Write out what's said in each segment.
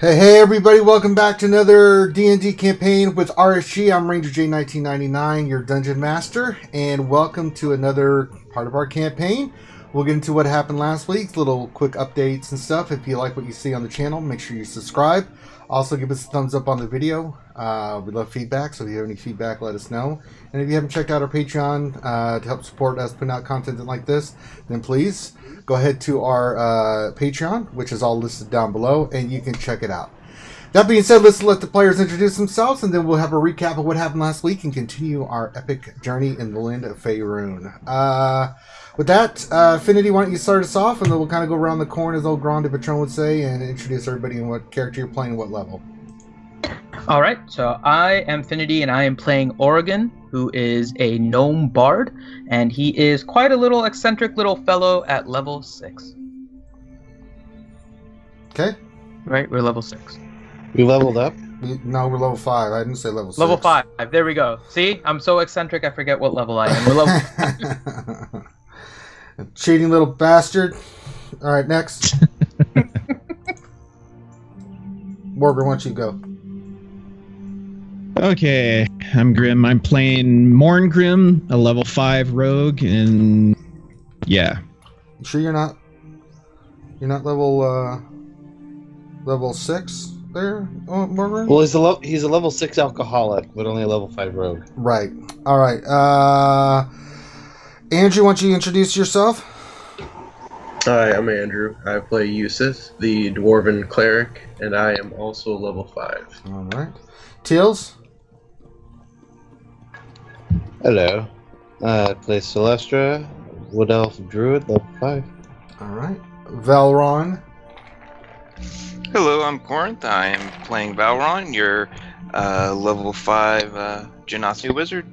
Hey everybody, welcome back to another D&D campaign with RSG. I'm Ranger J1999, your Dungeon Master, and welcome to another part of our campaign. We'll get into what happened last week, little quick updates and stuff. If you like what you see on the channel, make sure you subscribe. Also give us a thumbs up on the video. We love feedback, so if you have any feedback, let us know. And if you haven't checked out our Patreon to help support us putting out content like this, then please go ahead to our Patreon, which is all listed down below, and you can check it out. That being said, let's let the players introduce themselves, and then we'll have a recap of what happened last week and continue our epic journey in the land of Faerun. With that, Finity, why don't you start us off, and then we'll kind of go around the corner, as old Grande Patron would say, and introduce everybody and what character you're playing, what level. Alright, so I am Finity, and I am playing Oregon, who is a gnome bard, and he is quite a little eccentric little fellow at level 6. Okay. Right, we're level 6. We leveled up? No, we're level 5. I didn't say level 6. Level 5, there we go. See, I'm so eccentric I forget what level I am. We're level Cheating little bastard. Alright, next. Morgan, why don't you go? Okay, I'm Grim. I'm playing Morngrim, a level 5 rogue, and yeah. You sure you're not level 6 there, Morgan? Well, he's a level 6 alcoholic, but only a level 5 rogue. Right. All right. Andrew, why don't you introduce yourself? Hi, I'm Andrew. I play Yusuf, the Dwarven Cleric, and I am also level 5. All right. Teals? Hello. I play Celestra, Wood Elf Druid, level 5. All right. Valron? Hello, I'm Corinth. I am playing Valron, your level 5 Genasi wizard.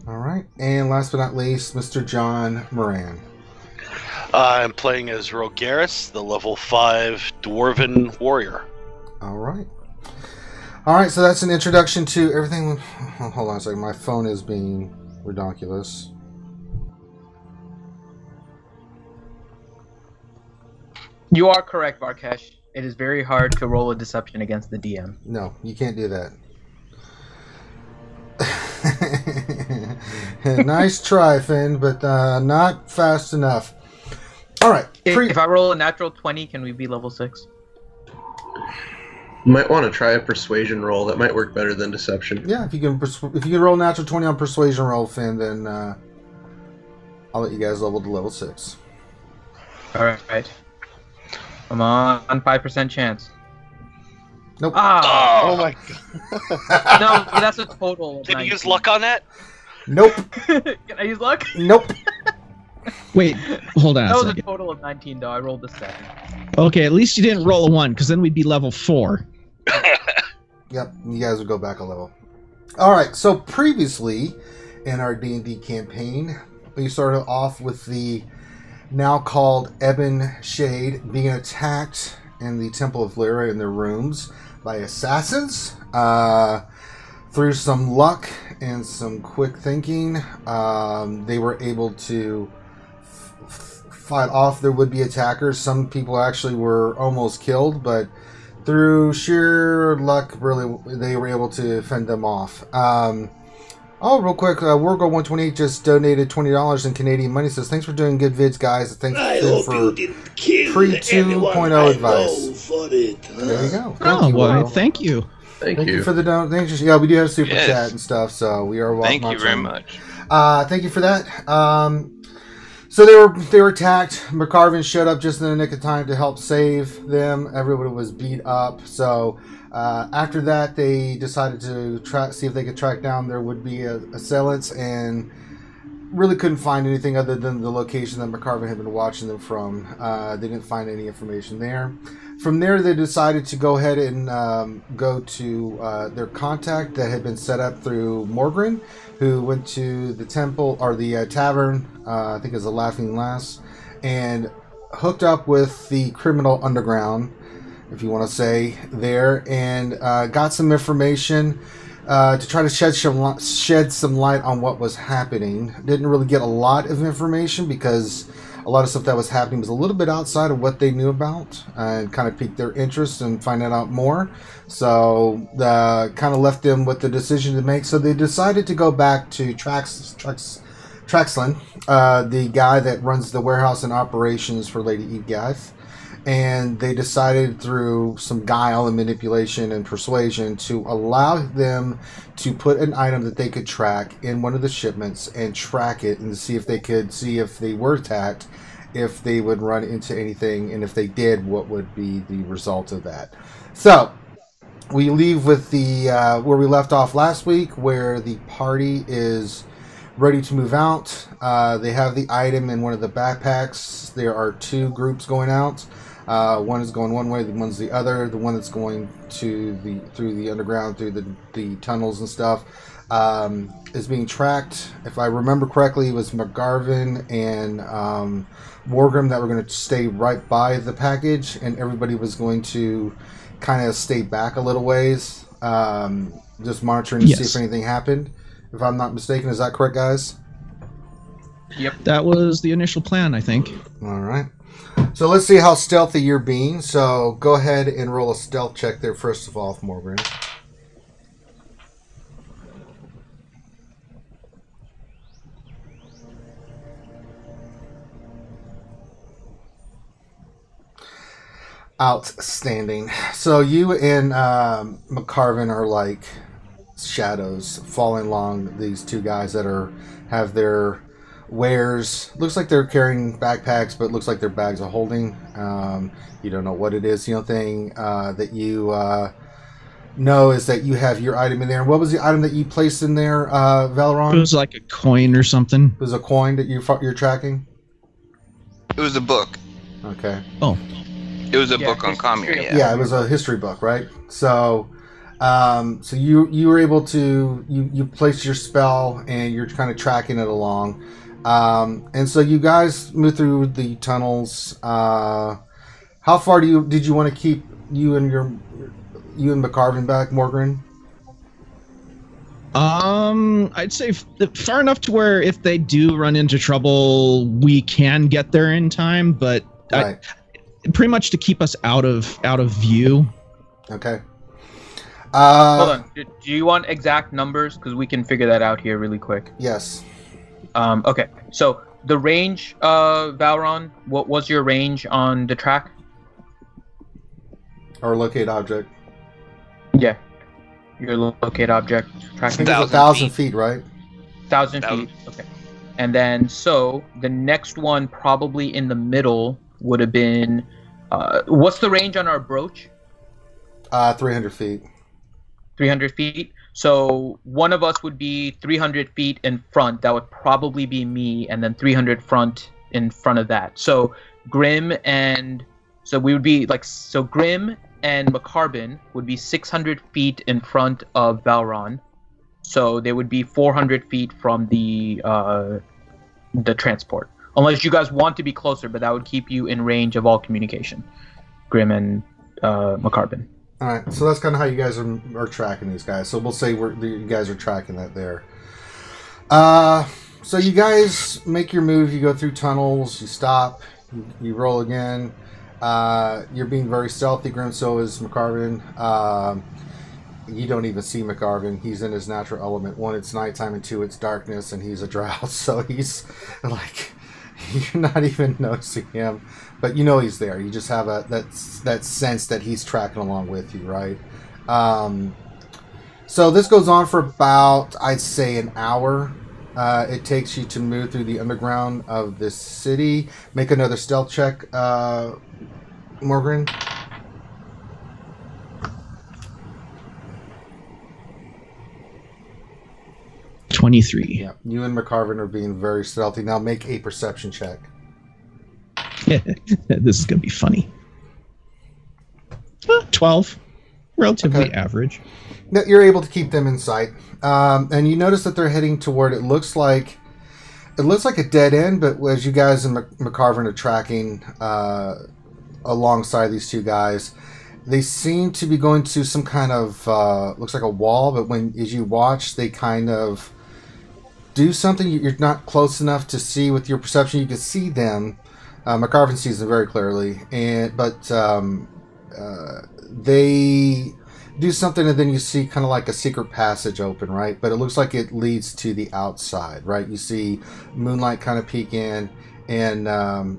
All right. And last but not least, Mr. John Moran. I'm playing as Rogaris, the level 5 Dwarven Warrior. All right. All right, so that's an introduction to everything. Oh, hold on a second. My phone is being redonkulous. You are correct, Varkesh. It is very hard to roll a deception against the DM. No, you can't do that. Nice try, Finn, but not fast enough. All right. If I roll a natural 20, can we be level 6? You might want to try a persuasion roll. That might work better than deception. Yeah, if you can roll natural 20 on persuasion roll, Finn, then I'll let you guys level to level 6. All right. I'm on 5% chance. Nope. Ah! Oh my god. No, that's a total of Can 19. you use luck on that? Nope. Can I use luck? Nope. Wait, hold on That a was a second. total of 19, though. I rolled a 7. Okay, at least you didn't roll a 1, because then we'd be level 4. Yep, you guys would go back a level. All right, so previously in our D&D campaign, we started off with the now called Ebon Shade being attacked in the Temple of Lyra in their rooms by assassins. Through some luck and some quick thinking, they were able to fight off their would-be attackers. Some people actually were almost killed, but through sheer luck, really, they were able to fend them off. Real quick, Wargo128 just donated $20 in Canadian money. Says, thanks for doing good vids, guys. Thanks for pre 2.0 advice. There you go. Oh, well, thank you. Thank you. Thank you for the donation. Yeah, we do have super Yes. chat and stuff, so we are welcome. Thank you very much. Thank you for that. So they were attacked. McCarvin showed up just in the nick of time to help save them. Everybody was beat up. So after that, they decided to see if they could track down their would-be assailants, and really couldn't find anything other than the location that McCarvin had been watching them from. They didn't find any information there. From there, they decided to go ahead and go to their contact that had been set up through Morgren, who went to the temple, or the tavern, I think it was a Laughing Lass, and hooked up with the criminal underground, if you want to say, there, and got some information to try to shed some light on what was happening. Didn't really get a lot of information because a lot of stuff that was happening was a little bit outside of what they knew about, and kind of piqued their interest and finding out more. So kind of left them with the decision to make. So they decided to go back to Traxlin, the guy that runs the warehouse and operations for Lady Egath. And they decided through some guile and manipulation and persuasion to allow them to put an item that they could track in one of the shipments and track it and see if they could see if they were attacked, if they would run into anything, and if they did, what would be the result of that. So we leave with the where we left off last week, where the party is ready to move out. They have the item in one of the backpacks. There are two groups going out. One is going one way, the one's the other. The one that's going through the underground, through the tunnels and stuff, is being tracked. If I remember correctly, it was McGarvin and Morgrim that were going to stay right by the package, and everybody was going to kind of stay back a little ways, just monitoring to see if anything happened. If I'm not mistaken, is that correct, guys? Yep. That was the initial plan, I think. All right. So let's see how stealthy you're being. So go ahead and roll a stealth check there first of all, Morgan. Outstanding. So you and McCarvin are like shadows following along these two guys that have their wares. Looks like they're carrying backpacks, but looks like their bags of holding. You don't know what it is. The only thing that you know is that you have your item in there. And what was the item that you placed in there, Valeron? It was like a coin or something. It was a coin that you're tracking? It was a book. Okay. Oh. It was a book on Commune, Yeah, it was a history book, right? So so you were able to you placed your spell and you're kind of tracking it along. And so you guys move through the tunnels. How far did you want to keep you and McCarvin back, Morgan? I'd say far enough to where if they do run into trouble, we can get there in time, but right. Pretty much to keep us out of view. Okay. Hold on. Do you want exact numbers? Because we can figure that out here really quick. Yes. Okay. So the range, Valron, what was your range on the track? Or locate object. Yeah. Your locate object I tracking. think it's 1,000 feet, right? 1,000 feet. Okay. And then so the next one probably in the middle would have been. What's the range on our brooch? 300 feet. 300 feet. So one of us would be 300 feet in front. That would probably be me, and then 300 in front of that. So Grim and we would be like Grim and McCarbin would be 600 feet in front of Valron. So they would be 400 feet from the transport. Unless you guys want to be closer, but that would keep you in range of all communication. Grim and McCarbin. All right, so that's kind of how you guys are tracking these guys. So we'll say you guys are tracking that there. So you guys make your move. You go through tunnels. You stop. You roll again. You're being very stealthy, Grim. So is McCarvin. You don't even see McCarvin. He's in his natural element. One, it's nighttime, and two, it's darkness, and he's a drow. So he's like, you're not even noticing him. But you know he's there. You just have that sense that he's tracking along with you, right? So this goes on for about, I'd say, an hour. It takes you to move through the underground of this city. Make another stealth check, Morgan. 23. Yeah, you and McCarvin are being very stealthy. Now make a perception check. This is going to be funny. 12. Relatively average. No, you're able to keep them in sight. And you notice that they're heading toward, it looks like a dead end, but as you guys and McCarvin are tracking alongside these two guys, they seem to be going to some kind of, looks like a wall, but as you watch, they kind of do something. You're not close enough to see with your perception. You can see them, McCarvin sees them very clearly, but they do something, and then you see kind of like a secret passage open, right? But it looks like it leads to the outside, right? You see moonlight kind of peek in, and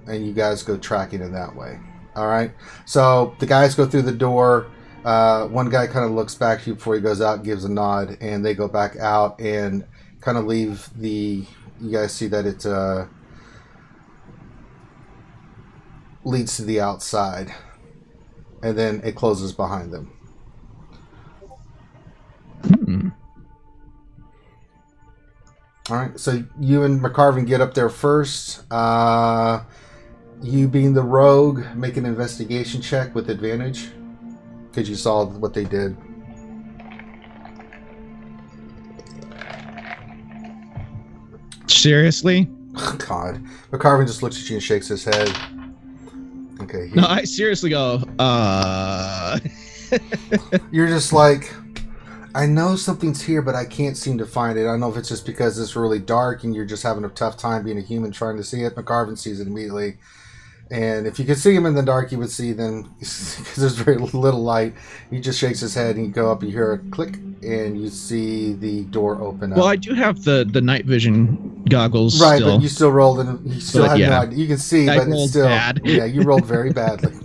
you guys go tracking in that way. All right. So the guys go through the door. One guy kind of looks back to you before he goes out, gives a nod, and they go back out and kind of leave the. You guys see that it leads to the outside, and then it closes behind them. All right, so you and McCarvin get up there first. You being the rogue, make an investigation check with advantage because you saw what they did. Seriously? God, McCarvin just looks at you and shakes his head. Okay. No, I seriously go. You're just like, I know something's here, but I can't seem to find it. I don't know if it's just because it's really dark and you're just having a tough time being a human trying to see it. McCarvin sees it immediately. And if you could see him in the dark, you would see them, because there's very little light. He just shakes his head and you go up, you hear a click, and you see the door open up. Well, I do have the night vision goggles. Right, still. but you still rolled, and you still But had yeah. no idea. You can see, I but it's rolled still bad. Yeah, you rolled very badly. So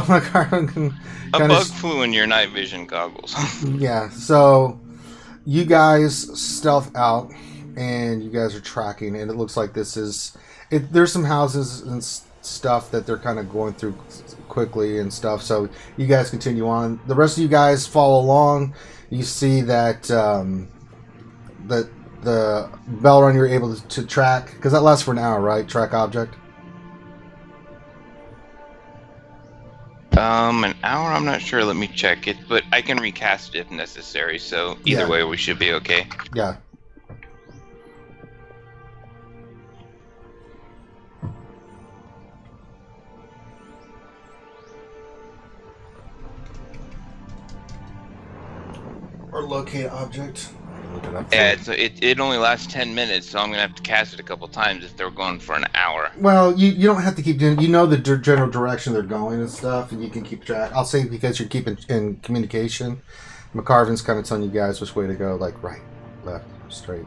McCarvin can A kind bug flew in your night vision goggles. Yeah, so you guys stealth out, and you guys are tracking, and it looks like this is... there's some houses and stuff that they're kind of going through quickly and stuff, so you guys continue on. The rest of you guys follow along. You see that that the bell run you're able to track, because that lasts for an hour, right? Track object? An hour? I'm not sure. Let me check it, but I can recast it if necessary, so either way we should be okay. Yeah. Or locate object. Look it up. Yeah, it only lasts 10 minutes, so I'm going to have to cast it a couple times if they're going for an hour. Well, you don't have to keep doing. You know the general direction they're going and stuff, and you can keep track. I'll say because you're keeping in communication. McCarvin's kind of telling you guys which way to go, like right, left, straight,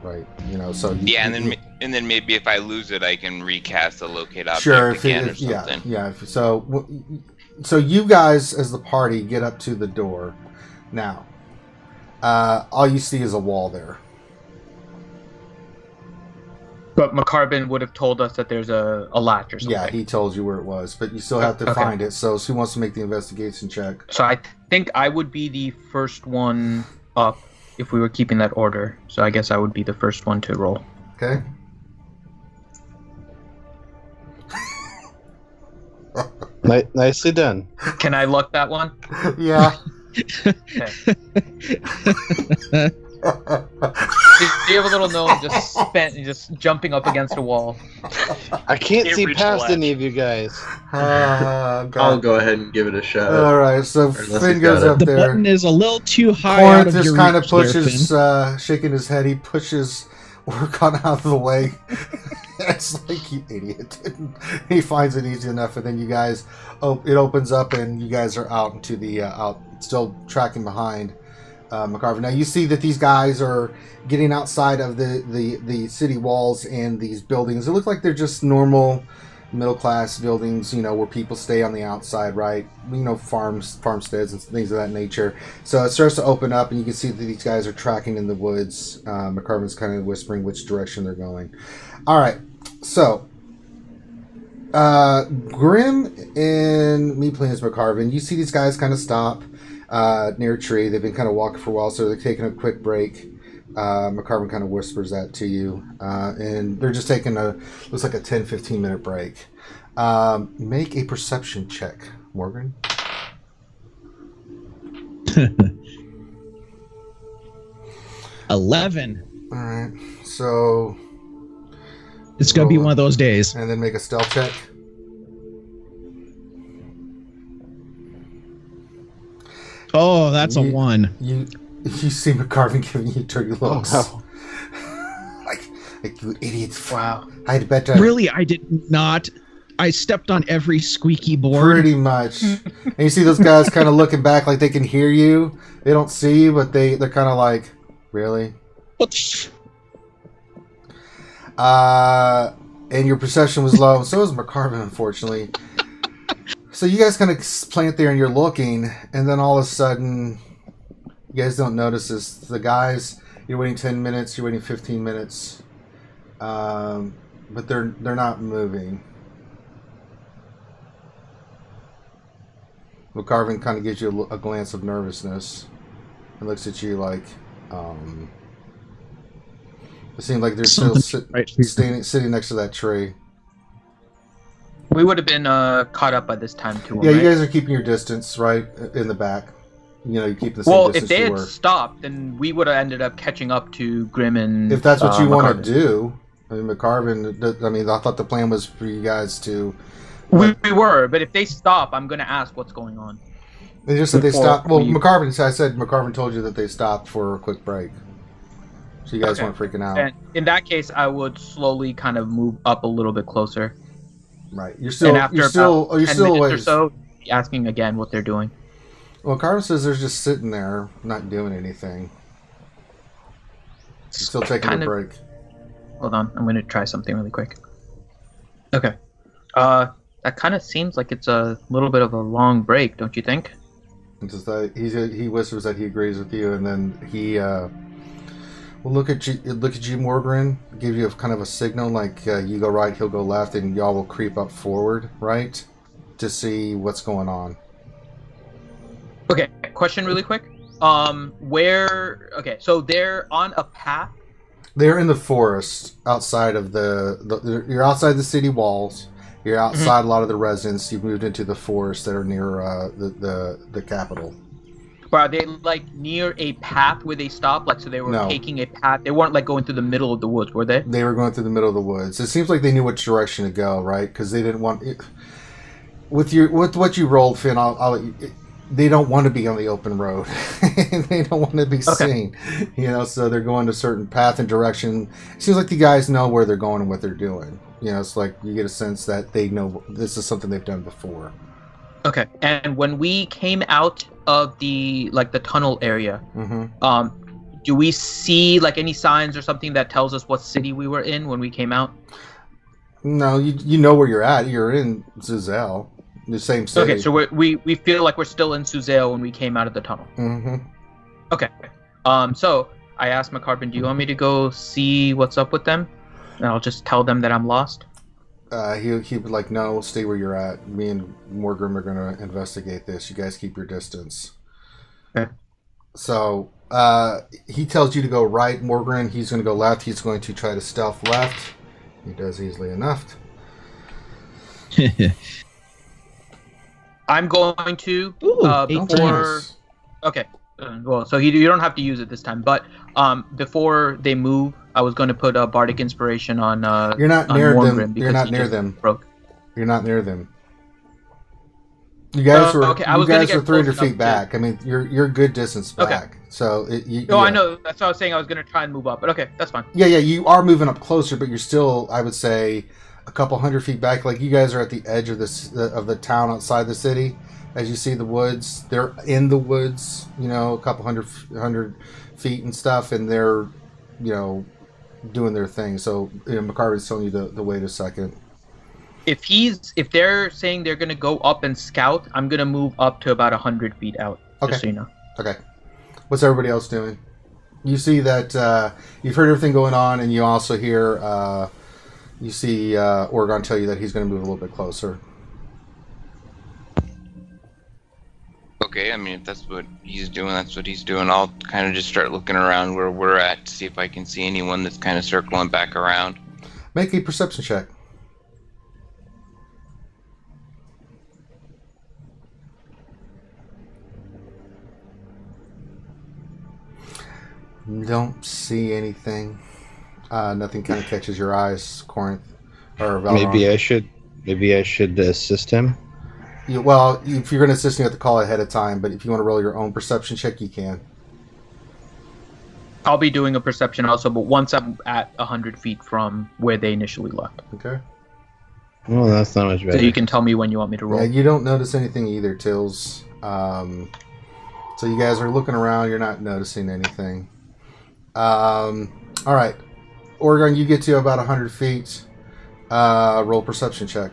right. You know, so you, yeah, and then maybe if I lose it, I can recast the locate object sure, again or something. Yeah. So you guys as the party get up to the door. Now, all you see is a wall there. But McCarvin would have told us that there's a latch or something. Yeah, he told you where it was, but you still have to find it. So who wants to make the investigation check? So I think I would be the first one up if we were keeping that order. So I guess I would be the first one to roll. Okay. Nicely done. Can I luck that one? Yeah. Okay. Do you have a little gnome just jumping up against a wall? I can't Can't see reach past left. any of you guys. God. I'll go ahead and give it a shot. All right, so Unless Finn he's goes got it. up The there. button is a little too high out Corinth of just your kind of reach there, pushes, Finn. shaking his head. He pushes Orcon out of the way. It's like, you idiot. He finds it easy enough, and then you guys, it opens up, and you guys are out into the out, still tracking behind McCarvin. Now you see that these guys are getting outside of the city walls and these buildings. It looks like they're just normal middle class buildings, you know, where people stay on the outside, right? You know, farmsteads and things of that nature. So it starts to open up, and you can see that these guys are tracking in the woods. McCarvin's kind of whispering which direction they're going. All right, so Grim and me playing as McCarvin, you see these guys kind of stop near a tree. They've been kind of walking for a while, so they're taking a quick break. McCarvin kind of whispers that to you, and they're just taking looks like a 10-15 minute break. Make a perception check, Morgan. 11. All right, so It's gonna be one of those days. and then make a stealth check. Oh, that's a 1. You see McCarvin giving you dirty looks. Oh, Like, Like, you idiots. Wow. I'd better. Really, I did not. I stepped on every squeaky board. Pretty much. And you see those guys kind of looking back like they can hear you. They don't see you, but they're kind of like, really? What the And your perception was low. So was McCarvin, unfortunately. So you guys kind of plant there and you're looking, and then all of a sudden, you guys don't notice this. The guys, you're waiting 10 minutes, you're waiting 15 minutes, but they're not moving. McCarvin kind of gives you a glance of nervousness and looks at you like, it seems like they're still sitting next to that tree. We would have been caught up by this time too. Yeah, right? you guys are keeping your distance, right, in the back. You know, you keep the same well, distance if they you had were. stopped, then we would have ended up catching up to Grim and. If that's what you want to McCarvin. do, I mean, McCarvin. I mean, I thought the plan was for you guys to. We were, but if they stop, I'm going to ask what's going on. They just said they stopped. Well, we- McCarvin. I said McCarvin told you that they stopped for a quick break, so you guys Okay. weren't freaking out. And in that case, I would slowly kind of move up a little bit closer. Right. You're still. And after You're still. about You're 10 still minutes or ways. so, asking again what they're doing. Well, McCarvin says they're just sitting there, not doing anything. Still taking Kind a of- break. Hold on, I'm going to try something really quick. Okay. That kind of seems like it's a little bit of a long break, don't you think? It's just that he whispers that he agrees with you, and then he will look at you, Morgren, give you kind of a signal, like you go right, he'll go left, and y'all will creep up forward, right, to see what's going on. Okay, question really quick. Okay, so they're on a path. They're in the forest outside of you're outside the city walls. You're outside a lot of the residents. You've moved into the forest that are near the capital. But are they like near a path where they stopped? Like, so they were No. taking a path. They weren't like going through the middle of the woods, were they? They were going through the middle of the woods. It seems like they knew which direction to go, right? Because they didn't want it. With what you rolled, Finn, they don't want to be on the open road. They don't want to be seen, so they're going a certain path and direction. It seems like the guys know where they're going and what they're doing. It's like you get a sense that they know this is something they've done before. Okay. And when we came out of the tunnel area, do we see like any signs or something that tells us what city we were in when we came out? No, you know where you're at. You're in Zuzel, the same city. Okay, so we feel like we're still in Suzale when we came out of the tunnel. Mm-hmm. Okay. So I asked McCarvin, do you want me to go see what's up with them? And I'll just tell them that I'm lost. He would like, no, stay where you're at. Me and Morgrim are going to investigate this. You guys keep your distance. Okay. So he tells you to go right, Morgrim. He's going to go left. He's going to try to stealth left. He does easily enough. I'm going to before. Nice. Okay. Well, so you don't have to use it this time, but before they move, I was going to put a bardic inspiration on. You're not on near Wargrim them. because You're not he near just them. Broke. You're not near them. You guys were okay, I was gonna get 300 close enough feet back. I mean, you're a good distance back. So I know. That's what I was saying. I was going to try and move up, but okay, that's fine. Yeah, you are moving up closer, but you're still, I would say, a couple hundred feet back. Like you guys are at the edge of the town outside the city. As you see the woods, they're in the woods. A couple hundred feet and stuff, and they're, doing their thing. So McCarthy's telling you to wait a second. If they're saying they're going to go up and scout, I'm going to move up to about 100 feet out. Okay. Just so you know. Okay. What's everybody else doing? You see that you've heard everything going on, and you also hear you see Oregon tell you that he's going to move a little bit closer. Okay, I mean, if that's what he's doing, that's what he's doing. I'll kind of just start looking around where we're at to see if I can see anyone that's kind of circling back around. Make a perception check. Don't see anything. Nothing kind of catches your eyes, Corinth or Valron. Maybe I should assist him. Well, if you're going to assist, you have to call ahead of time. But if you want to roll your own perception check, you can. I'll be doing a perception also, but once I'm at 100 feet from where they initially left. Okay. Well, that's not much better. So you can tell me when you want me to roll. Yeah, you don't notice anything either, Tills. So you guys are looking around. You're not noticing anything. All right. Oregon, you get to about 100 feet. Roll perception check.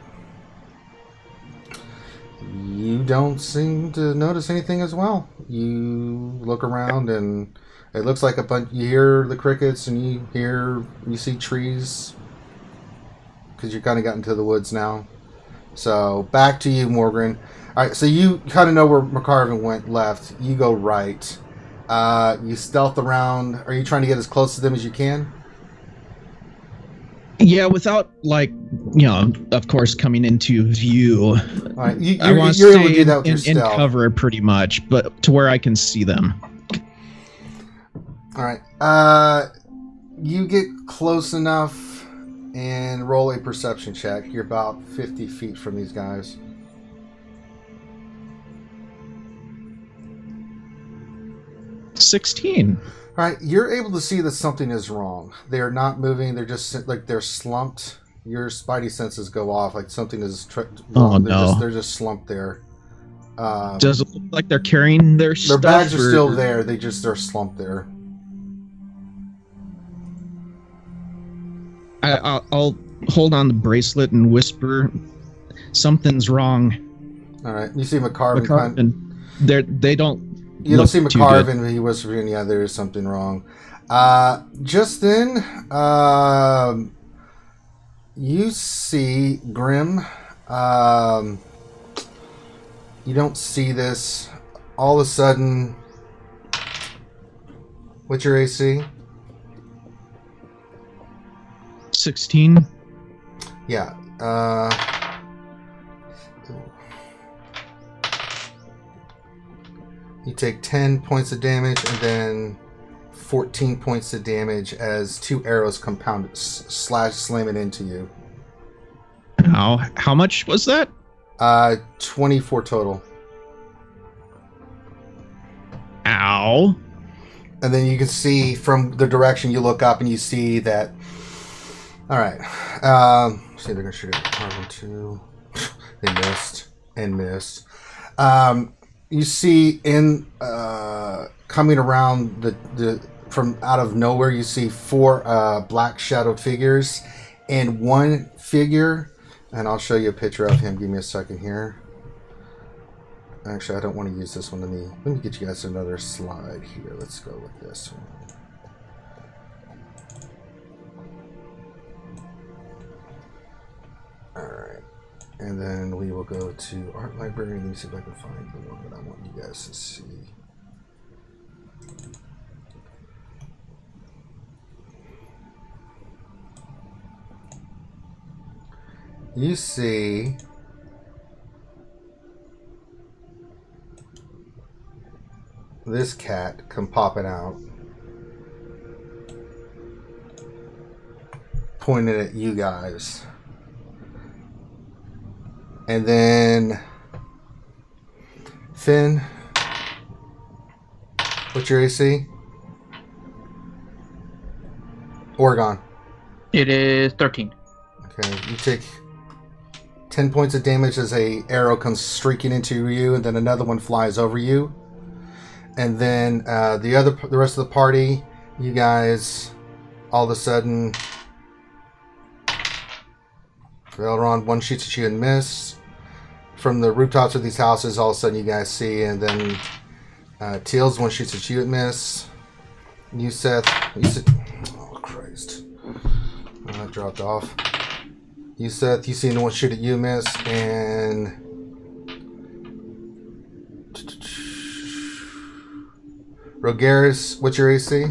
You don't seem to notice anything as well. You look around and it looks like a bunch. You hear the crickets and you see trees because you kind of got into the woods now. So back to you, Morgan. All right, so you kind of know where McCarvin went left. You go right. You stealth around. Are you trying to get as close to them as you can? Yeah, without, like, of course, coming into view. All right, I want to you're stay able to do that with your in stealth. cover pretty much, but to where I can see them. All right. You get close enough and roll a perception check. You're about 50 feet from these guys. $16. All right, you're able to see that something is wrong. They are not moving. They're just like they're slumped. Your spidey senses go off like something is wrong. They're just slumped there. Does it look like they're carrying their stuff? Their bags are still there. They're slumped there. I'll hold on the bracelet and whisper, "Something's wrong." All right, you see McCarvin. They don't. You don't see McCarvin, but he whispers, "Yeah, there is something wrong." Just then, you see Grim. You don't see this. All of a sudden, what's your AC? 16. Yeah. You take 10 points of damage and then 14 points of damage as 2 arrows slam it into you. How much was that? 24 total. Ow. And then you can see from the direction you look up and you see that. All right. See, they're going to shoot it. 1, 2. They missed and missed. You see in coming around the from out of nowhere, you see 4 black shadowed figures and 1 figure, and I'll show you a picture of him. Give me a second here. Actually, I don't want to use this one. Let me get you guys another slide here. Let's go with this one. All right. And then we will go to Art Library and see if I can find the one that I want you guys to see. You see this cat come popping out, pointing at you guys. And then Finn, what's your AC? Oregon. It is 13. Okay, you take 10 points of damage as a arrow comes streaking into you, and then another one flies over you. And then the rest of the party, you guys, all of a sudden, Faerun, one shoots at you and miss. From the rooftops of these houses, all of a sudden you guys see, and then Teals, one shoots at you and miss. You said, oh Christ, that dropped off. You said, you see one shoot at you, miss, and Rogaris, what's your AC?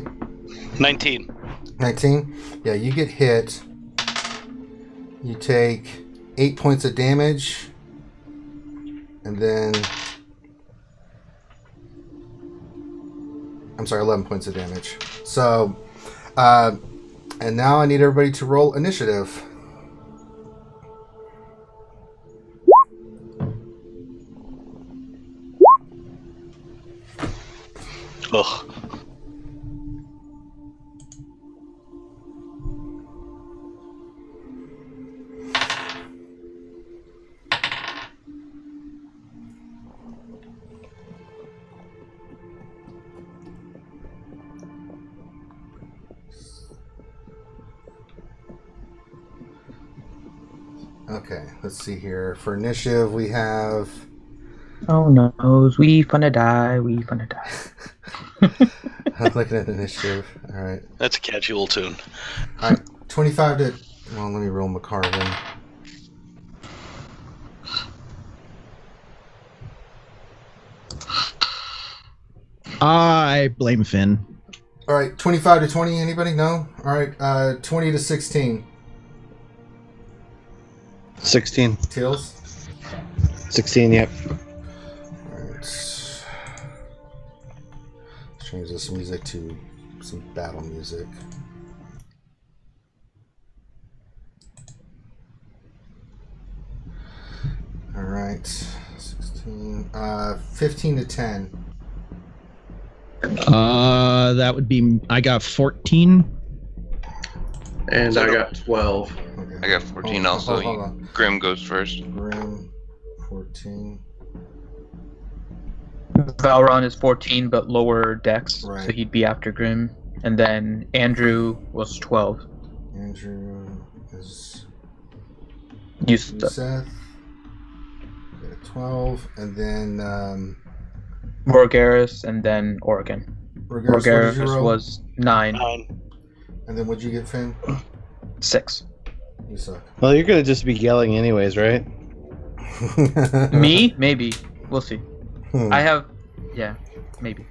19. 19? Yeah, you get hit. You take 8 points of damage. And then... I'm sorry, 11 points of damage. So, and now I need everybody to roll initiative. Ugh. Okay, let's see here. For initiative, we have. Oh no, we finna die. We finna die. I'm looking at initiative. All right. That's a catchy little tune. All right. 25 to. Well, let me roll McCarvin. I blame Finn. All right. 25 to 20. Anybody? No. All right. 20 to 16. 16. Tails. 16, yep. Alright. Let's change this music to some battle music. Alright. 16. 15 to 10. That would be. I got 14. And I got 12. Okay. I got 14 also. Hold on. Grim goes first. Grim, 14. Faerun is 14, but lower dex, Right. so he'd be after Grim. And then Andrew was 12. Andrew is Yusuf. Seth. 12. And then Rorgaris, and then Oregon. Rorgaris, what did you Rorgaris roll? was 9. 9. And then what'd you get, Finn? 6. You suck. Well, you're gonna just be yelling anyways, right? Me? Maybe. We'll see. Hmm. I have... Yeah, maybe.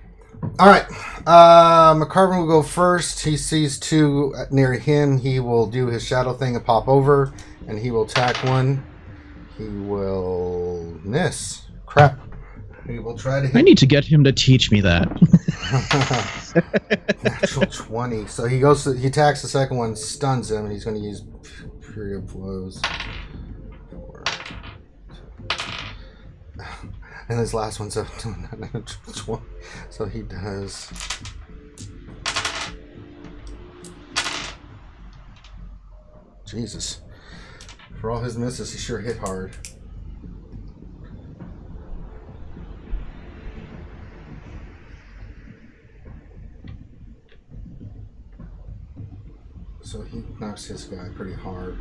All right. McCarvin will go first. He sees 2 near him. He will do his shadow thing and pop over, and he will attack one. He will miss. Crap. He will try to hit. I need to get him to teach me that. Natural 20. So he goes. He attacks the second one, stuns him, and he's going to use Fury of Blows. 4, 2. And his last one's a natural 20. So he does. Jesus. For all his misses, he sure hit hard. So he knocks his guy pretty hard.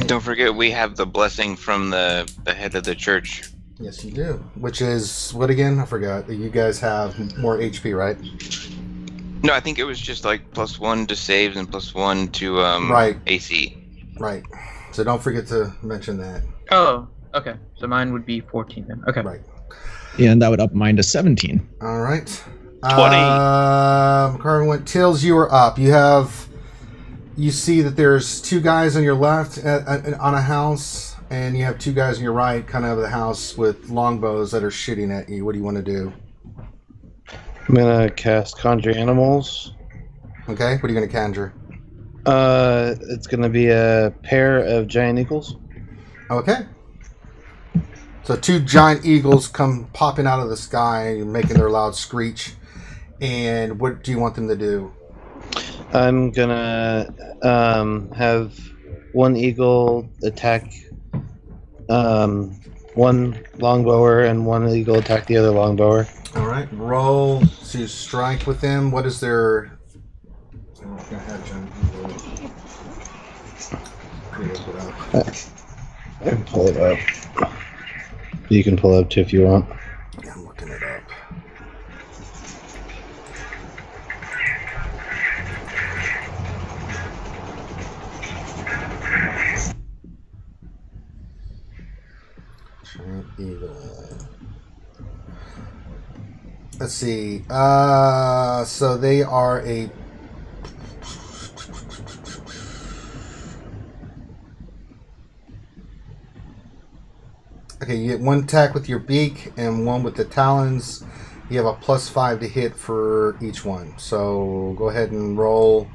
Don't forget, we have the blessing from the head of the church. Yes, you do. Which is what again? I forgot. You guys have more HP, right? No, I think it was just like +1 to saves and +1 to Right. AC. Right. So don't forget to mention that. Oh, okay. So mine would be 14 then. Okay. Right. And that would up mine to 17. All right. 20. Carvin went. Tails, you are up. You see that there's 2 guys on your left on a house, and you have 2 guys on your right, kind of the house with longbows that are shooting at you. What do you want to do? I'm gonna cast Conjure Animals. Okay. What are you going to conjure? It's gonna be a pair of giant eagles. Okay. So 2 giant eagles come popping out of the sky, making their loud screech. And what do you want them to do? I'm gonna have one eagle attack one longbower, and one eagle attack the other longbower. All right. Roll to strike with them. What is their... I'm gonna have giant eagle. Look it up. I can pull it up. You can pull it up too if you want. Yeah, I'm looking it up. Giant eagle. Let's see. So they are a... Okay, you get 1 attack with your beak and 1 with the talons. You have a +5 to hit for each one. So go ahead and roll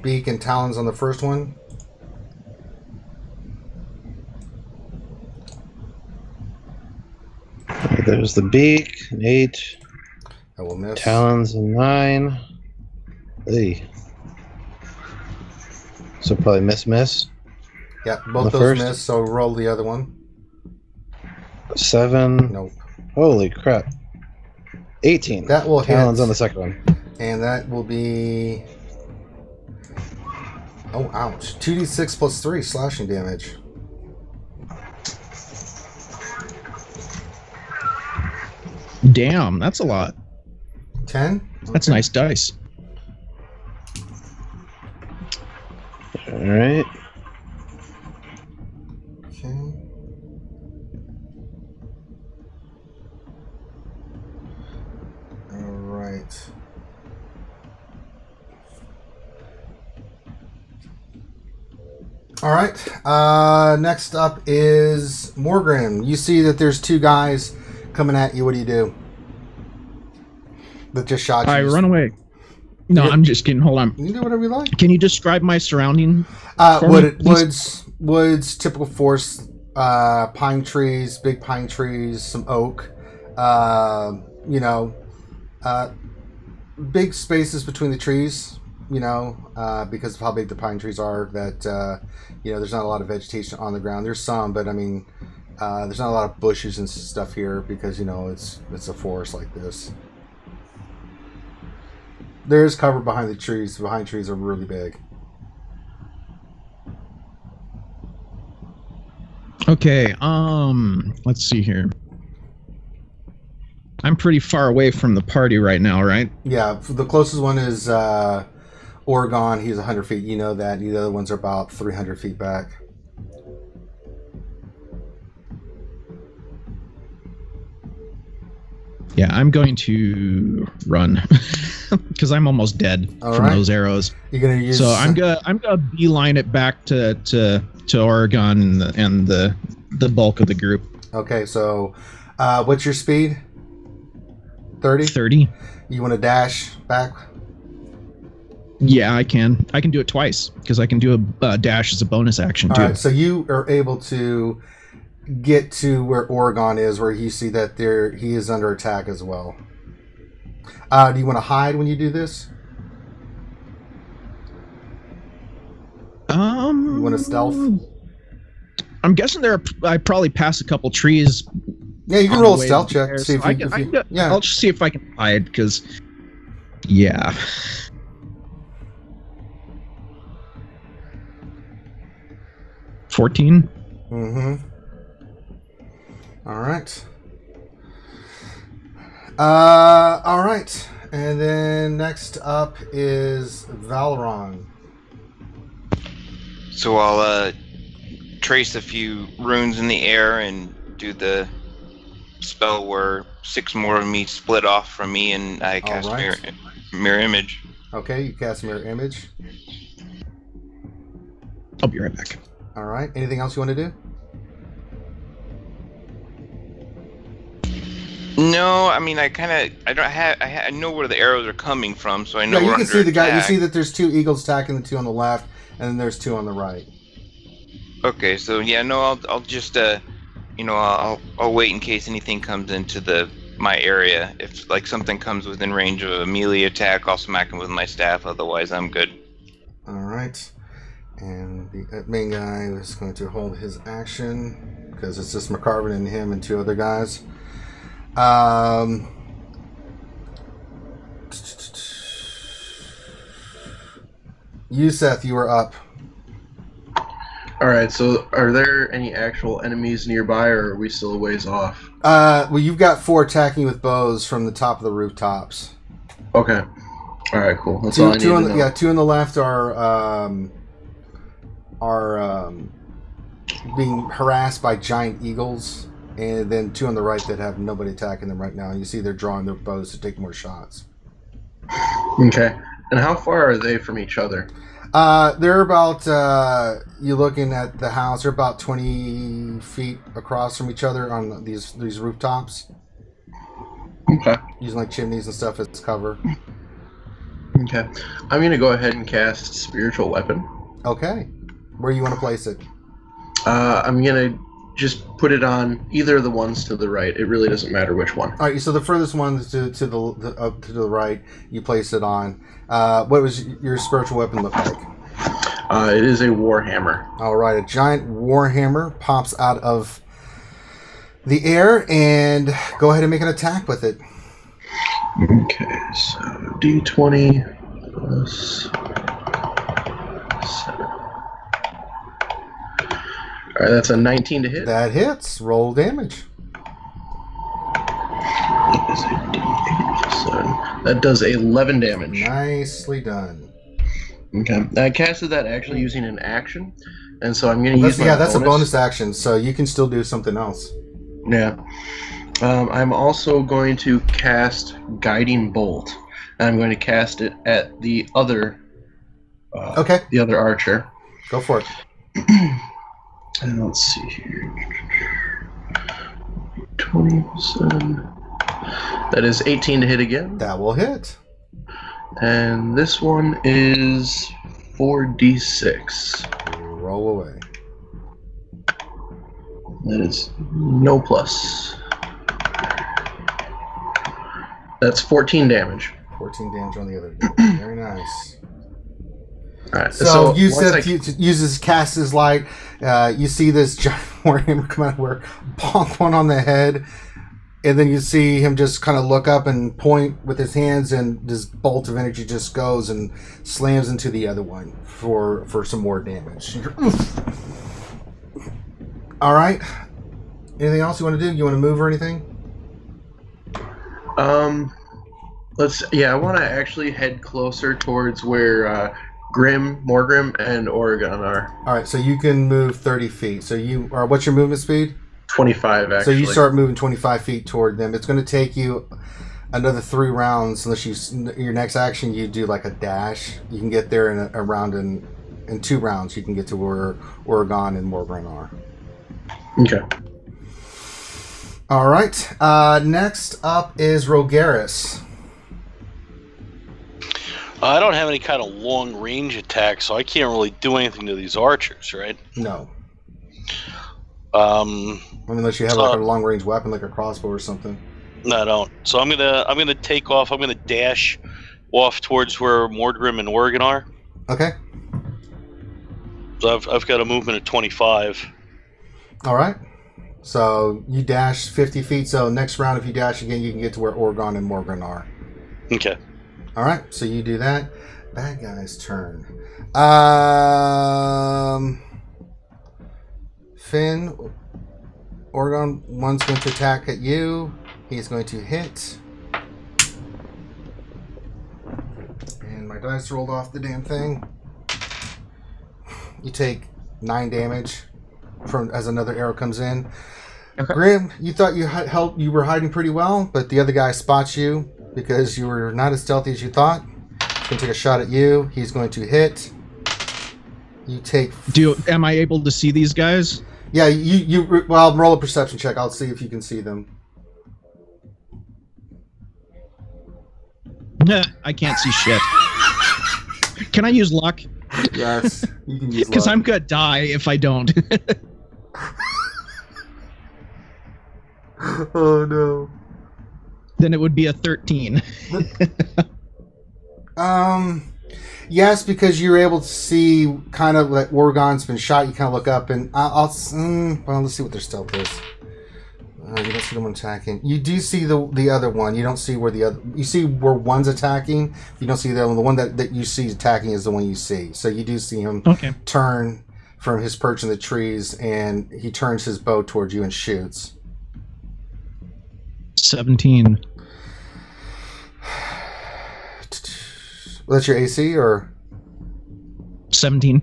beak and talons on the first one. Okay, there's the beak, an 8. I will miss. Talons, a 9. Hey. So probably miss. Yeah, both The those first? miss, so roll the other one. 7. Nope. Holy crap. 18. That will Talon's hit. on the second one. And that will be... Oh, ouch. 2d6 plus 3 slashing damage. Damn, that's a lot. 10? That's nice dice. Alright. Okay. Alright. Alright. Next up is Morgan. You see that there's two guys coming at you. What do you do? That just shot you. I run away. No, I'm just kidding. Hold on. You can do whatever you like. Can you describe my surrounding? For me, please? Woods, typical forest, pine trees, big pine trees, some oak, big spaces between the trees, because of how big the pine trees are, that, there's not a lot of vegetation on the ground. There's some, but I mean, there's not a lot of bushes and stuff here because, it's a forest like this. There's cover behind the trees. The behind trees are really big. Okay, let's see here. I'm pretty far away from the party right now, right? Yeah, the closest one is Oregon. He's 100 feet. You know that. The other ones are about 300 feet back. Yeah, I'm going to run because I'm almost dead from those arrows. You're gonna use. So I'm gonna beeline it back to Oregon and the bulk of the group. Okay, so what's your speed? 30? 30. You want to dash back? Yeah, I can. I can do it twice because I can do a dash as a bonus action too. All right, so you are able to get to where Oregon is, where you see that he is under attack as well. Do you want to hide when you do this? You want to stealth? I'm guessing I probably pass a couple trees. Yeah, you can roll a stealth check. There, See so yeah. I'll just see if I can hide because, yeah. 14. Mm-hmm. All right. All right. And then next up is Valeron. So I'll trace a few runes in the air and do the spell where 6 more of me split off from me, and I cast mirror image. Okay, you cast mirror image. I'll be right back. All right. Anything else you want to do? No, I mean I know where the arrows are coming from, so I know. Yeah, you we're can under see the guy. You attack. see that there's 2 eagles attacking the 2 on the left, and then there's 2 on the right. Okay, so yeah, no, I'll just I'll wait in case anything comes into my area. If like something comes within range of a melee attack, I'll smack him with my staff. Otherwise, I'm good. All right. And the main guy is going to hold his action because it's just McCarvin and him and 2 other guys. Seth, you are up. Alright, so are there any actual enemies nearby, or are we still a ways off? Well, you've got 4 attacking with bows from the top of the rooftops. Okay. Alright, cool. That's all I need to know. Yeah, 2 on the left are being harassed by giant eagles, and then 2 on the right that have nobody attacking them right now. And you see they're drawing their bows to take more shots. Okay. And how far are they from each other? They're about, you're looking at the house, they're about 20 feet across from each other on these rooftops. Okay. Using like chimneys and stuff as cover. Okay. I'm going to go ahead and cast Spiritual Weapon. Okay. Where you want to place it? I'm going to just put it on either of the ones to the right. It really doesn't matter which one. All right, so the furthest one to the right, you place it on. What was your spiritual weapon look like? It is a warhammer. All right, a giant warhammer pops out of the air, and go ahead and make an attack with it. Okay, so D20 plus 7. All right, that's a 19 to hit. That hits. Roll damage. That is a D8 plus 7. That does 11 damage. Nicely done. Okay, I casted that actually using an action, and so I'm going to use my that's a bonus action, so you can still do something else. Yeah. I'm also going to cast Guiding Bolt. And I'm going to cast it at the other the other archer. Go for it. And let's see here. 27. That is 18 to hit again. That will hit. And this one is 4d6. Roll away. That is no plus. That's 14 damage. 14 damage on the other. Very nice. All right. So Yusuf uses cast his light. You see this giant warhammer come out where bonk one on the head, and then you see him just kind of look up and point with his hands, and this bolt of energy just goes and slams into the other one for some more damage. All right. Anything else you want to do? You want to move or anything? I want to actually head closer towards where Morgrim, and Oregon are. All right, so you can move 30 feet. So what's your movement speed? 25, actually. So you start moving 25 feet toward them. It's going to take you another 3 rounds unless your next action you do like a dash. You can get there in 2 rounds. You can get to where Oregon and Morgrim are. Okay. All right. Next up is Rogaris. I don't have any kind of long range attack, so I can't really do anything to these archers, right? No. Unless you have like a long range weapon, like a crossbow or something. No, I don't. So I'm gonna take off. I'm gonna dash off towards where Mordgrim and Oregon are. Okay. So I've got a movement of 25. All right. So you dash 50 feet. So next round, if you dash again, you can get to where Oregon and Morgan are. Okay. All right. So you do that. Bad guy's turn. Finn, Oregon, one's going to attack at you. He's going to hit. And my dice rolled off the damn thing. You take 9 damage as another arrow comes in. Okay. Grim, you thought you were hiding pretty well, but the other guy spots you because you were not as stealthy as you thought. He's going to take a shot at you. He's going to hit. You take... Am I able to see these guys? Yeah, well, roll a perception check. I'll see if you can see them. I can't see shit. Can I use luck? Yes, you can use luck. Because I'm gonna die if I don't. Oh no. Then it would be a 13. Yes, because you're able to see kind of like Oregon's been shot. You kind of look up and well, let's see what their stealth is. You don't see them attacking. You do see the other one. You don't see where you see where one's attacking. You don't see the other one. The one that you see attacking is the one you see. So you do see him turn from his perch in the trees, and he turns his bow towards you and shoots. 17. That's your AC, or 17.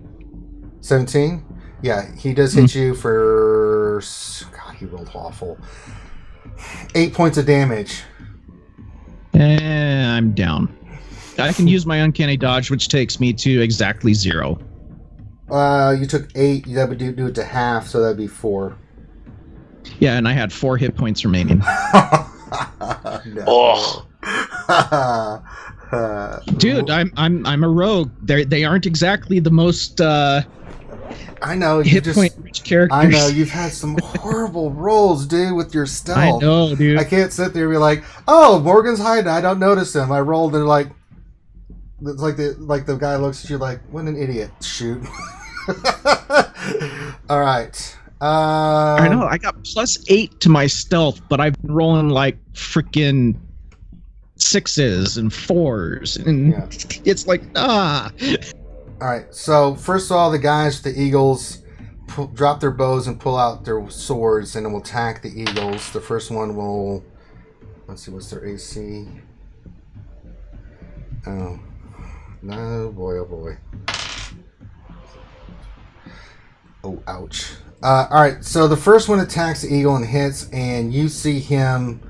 17? Yeah, he does hit you for... God, he rolled awful. 8 points of damage. I'm down. I can use my uncanny dodge, which takes me to exactly 0. You took 8. That would do it to half, so that'd be 4. Yeah, and I had 4 hit points remaining. No. Dude, I'm a rogue. They aren't exactly the most I know hit point rich characters. I know you've had some horrible rolls, dude, with your stealth. I know, dude. I can't sit there and be like, "Oh, Morgan's hiding. I don't notice him." I rolled and like, it's like the guy looks at you like, what an idiot. Shoot. All right. I know. I got +8 to my stealth, but I've been rolling like freaking 6s and 4s, and it's like All right. So first of all, the guys with the eagles drop their bows and pull out their swords, and it will attack the eagles. The first one will. Let's see, what's their AC? Oh, no, boy, oh boy. Oh, ouch. Alright, so the first one attacks the eagle and hits, and you see him.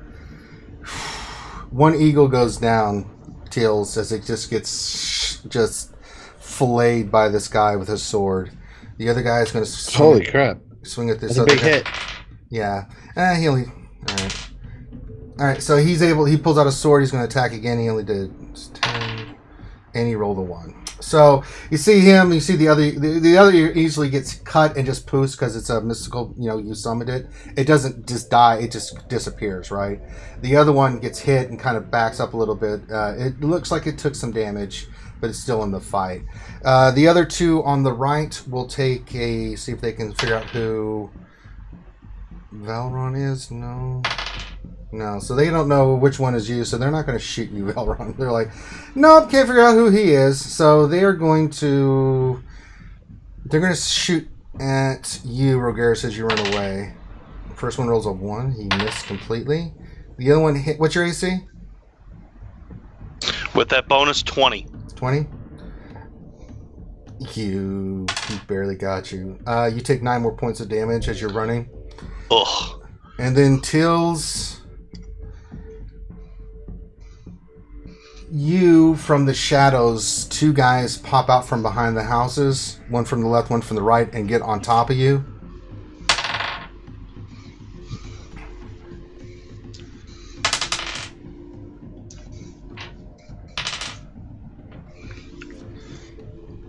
One eagle goes down, Tails, as it just gets filleted by this guy with his sword. The other guy is going to Holy crap. Swing at this That's other a big guy. hit. Yeah. Alright, so he pulls out a sword, he's going to attack again. He only did 10, and he rolled a 1. So you see him, you see the other easily gets cut and just poofs because it's a mystical, you summoned it. It doesn't just die, it just disappears, right? The other one gets hit and kind of backs up a little bit. It looks like it took some damage, but it's still in the fight. The other two on the right will see if they can figure out who Faerun is. No, so they don't know which one is you, so they're not going to shoot you, Faerun. They're like, nope, can't figure out who he is. So they're going to shoot at you, Rogaris, as you run away. First one rolls a 1, he missed completely. The other one hit. What's your AC? With that bonus, 20. 20. He barely got you. You take 9 more points of damage as you're running. Ugh. And then Tills. You, from the shadows, 2 guys pop out from behind the houses, one from the left, one from the right, and get on top of you.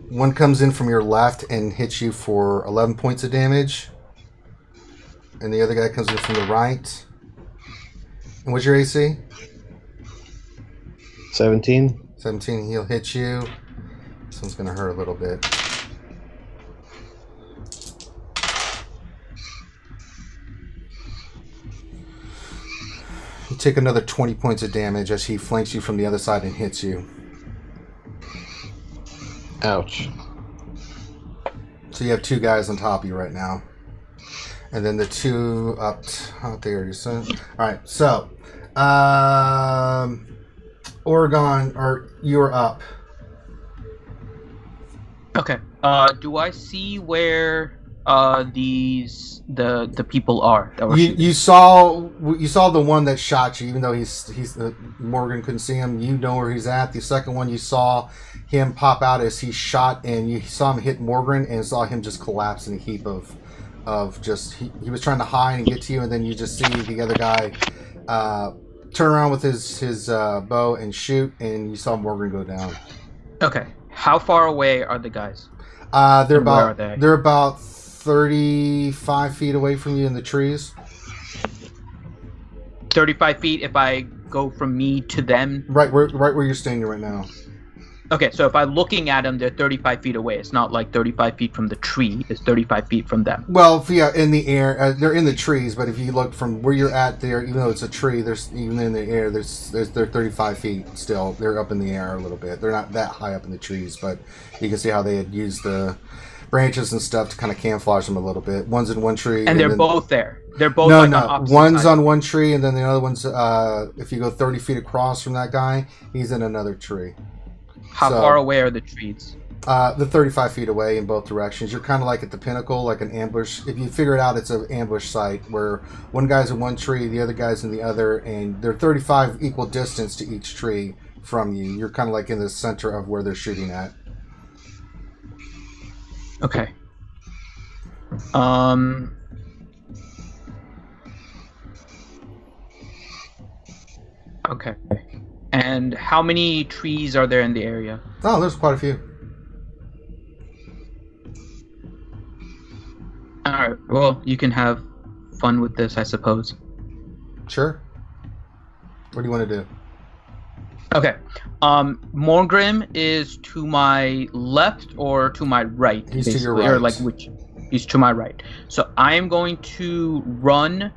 One comes in from your left and hits you for 11 points of damage. And the other guy comes in from the right. And what's your AC? 17. 17, he'll hit you. This one's going to hurt a little bit. You take another 20 points of damage as he flanks you from the other side and hits you. Ouch. So you have 2 guys on top of you right now. And then the 2 up there. So, alright, so Oregon, or you're up. Okay. Do I see where the people are that were you saw the one that shot you, even though he's Morgan couldn't see him. You know where he's at. The second one, you saw him pop out as he shot, and you saw him hit Morgan and saw him just collapse in a heap of just he was trying to hide and get to you, and then you just see the other guy turn around with his bow and shoot, and you saw Morgan go down. Okay. How far away are the guys? They're And about where are they? they're about 35 feet away from you in the trees. 35 feet if I go from me to them? Right where you're standing right now. Okay, so if I'm looking at them, they're 35 feet away. It's not like 35 feet from the tree. It's 35 feet from them. Well, yeah, in the air, they're in the trees. But if you look from where you're at, there, even though it's a tree, there's even in the air, they're 35 feet still. They're up in the air a little bit. They're not that high up in the trees, but you can see how they had used the branches and stuff to kind of camouflage them a little bit. One's in one tree, and they're then, both there. They're both on opposite one's sides. on one tree, and then the other one's if you go 30 feet across from that guy, he's in another tree. How far away are the trees? The 35 feet away in both directions. You're kind of like at the pinnacle, like an ambush. If you figure it out, it's an ambush site where one guy's in one tree, the other guy's in the other, and they're 35 equal distance to each tree from you. You're kind of like in the center of where they're shooting at. Okay. Okay. And how many trees are there in the area? Oh, there's quite a few. Alright, well, you can have fun with this, I suppose. Sure. What do you want to do? Okay. Morgrim is to my left or to my right? He's to your right. Or like which? He's to my right. So I am going to run.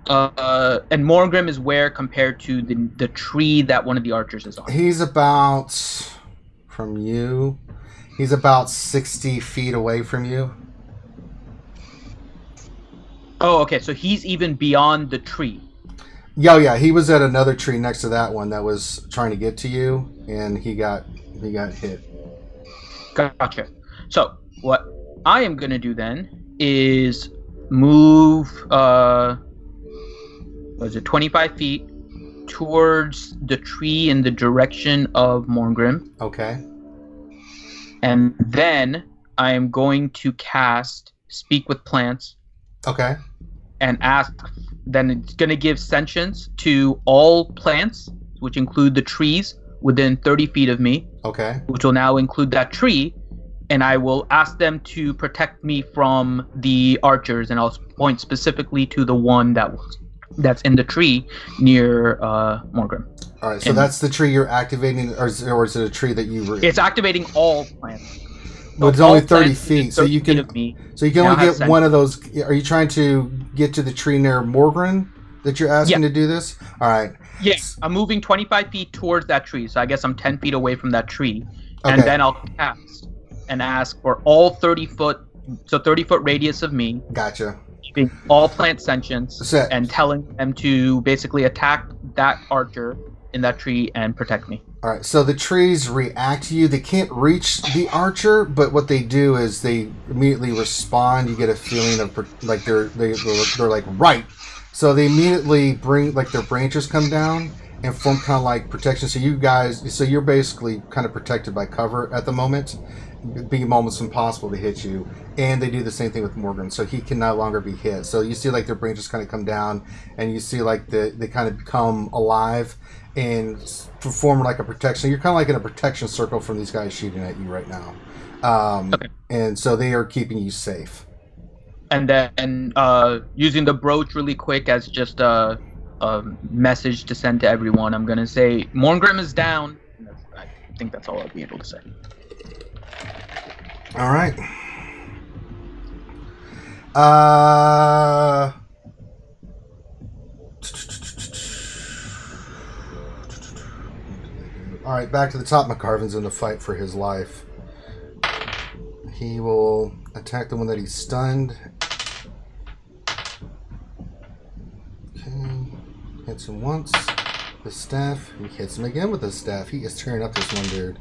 And Morgrim is where compared to the tree that one of the archers is on? He's about from you. He's about 60 feet away from you. Oh, okay. So he's even beyond the tree. Yeah. He was at another tree next to that one that was trying to get to you, and he got hit. Gotcha. So what I am gonna do then is move. Was it 25 feet towards the tree in the direction of Morgrim? Okay. And then I am going to cast Speak with Plants. Okay. And ask. Then it's going to give sentience to all plants, which include the trees within 30 feet of me. Okay. Which will now include that tree. And I will ask them to protect me from the archers. And I'll point specifically to the one that's in the tree near Morgrim. All right, so that's the tree you're activating, or is it a tree that you? It's activating all plants. But it's only 30 feet, so you can only get one of those. Are you trying to get to the tree near Morgrim that you're asking to do this? All right. Yes, I'm moving 25 feet towards that tree, so I guess I'm 10 feet away from that tree, and then I'll cast and ask for all 30-foot, so 30-foot radius of me. Gotcha. All plant sentience and telling them to basically attack that archer in that tree and protect me. All right, so the trees react to you. They can't reach the archer, but what they do is they immediately respond. You get a feeling of like they're like right. So they immediately bring like their branches come down and form kind of like protection. So you're basically kind of protected by cover at the moment, being almost impossible to hit you. And they do the same thing with Morgrim, so he can no longer be hit. So you see like their branches kind of come down, and you see like they kind of become alive and perform like a protection. You're kind of like in a protection circle from these guys shooting at you right now. And so they are keeping you safe. And then using the brooch really quick as just a message to send to everyone, I'm going to say, Morgrim is down. I think that's all I'll be able to say. All right. All right, back to the top. McCarvin's in the fight for his life. He will attack the one that he's stunned. Okay, hits him once. The staff. He hits him again with the staff. He is tearing up this one dude.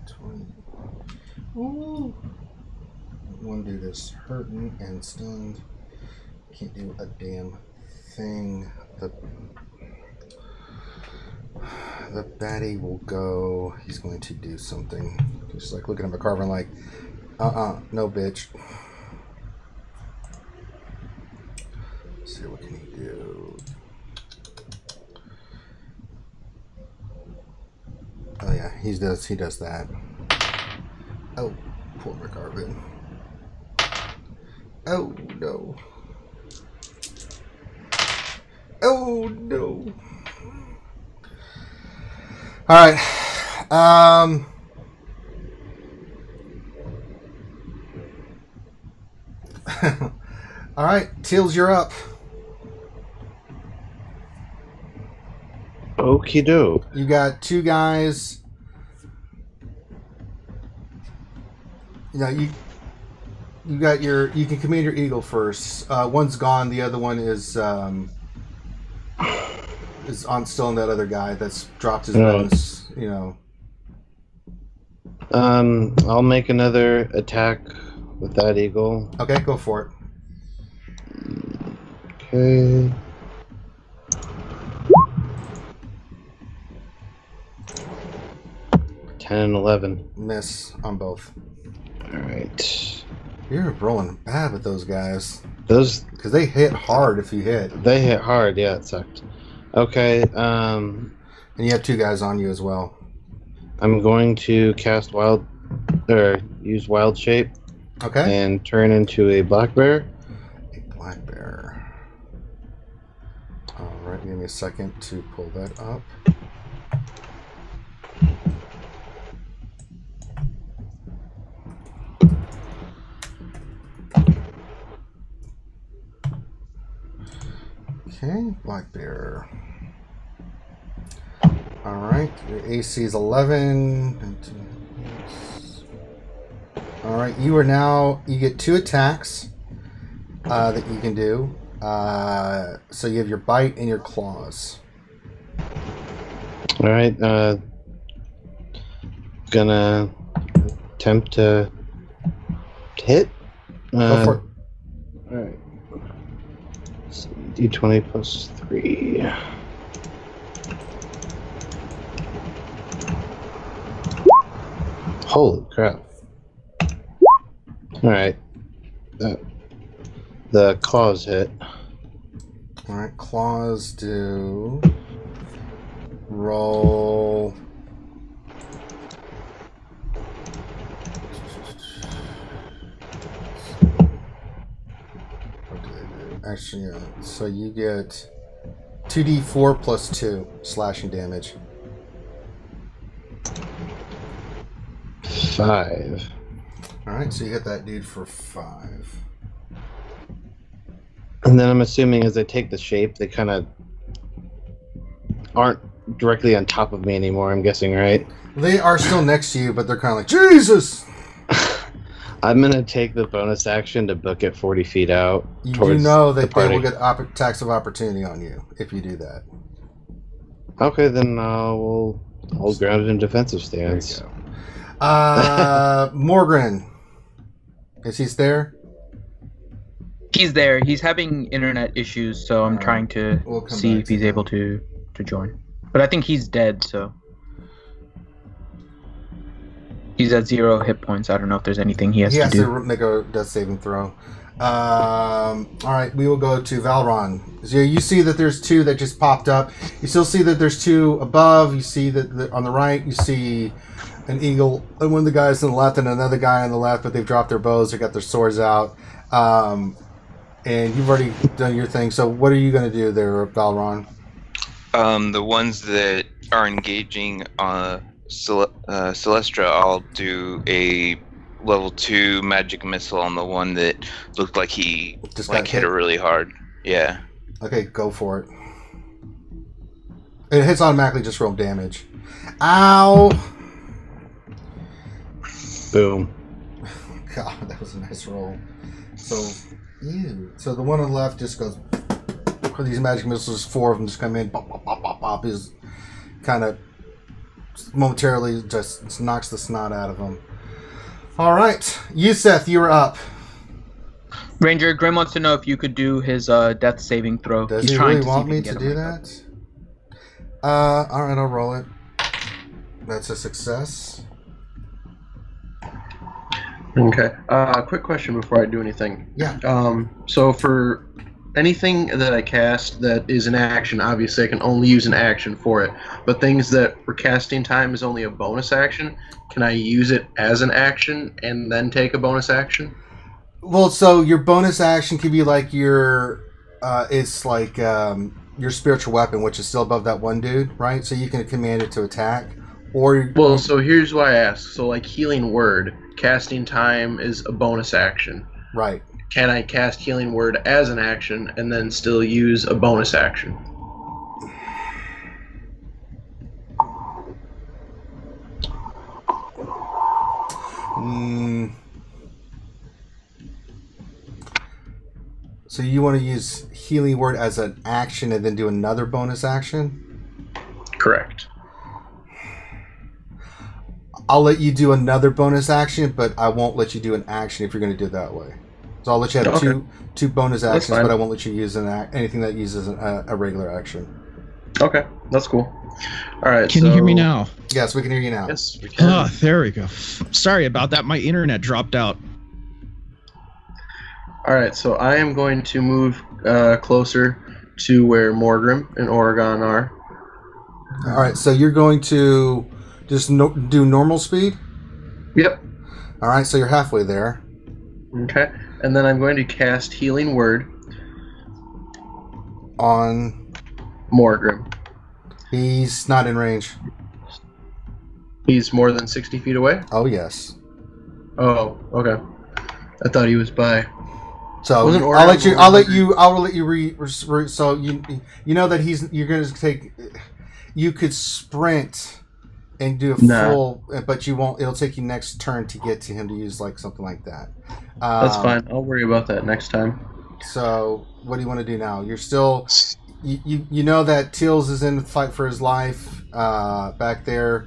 20. Ooh. One dude is hurting and stunned. Can't do a damn thing. The baddie will go. He's going to do something. Just like looking at McCarvin like, no bitch. Let's see, what can he do? Oh yeah, he does that. Oh, poor McCarvin. Oh no. Oh no. All right. All right, Teals, you're up. Okie doke. You got two guys. You got you can command your eagle first. One's gone. The other one is still on that other guy that's dropped his bonus. I'll make another attack with that eagle. Okay, go for it. Okay. Ten and 11. Miss on both. All right. You're rolling bad with those guys. Because they hit hard if you hit. They hit hard, yeah, it sucked. Okay, and you have two guys on you as well. I'm going to cast use wild shape. Okay. And turn into a black bear. A black bear. Alright, give me a second to pull that up. Okay, Black Bear. Alright, your AC is 11. Alright, you get 2 attacks that you can do. So you have your bite and your claws. Alright, gonna attempt to hit. Go for it. Alright. D20 plus 3. Holy crap. Alright. The claws hit. Alright, claws do... Roll... What do they do? Actually, yeah. So you get 2d4 plus 2 slashing damage. 5. Alright, so you hit that dude for 5. And then I'm assuming as they take the shape, they kind of aren't directly on top of me anymore, I'm guessing, right? They are still next to you, but they're kind of like, Jesus! I'm going to take the bonus action to book it 40 feet out. You do know that the they will get attacks of opportunity on you if you do that. Okay, then we'll hold grounded in defensive stance. There you go. Morgan. Is he there? He's there. He's having internet issues, so I'm trying to see if he's able to join. But I think he's dead, so... He's at 0 hit points. I don't know if there's anything he has to do. He has to make a death saving throw. Alright, we will go to Valron. So you see that there's 2 that just popped up. You still see that there's 2 above. You see that on the right, you see an eagle, and one of the guys on the left and another guy on the left, but they've dropped their bows. They got their swords out. And you've already done your thing. So what are you going to do there, Valron? The ones that are engaging Celestra, I'll do a level 2 magic missile on the one that looked like he just hit it really hard. Yeah. Okay, go for it. It hits automatically, just roll damage. Ow! Boom. God, that was a nice roll. So, ew. So the one on the left just goes... These magic missiles, 4 of them just come in. Bop, bop, bop, bop, bop. Is kind of momentarily just knocks the snot out of him. All right. Yuseth, you're up. Ranger, Grim wants to know if you could do his death saving throw. Does he really want me to do that? All right, I'll roll it. That's a success. Okay. Quick question before I do anything. Yeah. So for anything that I cast that is an action, obviously I can only use an action for it. But things that for casting time is only a bonus action, can I use it as an action and then take a bonus action? Well, so your bonus action could be like your, it's like your spiritual weapon, which is still above that one dude, right? So you can command it to attack, or well, so here's why I ask. So like Healing Word, casting time is a bonus action, right? Can I cast Healing Word as an action and then still use a bonus action? So you want to use Healing Word as an action and then do another bonus action? Correct. I'll let you do another bonus action, but I won't let you do an action if you're going to do it that way. So I'll let you have two bonus actions, but I won't let you use anything that uses a regular action. Okay, that's cool. All right. Can you hear me now? Yes, we can hear you now. Yes, we can. Oh, there we go. Sorry about that. My internet dropped out. All right, so I am going to move closer to where Morgrim and Oregon are. All right, so you're going to just do normal speed? Yep. All right, so you're halfway there. Okay, and then I'm going to cast Healing Word on Morgrim. He's not in range. He's more than 60 feet away? Oh, yes. Oh, okay. I thought he was by. So Wasn't I'll let you. Oregon I'll let you so you know that you're going to take. You could sprint and do a full, but you won't. It'll take you next turn to get to him to use like something like that. That's fine. I'll worry about that next time. So what do you want to do now? You're still. You know that Teals is in the fight for his life back there.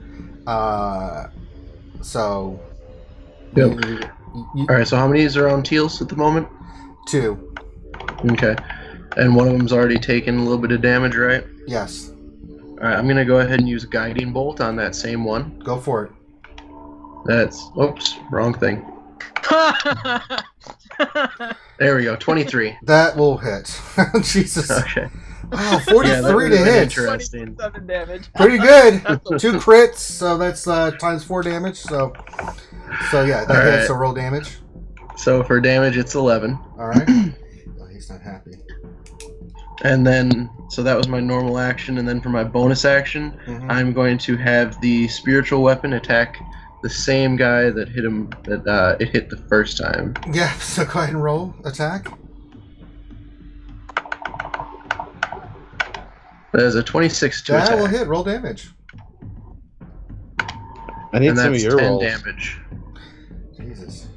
So. Yep. All right. So how many are on Teals at the moment? 2. Okay. And one of them's already taken a little bit of damage, right? Yes. All right. I'm going to go ahead and use Guiding Bolt on that same one. Go for it. That's... Oops. Wrong thing. There we go. 23. That will hit. Jesus. Okay. Wow, 43 to hit. Interesting. 27 damage. Pretty good. 2 crits, so that's times 4 damage. So yeah, that hits. right. So roll damage. So for damage, it's 11. All right. Oh, he's not happy. And then, so that was my normal action. And then for my bonus action, I'm going to have the spiritual weapon attack the same guy that hit him. That it hit the first time. Yeah. So go ahead and roll attack. That is a 26 to That attack. will hit. Roll damage. I need And some of that's your 10 rolls. damage. Jesus.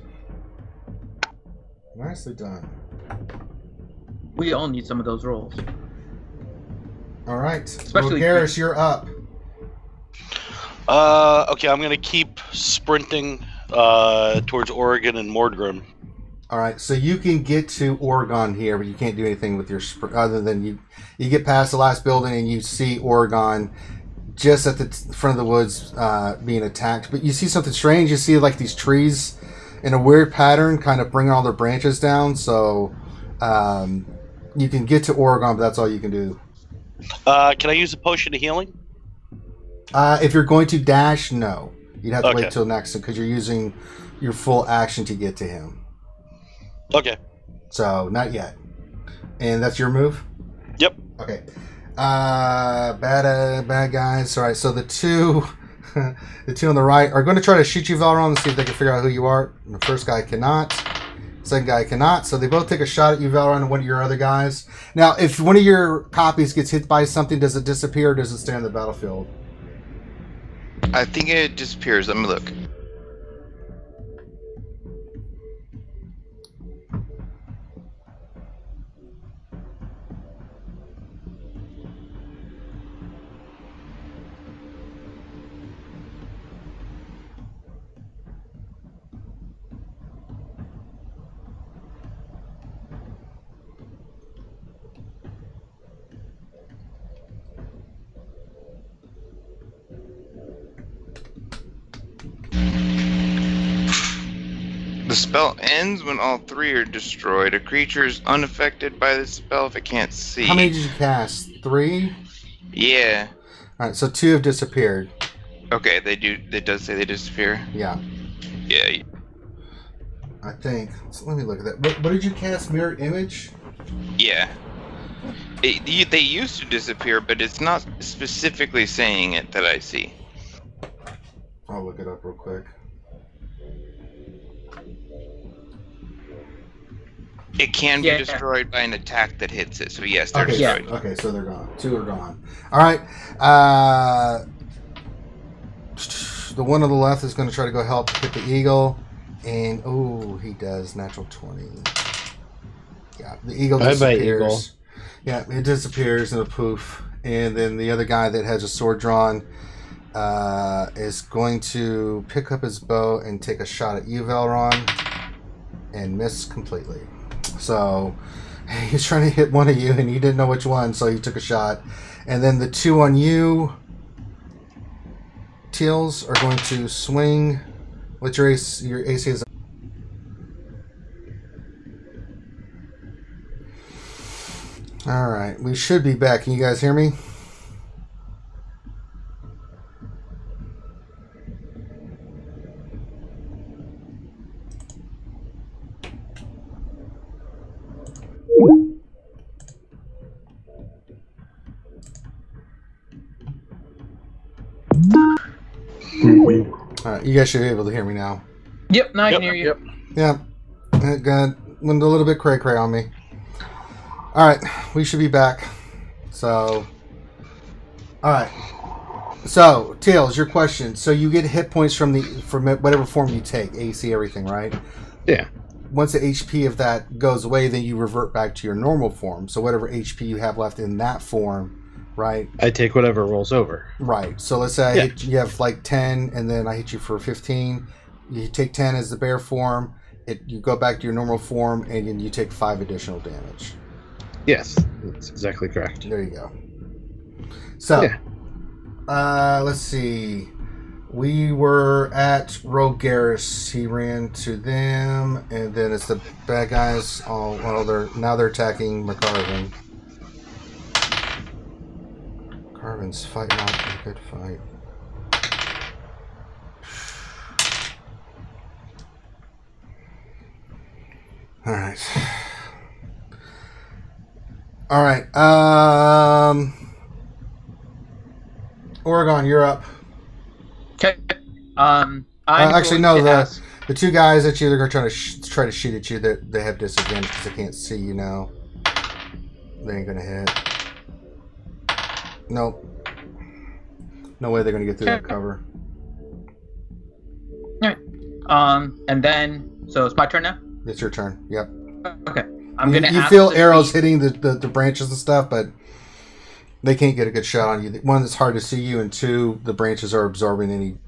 Nicely done. We all need some of those rolls. All right. Especially Garrus, you're up. Okay, I'm gonna keep sprinting towards Oregon and Mordgrim. All right, so you can get to Oregon here, but you can't do anything with your other than you get past the last building and you see Oregon just at the front of the woods being attacked. But you see something strange. You see like these trees in a weird pattern, kind of bringing all their branches down. So you can get to Oregon, but that's all you can do. Can I use a potion of healing? If you're going to dash, no, you'd have to Okay. wait till next because you're using your full action to get to him. Okay. So not yet. And that's your move? Yep. Okay. Bad guys. All right. So the two on the right are going to try to shoot you, Valron, and see if they can figure out who you are. And the first guy cannot. Second guy cannot. So they both take a shot at you, Valron, and one of your other guys. Now, if one of your copies gets hit by something, does it disappear or does it stay on the battlefield? I think it disappears. Let me look. The spell ends when all 3 are destroyed. A creature is unaffected by the spell if it can't see. How many did you cast? 3? Yeah. All right. So 2 have disappeared. Okay, they do. It does say they disappear. Yeah. Yeah. I think. So let me look at that. What did you cast? Mirror image? Yeah. They used to disappear, but it's not specifically saying it that I see. I'll look it up real quick. It can be destroyed by an attack that hits it. So yes, they're destroyed. Okay, so they're gone. 2 are gone. All right. The one on the left is going to try to go help hit the eagle, and he does natural 20. Yeah, the eagle disappears. Eagle. Yeah, it disappears in a poof, and then the other guy that has a sword drawn is going to pick up his bow and take a shot at you, Valron, and miss completely. So he's trying to hit one of you, and he didn't know which one, so he took a shot. And then the 2 on you, Teals, are going to swing. What's your AC? Your AC is. All right, we should be back. Can you guys hear me? All right, you guys should be able to hear me now. Yep, now I can hear you. Yeah, good. went a little bit cray-cray on me. All right, we should be back. So, all right. So, Tails, your question. So you get hit points from whatever form you take, AC, everything, right? Yeah. Once the HP of that goes away, then you revert back to your normal form. So whatever HP you have left in that form, right? I take whatever rolls over. Right. So let's say you have like 10, and then I hit you for 15. You take 10 as the bear form. You go back to your normal form, and then you take 5 additional damage. Yes, that's exactly correct. There you go. So, let's see. We were at Rogaris. He ran to them, and then it's the bad guys. Now they're attacking McCarvin. McCarvin's fighting out a good fight. All right. Oregon, you're up. Okay. Actually, no. The two guys that you're trying to try to shoot at you, that they have disadvantage because they can't see you now. They ain't gonna hit. Nope. No way they're gonna get through that cover. All right. And then, so it's my turn now. It's your turn. Yep. Okay. You feel arrows hitting the branches and stuff, but they can't get a good shot on you. One, it's hard to see you, and two, the branches are absorbing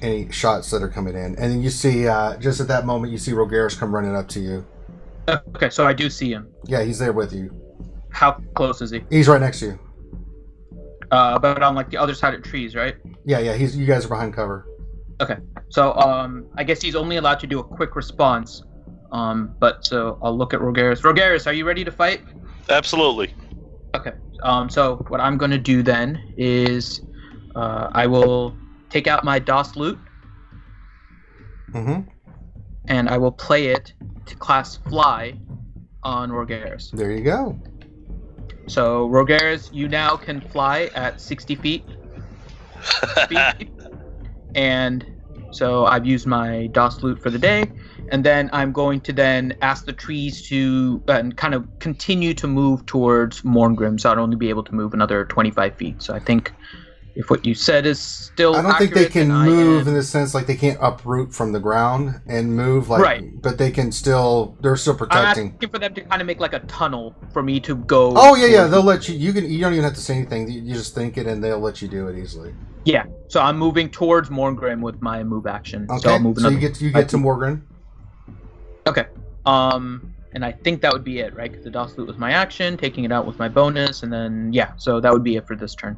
any shots that are coming in. And then you see, just at that moment, you see Rogaris come running up to you. Okay, so I do see him. Yeah, he's there with you. How close is he? He's right next to you. But on like the other side of trees, right? Yeah. You guys are behind cover. Okay. So I guess he's only allowed to do a quick response. But so I'll look at Rogaris. Rogaris, are you ready to fight? Absolutely. Okay. So what I'm going to do then is I will take out my DOS loot. Mm-hmm. And I will play it to class Fly on Rogaris. There you go. So Rogaris, you now can fly at 60 feet. And so I've used my DOS loot for the day. And then I'm going to then ask the trees to kind of continue to move towards Morngrim, so I'd only be able to move another 25 feet. So I think if what you said is still I don't think they can move in the sense like they can't uproot from the ground and move like, right. But they can still, they're still protecting. I'm asking for them to kind of make like a tunnel for me to go. Oh yeah, they'll let you. You don't even have to say anything. You just think it, and they'll let you do it easily. Yeah. So I'm moving towards Morngrim with my move action. Okay. So I'll move so you get to Morgan. Okay. And I think that would be it, right? Because the DOS loot was my action, taking it out with my bonus, and then so that would be it for this turn.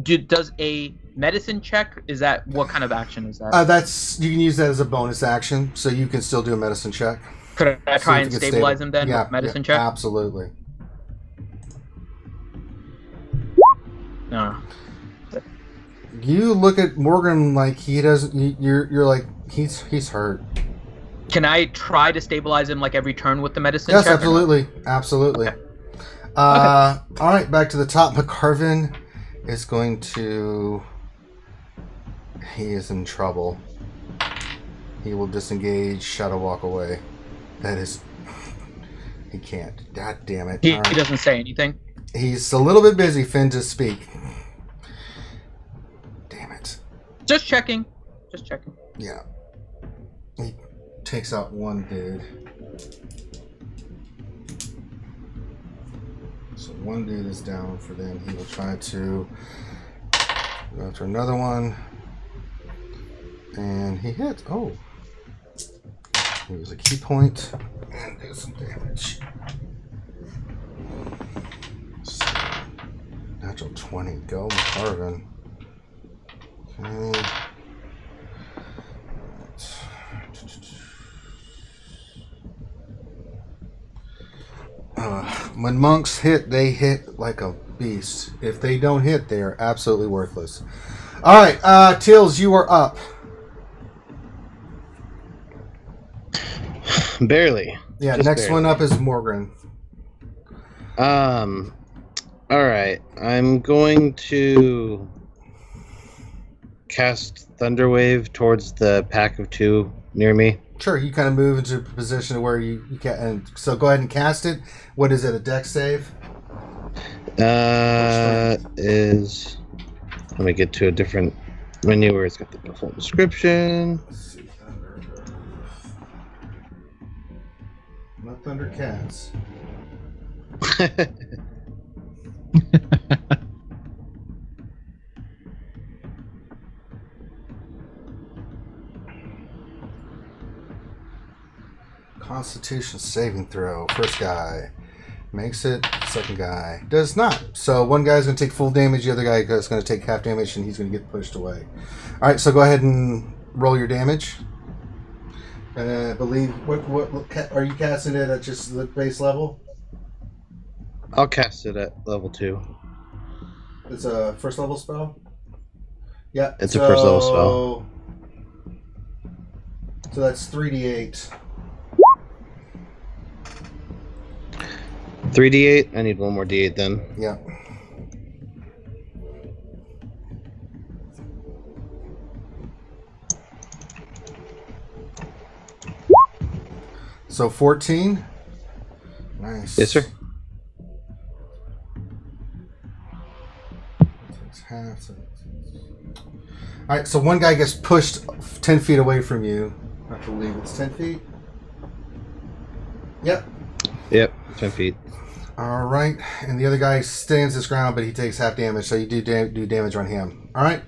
Does a medicine check? Is that what kind of action is that? You can use that as a bonus action, so you can still do a medicine check. Could I try and stabilize him then? Yeah, with medicine check. Absolutely. No. You look at Morgan like he doesn't. You're like he's hurt. Can I try to stabilize him like every turn with the medicine check? Yes, absolutely. Absolutely. Okay. All right, back to the top. McCarvin is going to... He is in trouble. He will disengage, shadow walk away. That is... He can't. God damn it. He doesn't say anything? He's a little bit busy, Finn, to speak. Damn it. Just checking. Yeah. He takes out one dude. So one dude is down for them. He will try to go after another one. And he hits. Oh. He was a key point. And do some damage. So, natural 20. Go, McCarvin. Okay. When monks hit, they hit like a beast. If they don't hit, they are absolutely worthless. Alright, Tills, you are up. Barely. Yeah, Just next barely. one up is Morgan. Alright. I'm going to cast Thunderwave towards the pack of two near me. Sure, you kind of move into a position where you can. And so go ahead and cast it. What is it? A dex save? Is let me get to a different menu where it's got the full description. Not Thundercats. Constitution saving throw. First guy makes it. Second guy does not. So one guy's going to take full damage. The other guy is going to take half damage, and he's going to get pushed away. All right. So go ahead and roll your damage. I believe. What are you casting it at? Just the base level? I'll cast it at level 2. It's a first level spell. Yeah. It's a first level spell. So that's 3d8. 3d8. I need one more d8 then. Yeah. So 14. Nice. Yes, sir. Takes half. All right. So one guy gets pushed 10 feet away from you. I believe it's 10 feet. Yep. Yep. 10 feet. All right, and the other guy stands his ground, but he takes half damage, so you do damage on him. All right.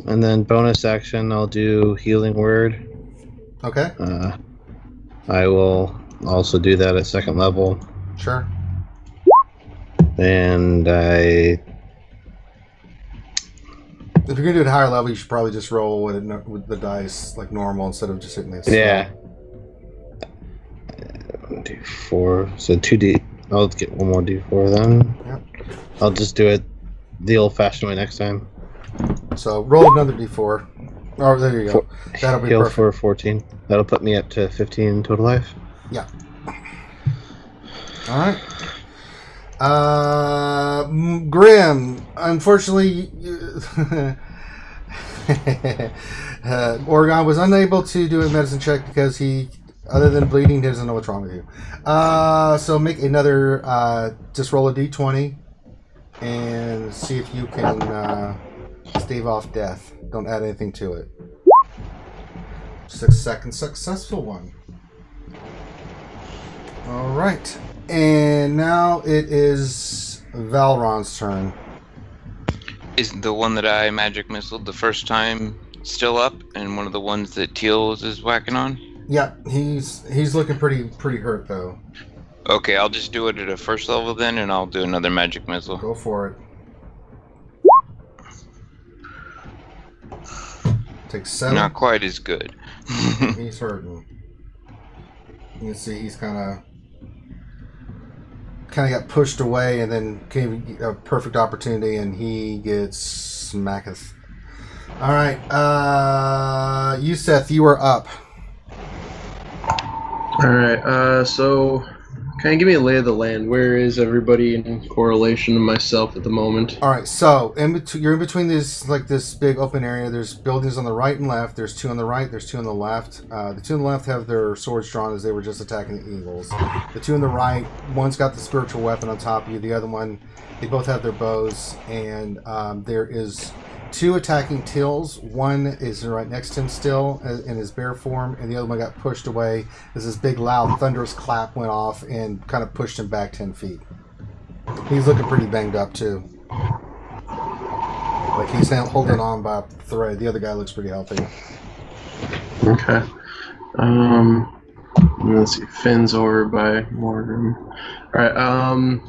And then bonus action, I'll do healing word. Okay. I will also do that at second level. Sure. And if you're gonna do it at a higher level, you should probably just roll with the dice like normal instead of just hitting this. Yeah. D4, so 2D. I'll get one more D4 then. Yep. I'll just do it the old-fashioned way next time. So roll another D4. Oh, there you go. That'll be heal perfect. for 14. That'll put me up to 15 total life. Yeah. All right. Grim. Unfortunately, Oregon was unable to do a medicine check because he. Other than bleeding, he doesn't know what's wrong with you. So make another, just roll a d20 and see if you can stave off death. Don't add anything to it. 6-second successful one. All right. And now it is Valron's turn. Is the one that I magic missiled the first time still up, and one of the ones that Teals is whacking on? Yeah, he's looking pretty hurt though. Okay, I'll just do it at a first level then, and I'll do another magic missile. Go for it. Take 7. Not quite as good. He's hurting. You can see he's kind of got pushed away, and then came a perfect opportunity, and he gets smacketh. All right, Seth, you are up. Alright, so kind of give me a lay of the land. Where is everybody in correlation to myself at the moment? Alright, so you're in between this big open area. There's buildings on the right and left. There's 2 on the right, there's 2 on the left. The 2 on the left have their swords drawn as they were just attacking the eagles. The 2 on the right, one's got the spiritual weapon on top of you. The other one, they both have their bows. And there is 2 attacking Tills. One is right next to him still in his bear form, and the other one got pushed away as this big loud thunderous clap went off and kind of pushed him back 10 feet. He's looking pretty banged up too. Like he's holding on by a thread. The other guy looks pretty healthy. Okay. Let's see. Finn's over by Morgan. Alright,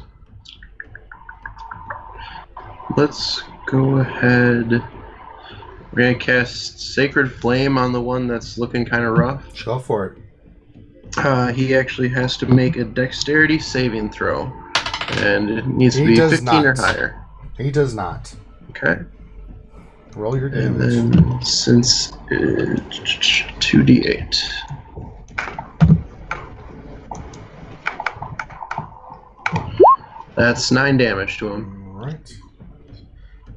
let's go ahead. We're gonna cast Sacred Flame on the one that's looking kind of rough. Go for it. He actually has to make a Dexterity saving throw, and it needs to be 15 or higher. He does not. Okay. Roll your damage. And then since it's 2d8. That's 9 damage to him. All right.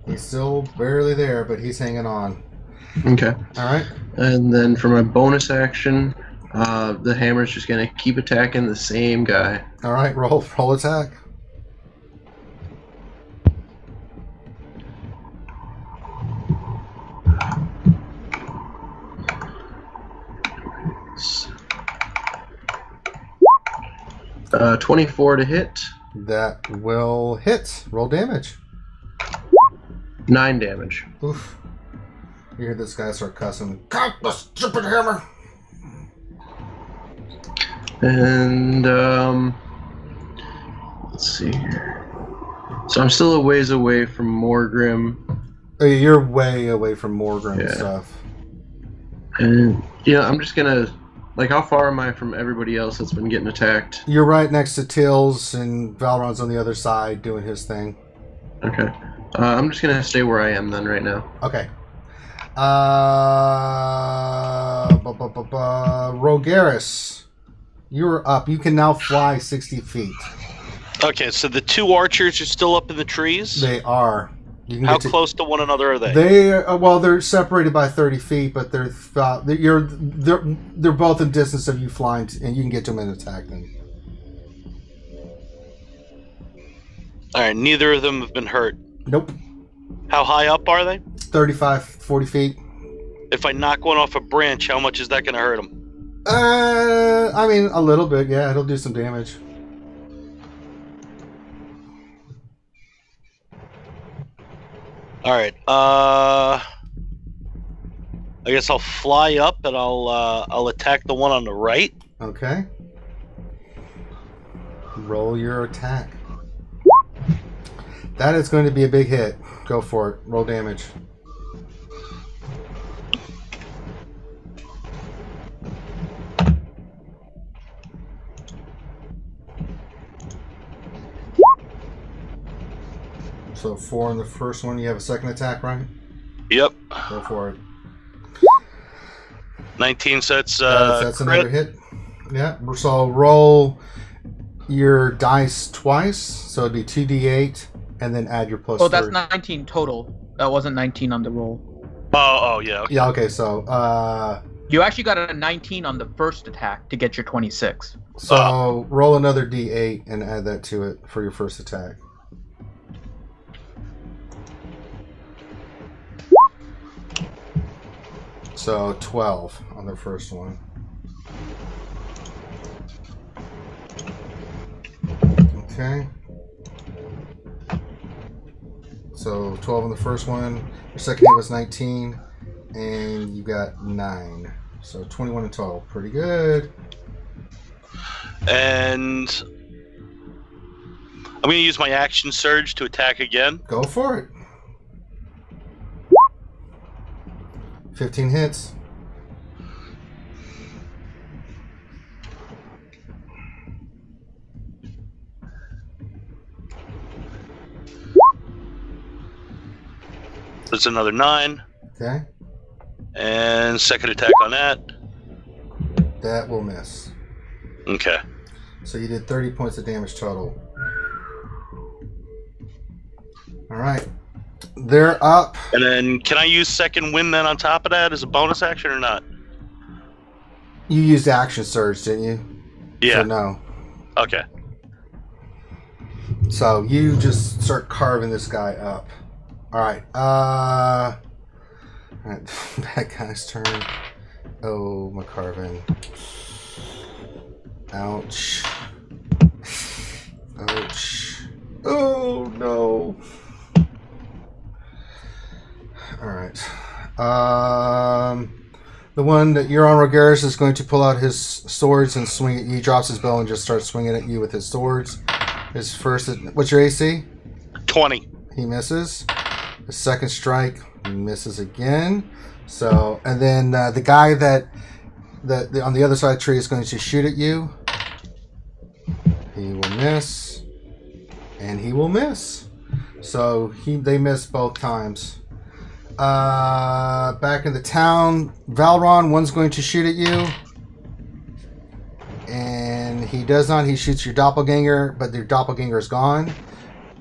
He's still barely there, but he's hanging on. Okay. All right. And then for my bonus action, the hammer's just gonna keep attacking the same guy. All right. Roll attack. Uh, 24 to hit. That will hit. Roll damage. 9 damage. Oof. You hear this guy start cussing. Cut the stupid hammer. And let's see here. So I'm still a ways away from Morgrim. Oh, you're way away from Morgrim and Yeah. stuff. And yeah, I'm just gonna how far am I from everybody else that's been getting attacked? You're right next to Tills, and Valron's on the other side doing his thing. Okay. I'm just gonna stay where I am then right now. Okay. Rogaris, you're up. You can now fly 60 feet. Okay, so the two archers are still up in the trees? They are. You can How get to, close to one another are they? they're separated by 30 feet, but they're both in distance of you flying, and you can get to them and attack them. All right, neither of them have been hurt. Nope. How high up are they? 35, 40 feet. If I knock one off a branch, how much is that going to hurt them? I mean, a little bit. Yeah, it'll do some damage. All right. I guess I'll fly up and I'll attack the one on the right. Okay. Roll your attack. That is going to be a big hit. Go for it. Roll damage. So 4 on the first one. You have a second attack, right? Yep. Go for it. 19, so that's that's another hit. Yeah. So roll your dice twice. So it'd be 2d8, and then add your plus. Oh, that's 30. 19 total. That wasn't 19 on the roll. Oh, yeah. Okay. Yeah. Okay. So You actually got a 19 on the first attack to get your 26. So roll another d8 and add that to it for your first attack. So 12 on the first one. Okay. So 12 on the first one. Your second hit was 19, and you got 9. So 21 in total. Pretty good. And I'm going to use my action surge to attack again. Go for it. 15 hits. That's another 9. Okay. And second attack on that. That will miss. Okay. So you did 30 points of damage total. All right. They're up. And then can I use second wind then on top of that as a bonus action or not? You used action surge, didn't you? Yeah. So no. Okay. So you just start carving this guy up. All right. All right. That guy's turn. Oh, McCarvin. Ouch. Ouch. Oh no. All right. The one that you're on, Rogaris, is going to pull out his swords and swing at you. He drops his bow and just starts swinging at you with his swords. His first, what's your AC? 20. He misses. His second strike misses again. So, and then the guy that on the other side of the tree is going to shoot at you. He will miss, and he will miss. So they miss both times. Back in the town, Valron, one's going to shoot at you. And he does not. He shoots your doppelganger, but your doppelganger is gone.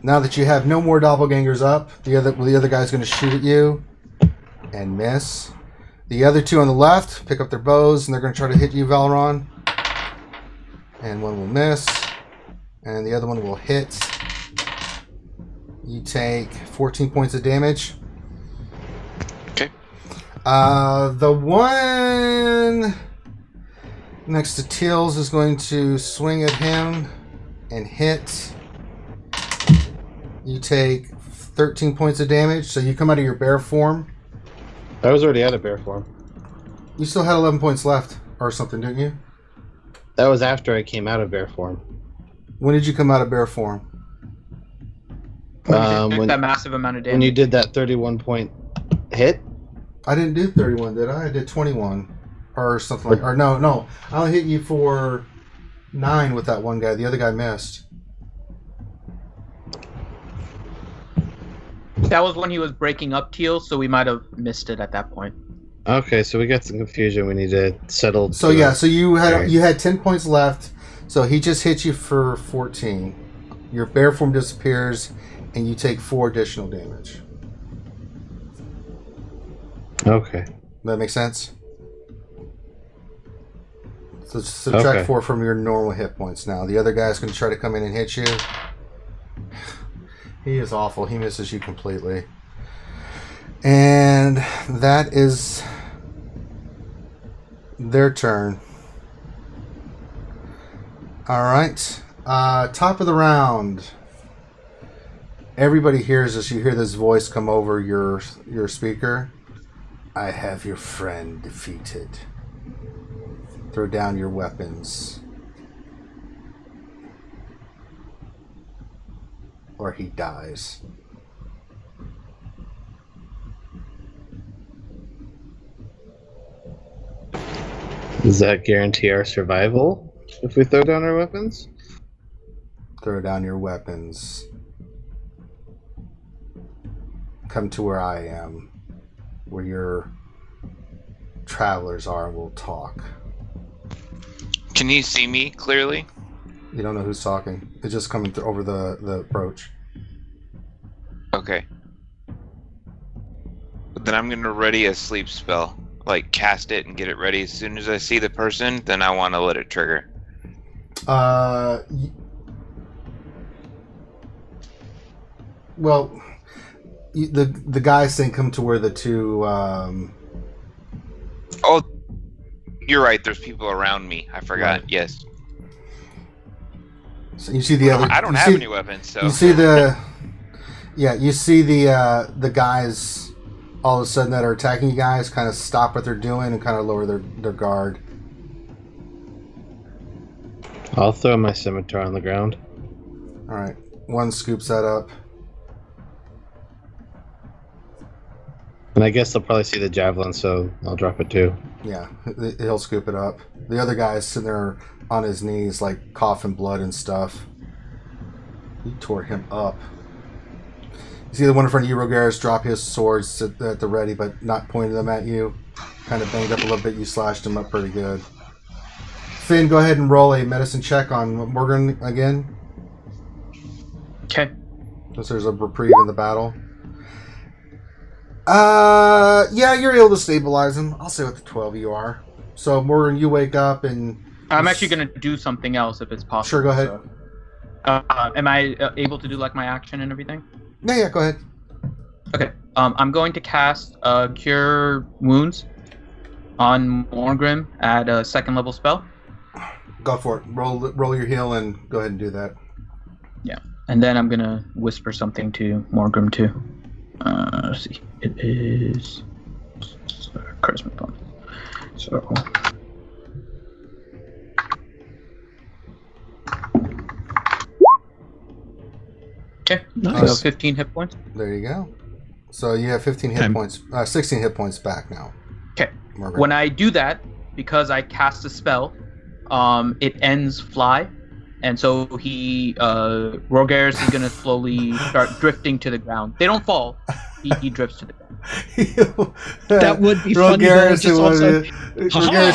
Now that you have no more doppelgangers up, the other guy's going to shoot at you and miss. The other two on the left pick up their bows, and they're going to try to hit you, Valeron. And one will miss. And the other one will hit. You take 14 points of damage. Okay. The one next to Teals is going to swing at him and hit. You take 13 points of damage, so you come out of your bear form. I was already out of bear form. You still had 11 points left or something, didn't you? That was after I came out of bear form. When did you come out of bear form? When you took that massive amount of damage. When you did that 31-point hit? I didn't do 31, did I? I did 21 or something like. Or no. I only hit you for 9 with that one guy. The other guy missed. That was when he was breaking up Teal, so we might have missed it at that point. Okay, so we got some confusion. We need to settle. So yeah, so you had 10 points left. So he just hit you for 14. Your bear form disappears, and you take 4 additional damage. Okay. That make sense? So subtract 4 from your normal hit points now. The other guy's going to try to come in and hit you. He is awful. He misses you completely. And that is their turn. All right. Top of the round. Everybody hears this. You hear this voice come over your speaker. I have your friend defeated. Throw down your weapons. Or he dies. Does that guarantee our survival if we throw down our weapons? Throw down your weapons. Come to where I am, where your travelers are, and we'll talk. Can you see me clearly? You don't know who's talking. It's just coming through over the approach. Okay. Then I'm going to ready a sleep spell. Like, cast it and get it ready. As soon as I see the person, then I want to let it trigger. Well, the guy's saying come to where the two... Oh, you're right. There's people around me. I forgot. Right. Yes. So you see the other... I don't have any weapons, so... You see the... Yeah, you see the guys all of a sudden that are attacking you guys kind of stop what they're doing and kind of lower their guard. I'll throw my scimitar on the ground. Alright. One scoops that up. And I guess they'll probably see the javelin, so I'll drop it too. Yeah, he'll scoop it up. The other guy's sitting there on his knees, like coughing blood and stuff. You tore him up. You see the one in front of you, Rogaris, drop his swords at the ready, but not pointing them at you. Kind of banged up a little bit. You slashed him up pretty good. Finn, go ahead and roll a medicine check on Morgan again. Okay. Since there's a reprieve in the battle. Yeah, you're able to stabilize him. I'll say with the 12 you are. So, Morgan, you wake up and... I'm actually going to do something else if it's possible. Sure, go ahead. So. Am I able to do, like, my action and everything? Yeah, go ahead. Okay. I'm going to cast Cure Wounds on Morgrim at a 2nd level spell. Go for it. Roll your heal and go ahead and do that. Yeah. And then I'm going to whisper something to Morgrim, too. Let's see. It is charisma bonus. So okay, nice. So 15 hit points. There you go. So you have 15 hit points, 16 hit points back now. Okay. When I do that, because I cast a spell, it ends fly, and so Rogaris is gonna slowly start drifting to the ground. They don't fall. He drifts to the ground. That would be funny. Rogaris,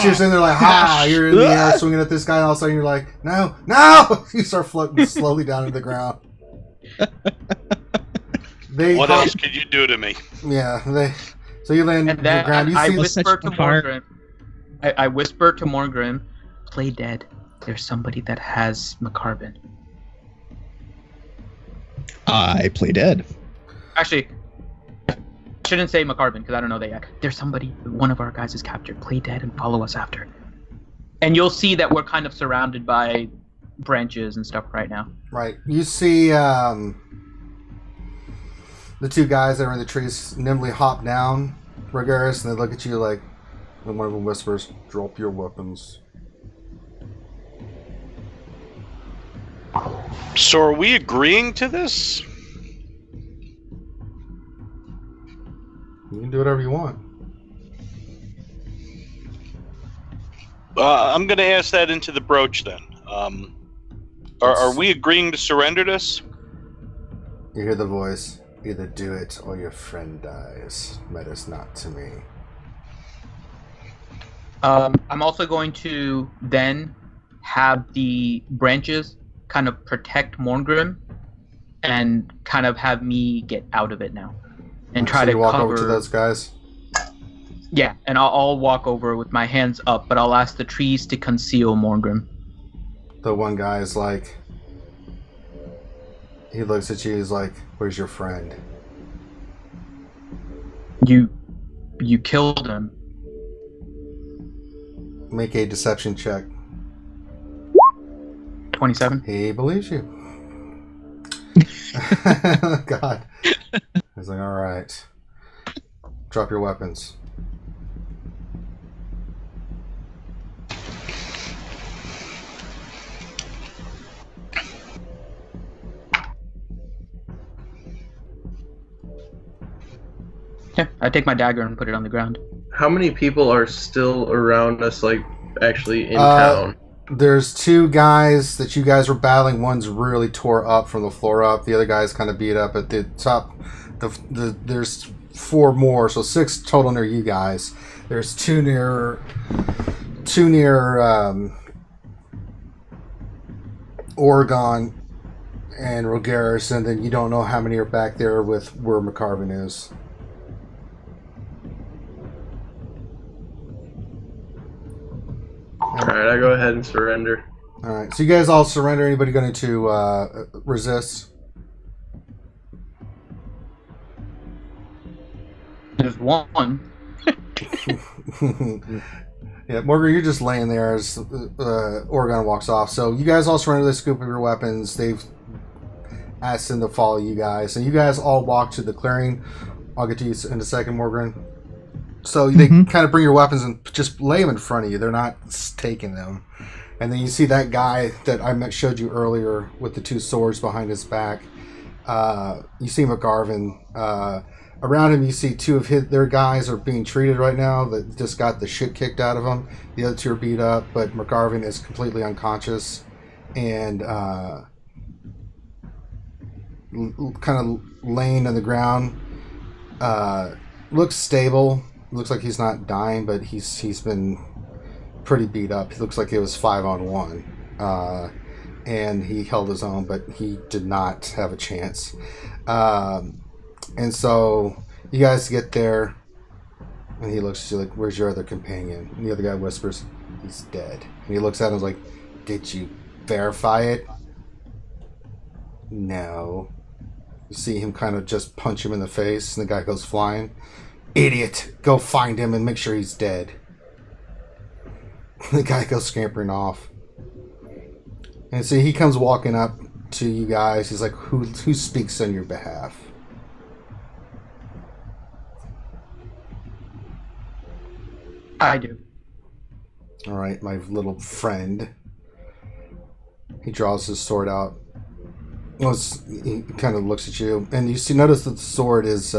you're sitting there like, ha! You're in the air swinging at this guy, and all of a sudden you're like, no! You start floating slowly down to the ground. What else could you do to me? Yeah, So you land And on the then ground. You I see whisper to on fire. Morgrim. I whisper to Morgrim, play dead. There's somebody that has McCarvin. I play dead. Actually, I shouldn't say McCarvin because I don't know that yet. There's somebody, one of our guys is captured. Play dead and follow us after. And you'll see that we're kind of surrounded by branches and stuff right now. Right. You see the two guys that are in the trees nimbly hop down, Regaris, and they look at you like, and one of them whispers, drop your weapons. So are we agreeing to this? You can do whatever you want. I'm going to ask that into the brooch then. Are we agreeing to surrender this? You hear the voice, either do it or your friend dies. Matters not to me. I'm also going to then have the branches kind of protect Morgrim and kind of have me get out of it now. And try so to you walk cover... over to those guys? Yeah, and I'll walk over with my hands up, but I'll ask the trees to conceal Morgrim. The one guy is like, he looks at you, he's like, where's your friend? You killed him. Make a deception check. 27. He believes you. God. He's like, alright. Drop your weapons. Yeah, I take my dagger and put it on the ground. How many people are still around us, like, actually in town? There's two guys that you guys were battling. One's really tore up from the floor up. The other guy's kind of beat up at the top. There's four more, so 6 total near you guys. There's two near Oregon and Rogaris, and then you don't know how many are back there with where McCarvin is. Alright, I go ahead and surrender. Alright, so you guys all surrender. Anybody going to resist? There's one. Yeah, Morgan, you're just laying there as Oregon walks off. So you guys all surrender. They scoop up your weapons. They've asked them to follow you guys. And you guys all walk to the clearing. I'll get to you in a second, Morgan. So they kind of bring your weapons and just lay them in front of you. They're not taking them. And then you see that guy that I showed you earlier with the 2 swords behind his back. You see McGarvin. Around him, you see 2 of their guys are being treated right now that just got the shit kicked out of them. The other 2 are beat up, but McGarvin is completely unconscious and kind of laying on the ground. Looks stable. Looks like he's not dying, but he's been pretty beat up. He looks like it was 5-on-1. And he held his own, but he did not have a chance. And so you guys get there, and he looks at you like, where's your other companion? And the other guy whispers, he's dead. And he looks at him like, did you verify it? No. You see him kind of just punch him in the face, and the guy goes flying. Idiot! Go find him and make sure he's dead. The guy goes scampering off. And so he comes walking up to you guys. He's like, who speaks on your behalf? I do. Alright, my little friend. He draws his sword out. Well, he kind of looks at you. And you notice that the sword is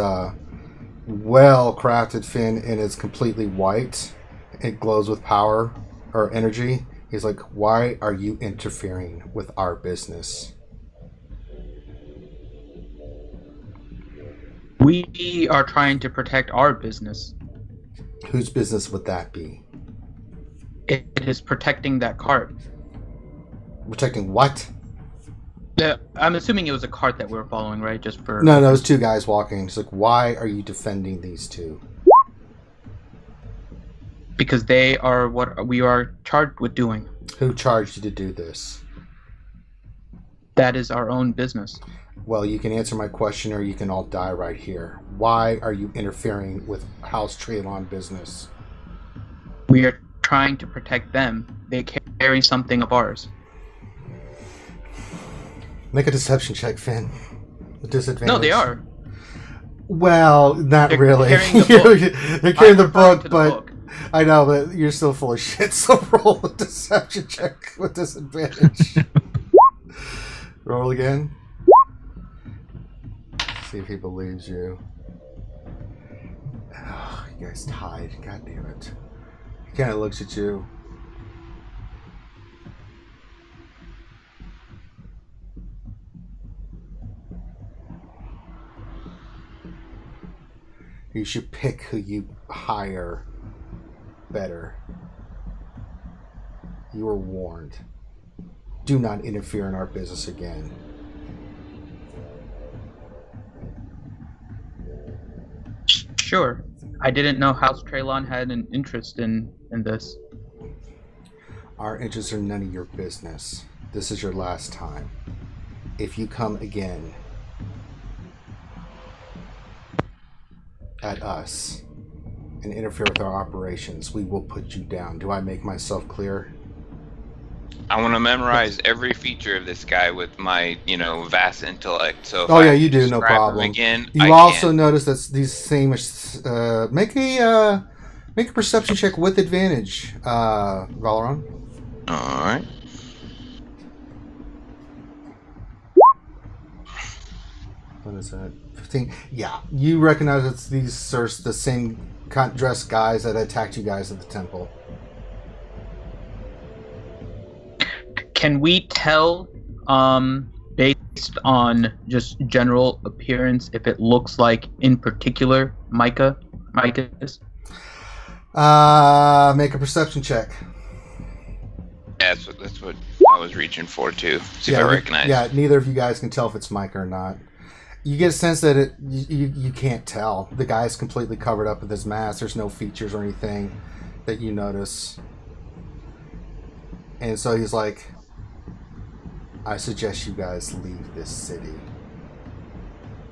well crafted, Finn, and it's completely white. It glows with power or energy. He's like, why are you interfering with our business? We are trying to protect our business. Whose business would that be? It is protecting that cart. Protecting what? I'm assuming it was a cart that we were following, right? Just for... No, it was 2 guys walking. It's like, why are you defending these 2? Because they are what we are charged with doing. Who charged you to do this? That is our own business. Well, you can answer my question or you can all die right here. Why are you interfering with House Traylon business? We are trying to protect them. They carry something of ours. Make a deception check, Finn. A disadvantage. No, they are. Well, not They're really. carrying the book. They're carrying the I'm referring book, to the but book. I know, but you're still full of shit, so roll a deception check with disadvantage. Roll again. See if he believes you. Oh, you guys tied. God damn it. He kind of looks at you. You should pick who you hire better. You were warned. Do not interfere in our business again. Sure. I didn't know House Traylon had an interest in this. Our interests are none of your business. This is your last time. If you come again at us and interfere with our operations, we will put you down. Do I make myself clear? I want to memorize every feature of this guy with my, vast intellect. So if Oh yeah, I you do, no describe him problem. Again, You also notice that these same make a perception check with advantage, Valeron. All right. What is that? 15. Yeah, you recognize it's these are the same dressed guys that attacked you guys at the temple. Can we tell, based on just general appearance, if it looks like, in particular, Micah is? Make a perception check. Yeah, that's what I was reaching for too. See if I recognize. Yeah, neither of you guys can tell if it's Micah or not. You get a sense that you can't tell. The guy's completely covered up with his mask. There's no features or anything that you notice. And so he's like, I suggest you guys leave this city.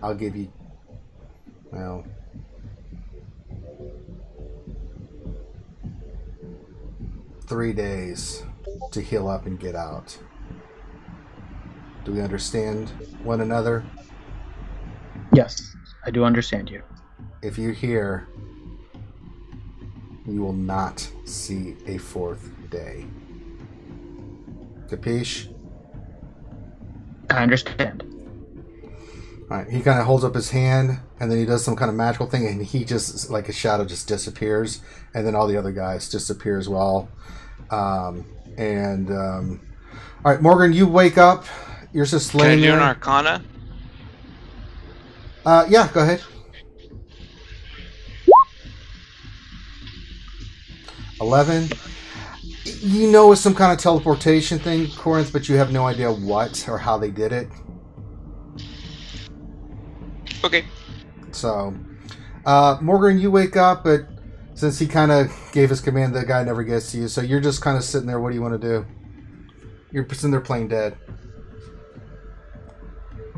I'll give you, 3 days to heal up and get out. Do we understand one another? Yes, I do understand you. If you're here, you will not see a 4th day. Capiche? I understand. Alright, he kind of holds up his hand, and then he does some kind of magical thing, and he just, like a shadow, just disappears, and then all the other guys disappear as well. Alright, Morgan, you wake up. You're just laying there. Can I do an Arcana? Yeah, go ahead. 11. You know it's some kind of teleportation thing, Corinth, but you have no idea what or how they did it. Okay. So, Morgan, you wake up, but since he kind of gave his command, the guy never gets to you. So you're just kind of sitting there. What do you want to do? You're sitting there playing dead.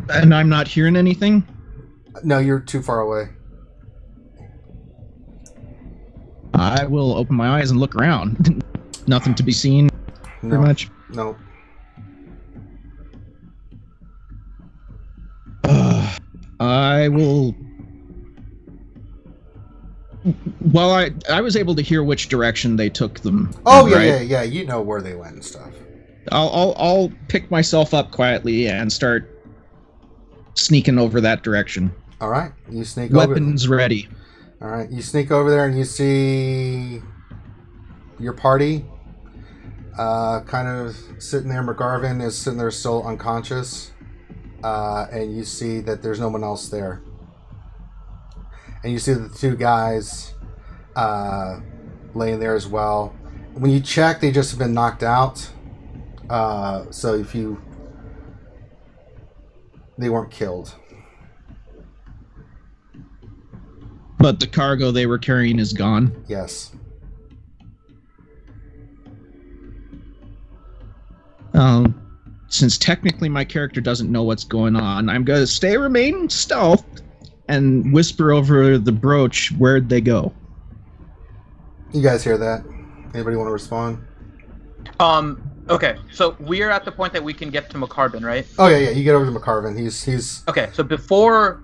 And I'm not hearing anything? No, you're too far away. I will open my eyes and look around. Nothing to be seen, pretty much. No. I will... Well, I was able to hear which direction they took them. Oh, right? yeah. You know where they went and stuff. I'll pick myself up quietly and start sneaking over that direction. All right, you sneak over. Weapons ready. All right, you sneak over there and you see your party kind of sitting there. McGarvin is sitting there still unconscious, and you see that there's no one else there. And you see the two guys laying there as well. When you check, they just have been knocked out. So they weren't killed. But the cargo they were carrying is gone. Yes. Since technically my character doesn't know what's going on, I'm going to remain stealth and whisper over the brooch, where'd they go? You guys hear that? Anybody want to respond? Okay, so we're at the point that we can get to McCarbin, right? Oh yeah, you get over to McCarvin. He's okay. So before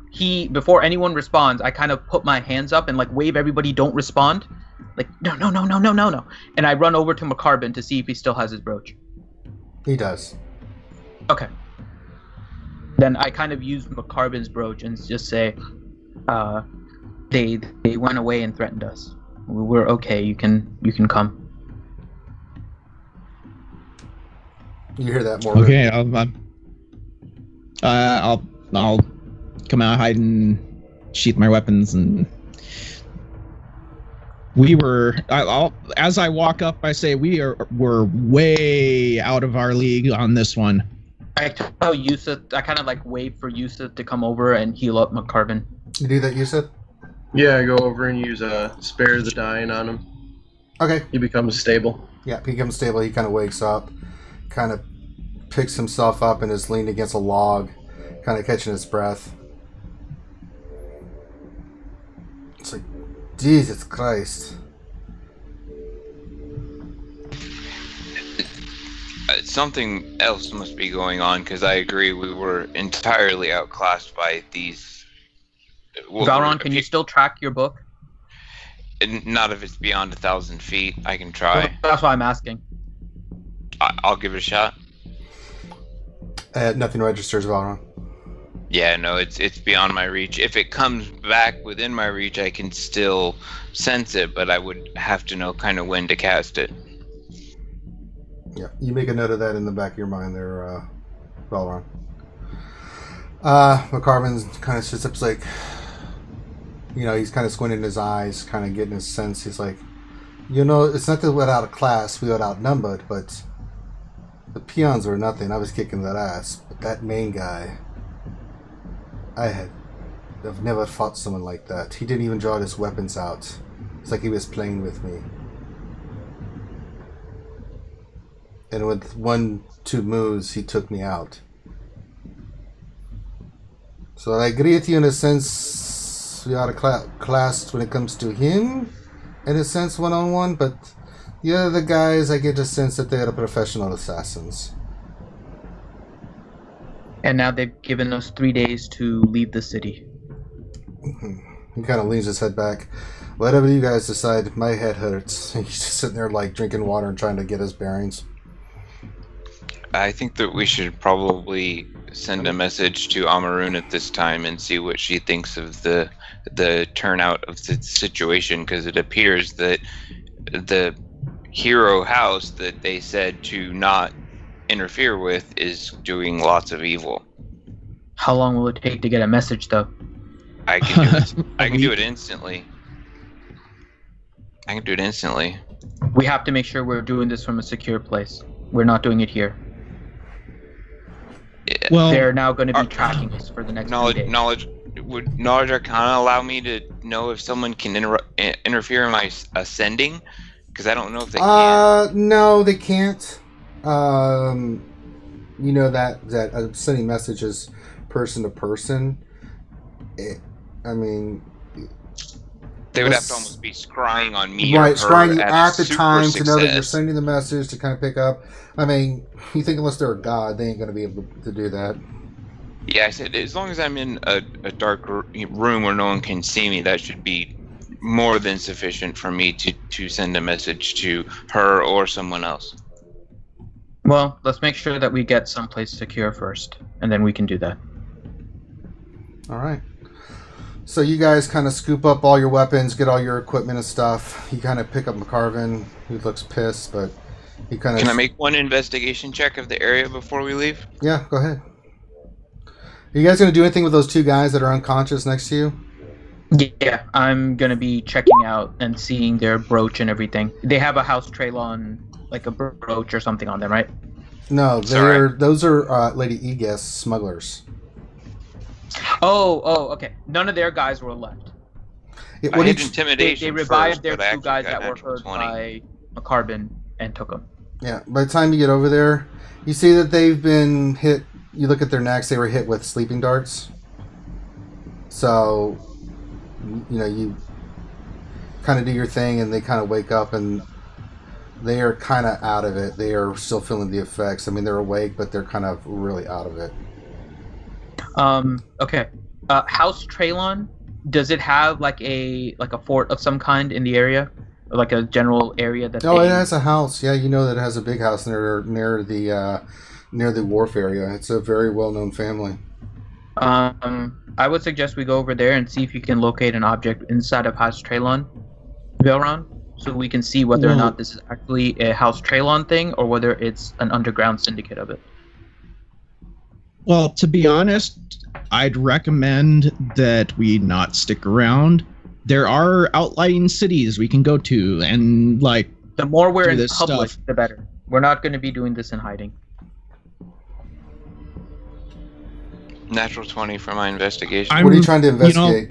anyone responds, I kind of put my hands up and like wave everybody, don't respond, like no, and I run over to McCarbin to see if he still has his brooch. He does. Okay. Then I kind of use McCarbin's brooch and just say, they went away and threatened us. We're okay. You can come. You hear that more? Okay, I'll come out, hide, and sheath my weapons, and as I walk up, I say we're way out of our league on this one. I tell Yusuf, I kind of like wait for Yusuf to come over and heal up McCarbin. You do that, Yusuf? Yeah, I go over and use Spare the Dying on him. Okay. He becomes stable. Yeah, he becomes stable. He kind of wakes up, kind of picks himself up and is leaned against a log, kind of catching his breath. It's like, Jesus Christ. Something else must be going on, because I agree we were entirely outclassed by these. Faerun, can you still track your book? Not if it's beyond 1,000 feet. I can try. That's why I'm asking. I'll give it a shot. Nothing registers, Valron. Yeah, no, it's beyond my reach. If it comes back within my reach, I can still sense it, but I would have to know kind of when to cast it. Yeah, you make a note of that in the back of your mind there, Valron. McCarvin kind of sits up, like, he's kind of squinting his eyes, kind of getting his sense. He's like, it's not that we're out of class, we are outnumbered, but the peons were nothing. I was kicking that ass. But that main guy, I've never fought someone like that. He didn't even draw his weapons out. It's like he was playing with me. And with 1-2 moves, he took me out. So I agree with you in a sense. We are classed when it comes to him, in a sense, one-on-one, but the other guys, I get a sense that they are professional assassins. And now they've given us 3 days to leave the city. He kind of leans his head back. Whatever you guys decide, my head hurts. He's just sitting there, like, drinking water and trying to get his bearings. I think that we should probably send a message to Amarun at this time and see what she thinks of the turnout of the situation, because it appears that the hero house that they said to not interfere with is doing lots of evil. How long will it take to get a message, though? I can do it. I can do it instantly. We have to make sure we're doing this from a secure place. We're not doing it here. Yeah. Well, they're now going to be tracking us for the next 3 days. Would knowledge arcana allow me to know if someone can interfere in my ascending? Because I don't know if they can. No, they can't. That sending messages person to person. They would have to almost be scrying on me, right? Or Scrying you at the time success. to know that you're sending the message to kind of pick up. You think unless they're a god, they ain't going to be able to do that. Yeah, I said as long as I'm in a dark room where no one can see me, that should be more than sufficient for me to send a message to her or someone else. Well, let's make sure that we get someplace secure first, and then we can do that. All right. So you guys kind of scoop up all your weapons, get all your equipment and stuff. You kind of pick up McCarvin, who looks pissed, but he kind of... Can I make one investigation check of the area before we leave? Yeah, go ahead. Are you guys going to do anything with those 2 guys that are unconscious next to you? Yeah, I'm going to be checking out and seeing their brooch and everything. They have a house trail on, like a brooch or something on them, right? No, those are Lady Egas smugglers. Oh, okay. None of their guys were left. Yeah, I had intimidation. They revived first, their 2 guys that were hurt 20. by McCarbin and took them. Yeah, by the time you get over there, you see that they've been hit. You look at their necks; they were hit with sleeping darts. So, you kind of do your thing, and they kind of wake up, and they are kind of out of it. They are still feeling the effects. I mean, they're awake, but they're kind of really out of it. Okay. House Traylon, does it have like a fort of some kind in the area, or like a general area that? Oh, it has a house. Yeah, you know that it has a big house near the wharf area. It's a very well-known family. I would suggest we go over there and see if you can locate an object inside of House Traylon, Velron, so we can see whether or not this is actually a House Traylon thing or whether it's an underground syndicate of it. Well, to be honest, I'd recommend that we not stick around. There are outlying cities we can go to, and the more we're in public, stuff. the better. We're not going to be doing this in hiding. Natural 20 for my investigation. What are you trying to investigate?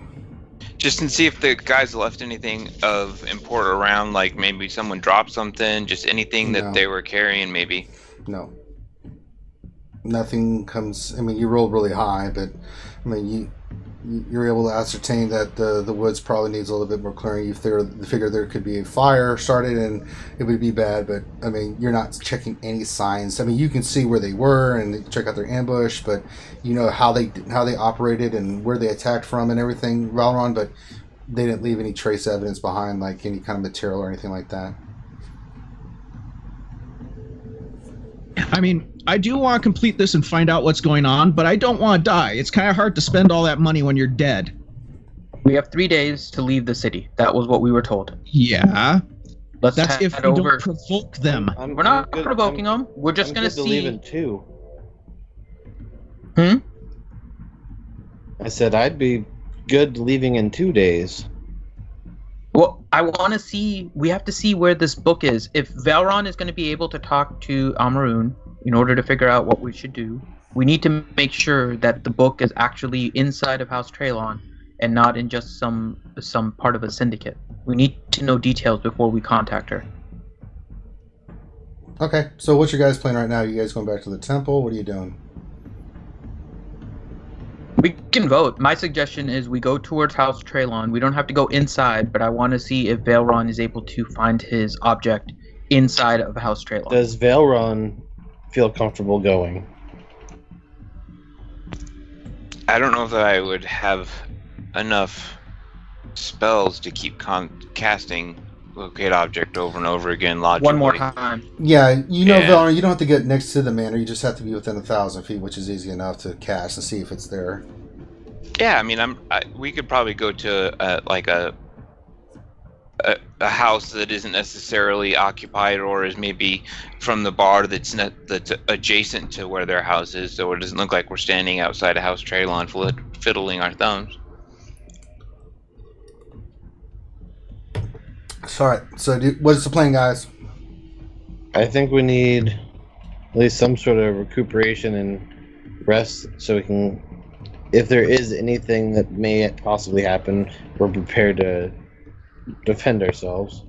Just to see if the guys left anything of import around, like maybe someone dropped something, just anything that they were carrying, maybe. No. Nothing comes. I mean, you rolled really high, but I mean, you're able to ascertain that the woods probably needs a little bit more clearing. If they figure there could be a fire started and it would be bad, but I mean, you're not checking any signs. I mean, you can see where they were and check out their ambush, but you know how they operated and where they attacked from and everything, Valron. But they didn't leave any trace evidence behind, like any kind of material or anything like that. I mean, I do want to complete this and find out what's going on, but I don't want to die. It's kind of hard to spend all that money when you're dead. We have 3 days to leave the city. That was what we were told. Yeah. That's if we over. don't provoke them. We're not provoking them. We're just going to see. Leave in 2. I said I'd be good leaving in 2 days. Well, I want to see. We have to see where this book is. If Valron is going to be able to talk to Amaroon in order to figure out what we should do, we need to make sure that the book is actually inside of House Traylon and not in just some part of a syndicate. We need to know details before we contact her. Okay, so what's your guys' plan right now? You guys going back to the temple? What are you doing? We can vote. My suggestion is we go towards House Traylon. We don't have to go inside, but I want to see if Vailron is able to find his object inside of House Traylon. Does Vailron feel comfortable going? I don't know that I would have enough spells to keep casting locate object over and over again logically. One more time. Yeah, Vailron, you don't have to get next to the manor. You just have to be within 1,000 feet, which is easy enough to cast and see if it's there. Yeah, I mean, we could probably go to a house that isn't necessarily occupied, or is maybe from the bar that's adjacent to where their house is, so it doesn't look like we're standing outside a House Traylon fiddling our thumbs. Alright, so what is the plan, guys? I think we need at least some sort of recuperation and rest so we can, if there is anything that may possibly happen, we're prepared to defend ourselves.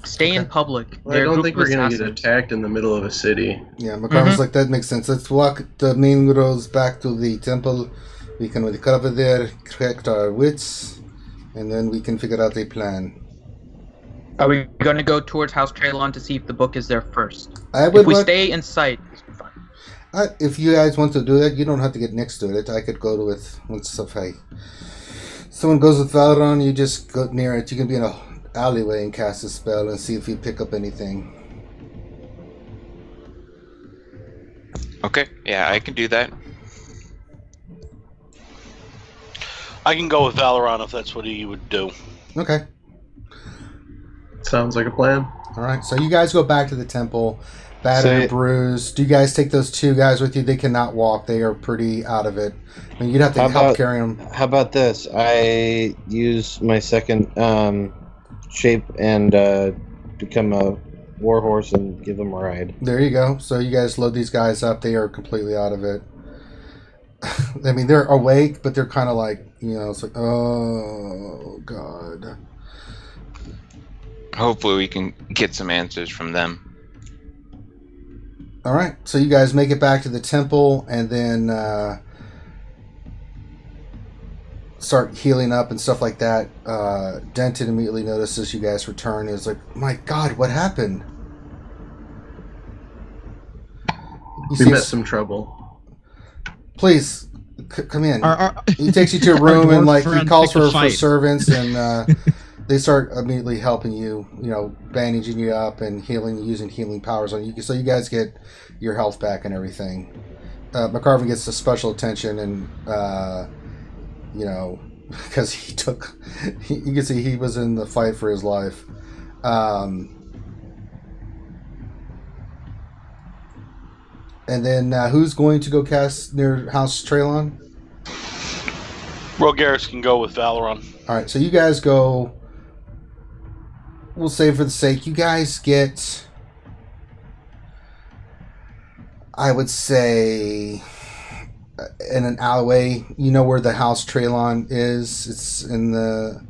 Stay in public. Well, I don't think we're going to get attacked in the middle of a city. Yeah, McCarver's like, that makes sense. Let's walk the main roads back to the temple. We can recover there, correct our wits, and then we can figure out a plan. Are we going to go towards House Traylon to see if the book is there first? If we stay in sight, it's fine. If you guys want to do that, you don't have to get next to it. I could go with Safai. Someone goes with Valron, you just go near it. You can be in an alleyway and cast a spell and see if you pick up anything. Okay, yeah, I can do that. I can go with Valoron if that's what he would do. Okay. Sounds like a plan. Alright, so you guys go back to the temple, battered and bruised. Do you guys take those 2 guys with you? They cannot walk. They are pretty out of it. I mean, you'd have to help carry them. How about this? I use my second shape and become a warhorse and give them a ride. There you go. So you guys load these guys up. They are completely out of it. I mean, they're awake, but they're kind of like, it's like, oh, God. Hopefully we can get some answers from them. All right, so you guys make it back to the temple, and then start healing up and stuff like that. Denton immediately notices you guys return. Is like, my God, what happened? We met some trouble. Please come in. He takes you to a our room and dwarf like he friend calls picked a for fight. servants, and they start immediately helping you. You know, bandaging you up and healing, using healing powers on you, so you guys get your health back and everything. McCarvin gets the special attention, and you know, because he took. You can see he was in the fight for his life. And then who's going to go cast near House Traylon? Rogaris can go with Valoron. All right, so you guys go. We'll say for the sake, you guys get, I would say, in an alleyway. You know where the House Traylon is. It's in the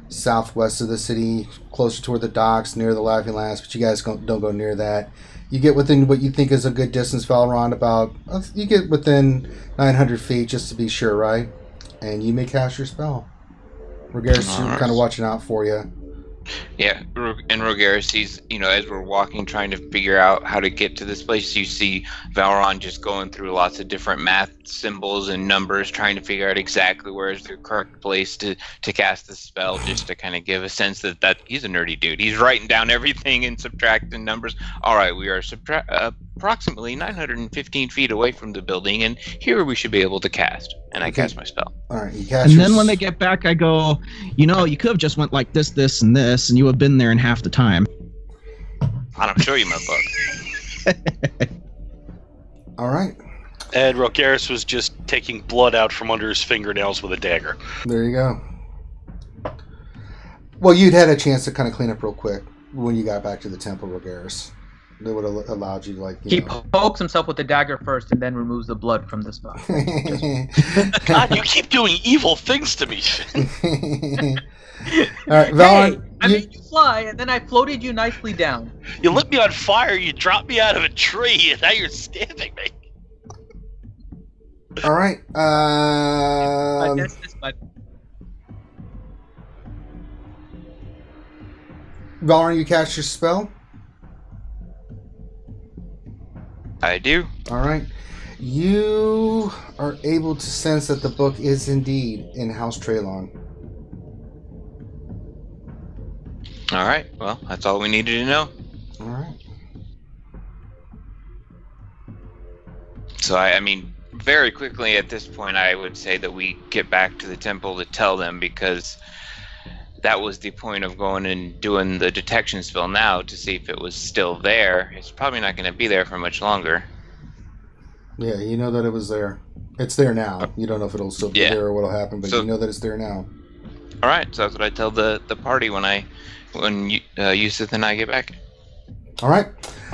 southwest of the city, closer to where the docks, near the Laughing Lass, but you guys don't go near that. You get within what you think is a good distance, Valoron, about, you get within 900 feet just to be sure, right? And you may cast your spell. Rogaris is kind of watching out for you. Yeah, and Rogaris sees, you know, as we're walking, trying to figure out how to get to this place, you see Valoron just going through lots of different math symbols and numbers, trying to figure out exactly where is the correct place to cast the spell, just to kind of give a sense that he's a nerdy dude. He's writing down everything and subtracting numbers. All right, we are approximately 915 feet away from the building, and here we should be able to cast. And I cast my spell. All right, you cast. And then when they get back, I go, you know, you could have just went like this, this, and this, and you would have been there in half the time. I don't show you my book. All right. And Rogaris was just taking blood out from under his fingernails with a dagger. There you go. Well, you'd had a chance to kind of clean up real quick when you got back to the temple, Rogaris. They would have allowed you, like, He pokes himself with the dagger first and then removes the blood from the spell. God, you keep doing evil things to me. All right, Valen, Hey, I made you fly, and then I floated you nicely down. You lit me on fire, you dropped me out of a tree, and now you're stabbing me. all right. That's this button. Valen, you cast your spell. I do. All right. You are able to sense that the book is indeed in House Traylon. All right. Well, that's all we needed to know. All right. So, I mean, very quickly at this point, I would say that we get back to the temple to tell them, because that was the point of going and doing the detection spell now, to see if it was still there. It's probably not going to be there for much longer. Yeah, you know that it was there. It's there now. You don't know if it'll still be there or what'll happen, but you know that it's there now. All right, so that's what I tell the party when Yusuf and I get back. All right.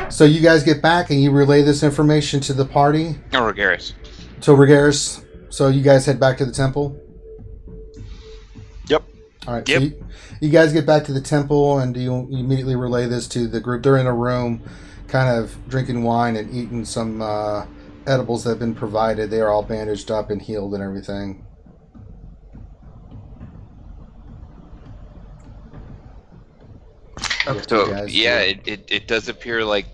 So you guys get back and you relay this information to the party. Oh, Rogaris. To Rogaris. So you guys head back to the temple. Yep. All right. Yep. So you guys get back to the temple, and you immediately relay this to the group. They're in a room, kind of drinking wine and eating some edibles that have been provided. They are all bandaged up and healed and everything. So yeah, it does appear like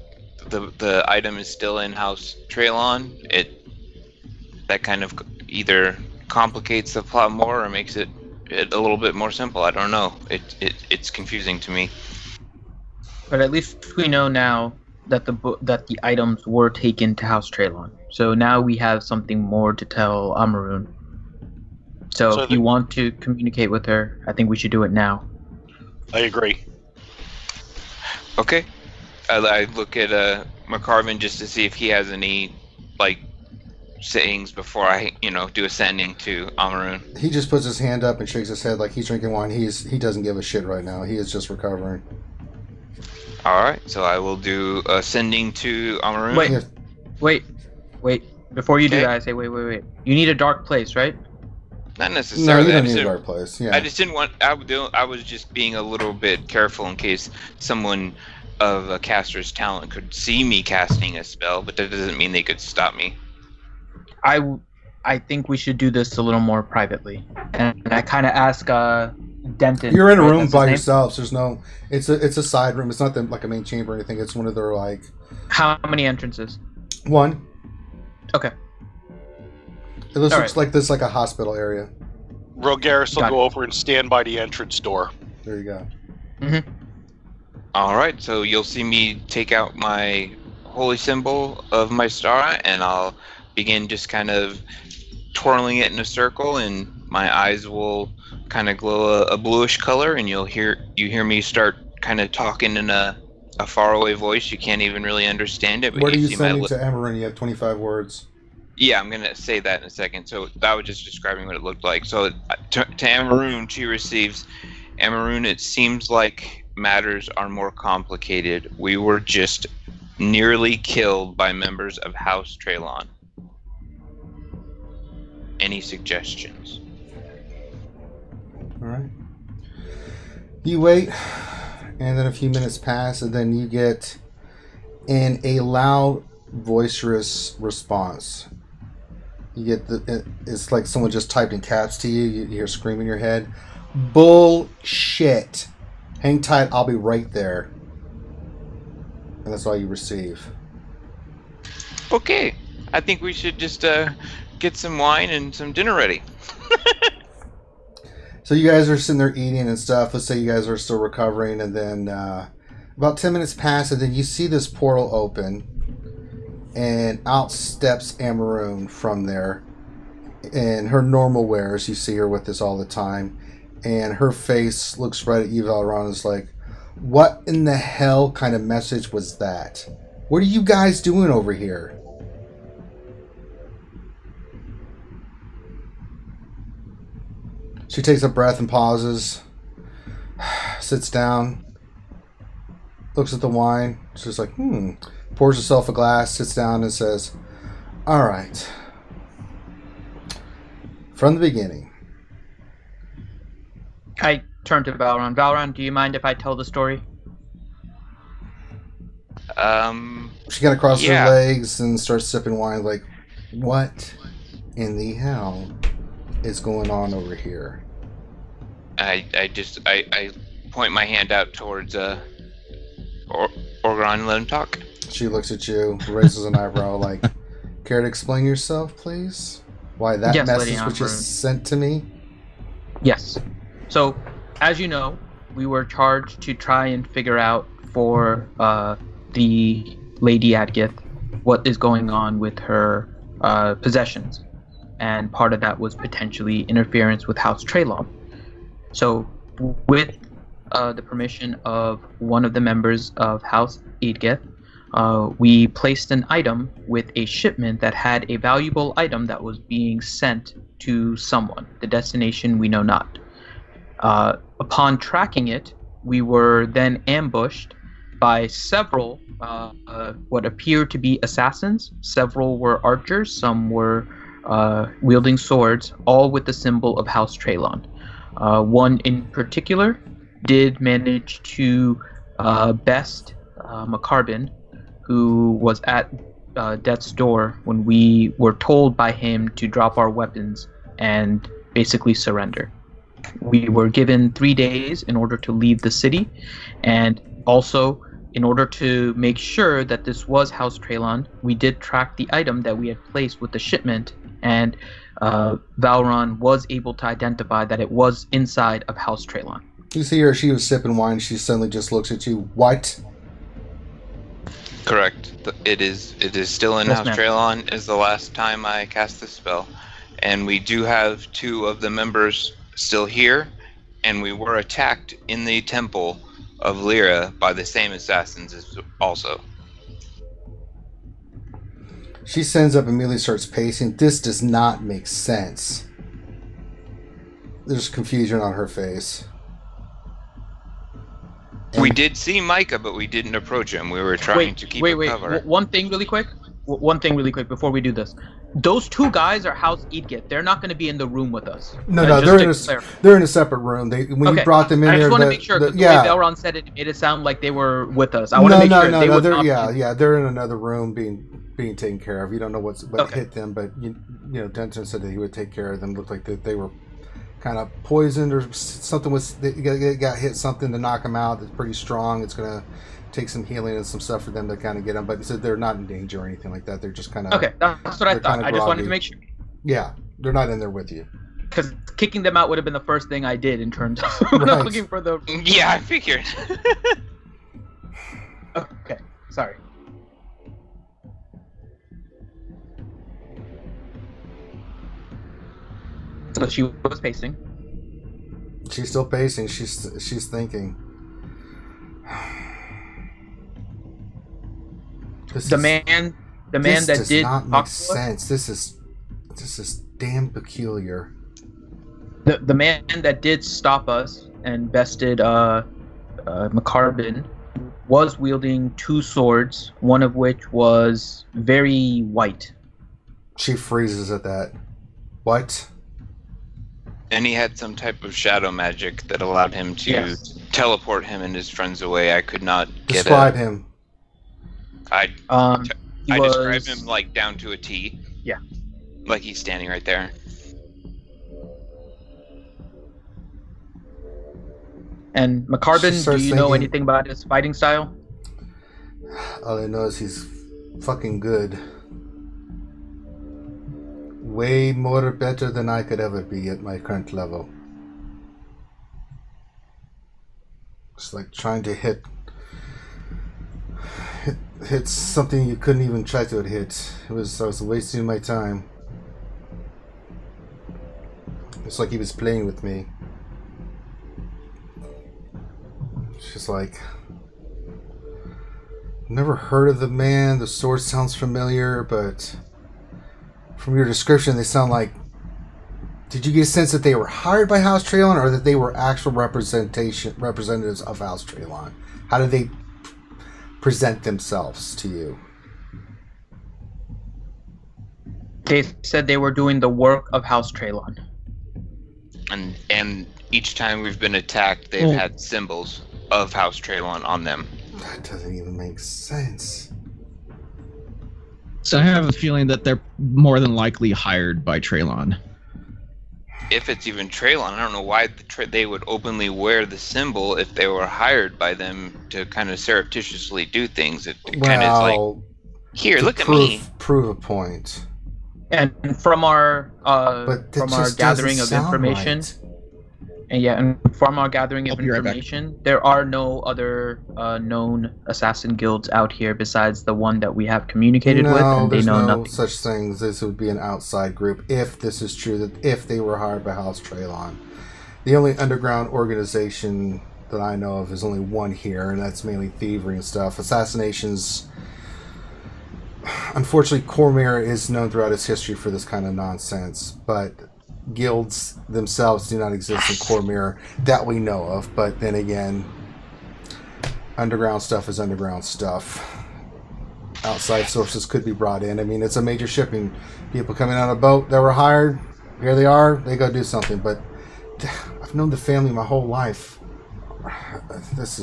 the item is still in House Traylon. That kind of either complicates the plot more or makes it a little bit more simple. I don't know. It's confusing to me. But at least we know now that the items were taken to House Traylon. So now we have something more to tell Amarun. So if you want to communicate with her, I think we should do it now. I agree. Okay. I look at McCarvin just to see if he has any sayings before I do a sending to Amarun. He just puts his hand up and shakes his head like he's drinking wine. He doesn't give a shit right now. He is just recovering. All right, so I will do a sending to Amarun. Wait. Before you do that, I say wait. You need a dark place, right? Not necessarily. No, you don't need a dark place. Yeah. I just didn't want. I was just being a little bit careful in case someone of a caster's talent could see me casting a spell, but that doesn't mean they could stop me. I think we should do this a little more privately, and I kind of ask Denton. You're in a right, room that's by his name? yourself. So there's no. It's a side room. It's not like a main chamber or anything. It's one of their like. How many entrances? One. Okay. It looks All right. like this, like a hospital area. Rogaris will Got go it. over and stand by the entrance door. There you go. Mm-hmm. All right, so you'll see me take out my holy symbol of my star, and I'll begin just kind of twirling it in a circle, and my eyes will kind of glow a bluish color, and you hear me start kind of talking in a faraway voice. You can't even really understand it. But What are you see my sending to Amarin? You have 25 words. Yeah, I'm gonna say that in a second. So that was just describing what it looked like. So to Amaroon, she receives, Amaroon, it seems like matters are more complicated. We were just nearly killed by members of House Traylon. Any suggestions? All right. You wait, and then a few minutes pass, and then you get in a loud, boisterous response. You get it's like someone just typed in caps to you. You hear screaming in your head. Bullshit. Hang tight, I'll be right there. And that's all you receive. Okay, I think we should just get some wine and some dinner ready. So you guys are sitting there eating and stuff. Let's say you guys are still recovering, and then about 10 minutes pass, and then you see this portal open, and out steps Amaroon from there. In her normal wears, you see her with this all the time, and her face looks right at you, Valron, and is like, what in the hell kind of message was that? What are you guys doing over here? She takes a breath and pauses, sits down, looks at the wine. She's like, pours herself a glass, sits down and says, all right, from the beginning. I turn to Valron. Valron, do you mind if I tell the story? She kind of crosses her legs and starts sipping wine like, what in the hell is going on over here? I point my hand out towards Orgron and let him talk. She looks at you, raises an eyebrow like, care to explain yourself, please? Why that Yes, message Lady was just sent to me? Yes. So, as you know, we were charged to try and figure out for the Lady Adgith what is going on with her possessions. And part of that was potentially interference with House Traylon. So, with the permission of one of the members of House Adgith, we placed an item with a shipment that had a valuable item that was being sent to someone. The destination we know not. Upon tracking it, we were then ambushed by several what appeared to be assassins. Several were archers, some were wielding swords, all with the symbol of House Traylon. One in particular did manage to best Macarbin, who was at death's door when we were told by him to drop our weapons and basically surrender. We were given 3 days in order to leave the city, and also in order to make sure that this was House Traylon, we did track the item that we had placed with the shipment, and Valron was able to identify that it was inside of House Traylon. You see her, she was sipping wine, she suddenly just looks at you, what? Correct. It is still in Yes, House ma'am. Traylon is the last time I cast this spell. And we do have 2 of the members still here, and we were attacked in the temple of Lyra by the same assassins as also. She stands up and immediately starts pacing. This does not make sense. There's confusion on her face. We did see Micah, but we didn't approach him. We were trying to keep a cover. One thing really quick. one thing really quick before we do this. Those two guys are House Eatget. They're not going to be in the room with us. No, they're in a separate room. When you brought them in there, I just want to make sure. The way Faerun said it made it sound like they were with us. I want to make sure they would not. They're in another room being taken care of. You don't know what hit them, but you know, Denton said that he would take care of them. Looked like they were kind of poisoned or something. They got hit something to knock them out. It's pretty strong. It's gonna take some healing and some stuff for them to kind of get them, but he said they're not in danger or anything like that. They're just kind of That's what I thought. I just wanted to make sure. Yeah, they're not in there with you. Because kicking them out would have been the first thing I did in terms of looking for the. Yeah, I figured. Okay, sorry. So she was pacing. She's still pacing. She's thinking. The man that does did not make sense. This is damn peculiar. The man that did stop us and bested McCarbin was wielding two swords, one of which was very white. She freezes at that. What? And he had some type of shadow magic that allowed him to teleport him and his friends away. I could not describe him. I describe him like down to a T. Yeah. Like he's standing right there. And McCarbin, do you know anything about his fighting style? All I know is he's fucking good. Way more better than I could ever be at my current level. It's like trying to hit something you couldn't even try to hit. I was wasting my time. It's like he was playing with me. It's just like, never heard of the man. The sword sounds familiar, but from your description, they sound like. Did you get a sense that they were hired by House Traylon, or that they were actual representatives of House Traylon? How did they present themselves to you? They said they were doing the work of House Traylon. And each time we've been attacked, they've had symbols of House Traylon on them. That doesn't even make sense. So I have a feeling that they're more than likely hired by Traylon. If it's even Traylon, I don't know why they would openly wear the symbol if they were hired by them to kind of surreptitiously do things. It kind of is like, here, look at me. Prove a point. And from our gathering of information, there are no other known assassin guilds out here besides the one that we have communicated with, and they know nothing. Such things. This would be an outside group if this is true, that if they were hired by House Traylon. The only underground organization that I know of is only one here, and that's mainly thievery and stuff. Assassinations. Unfortunately, Cormyr is known throughout its history for this kind of nonsense, but guilds themselves do not exist in Cormyr that we know of. But then again, underground stuff is underground stuff. Outside sources could be brought in. I mean, it's a major shipping. People coming on a boat that were hired, here they are, they go do something. But I've known the family my whole life. This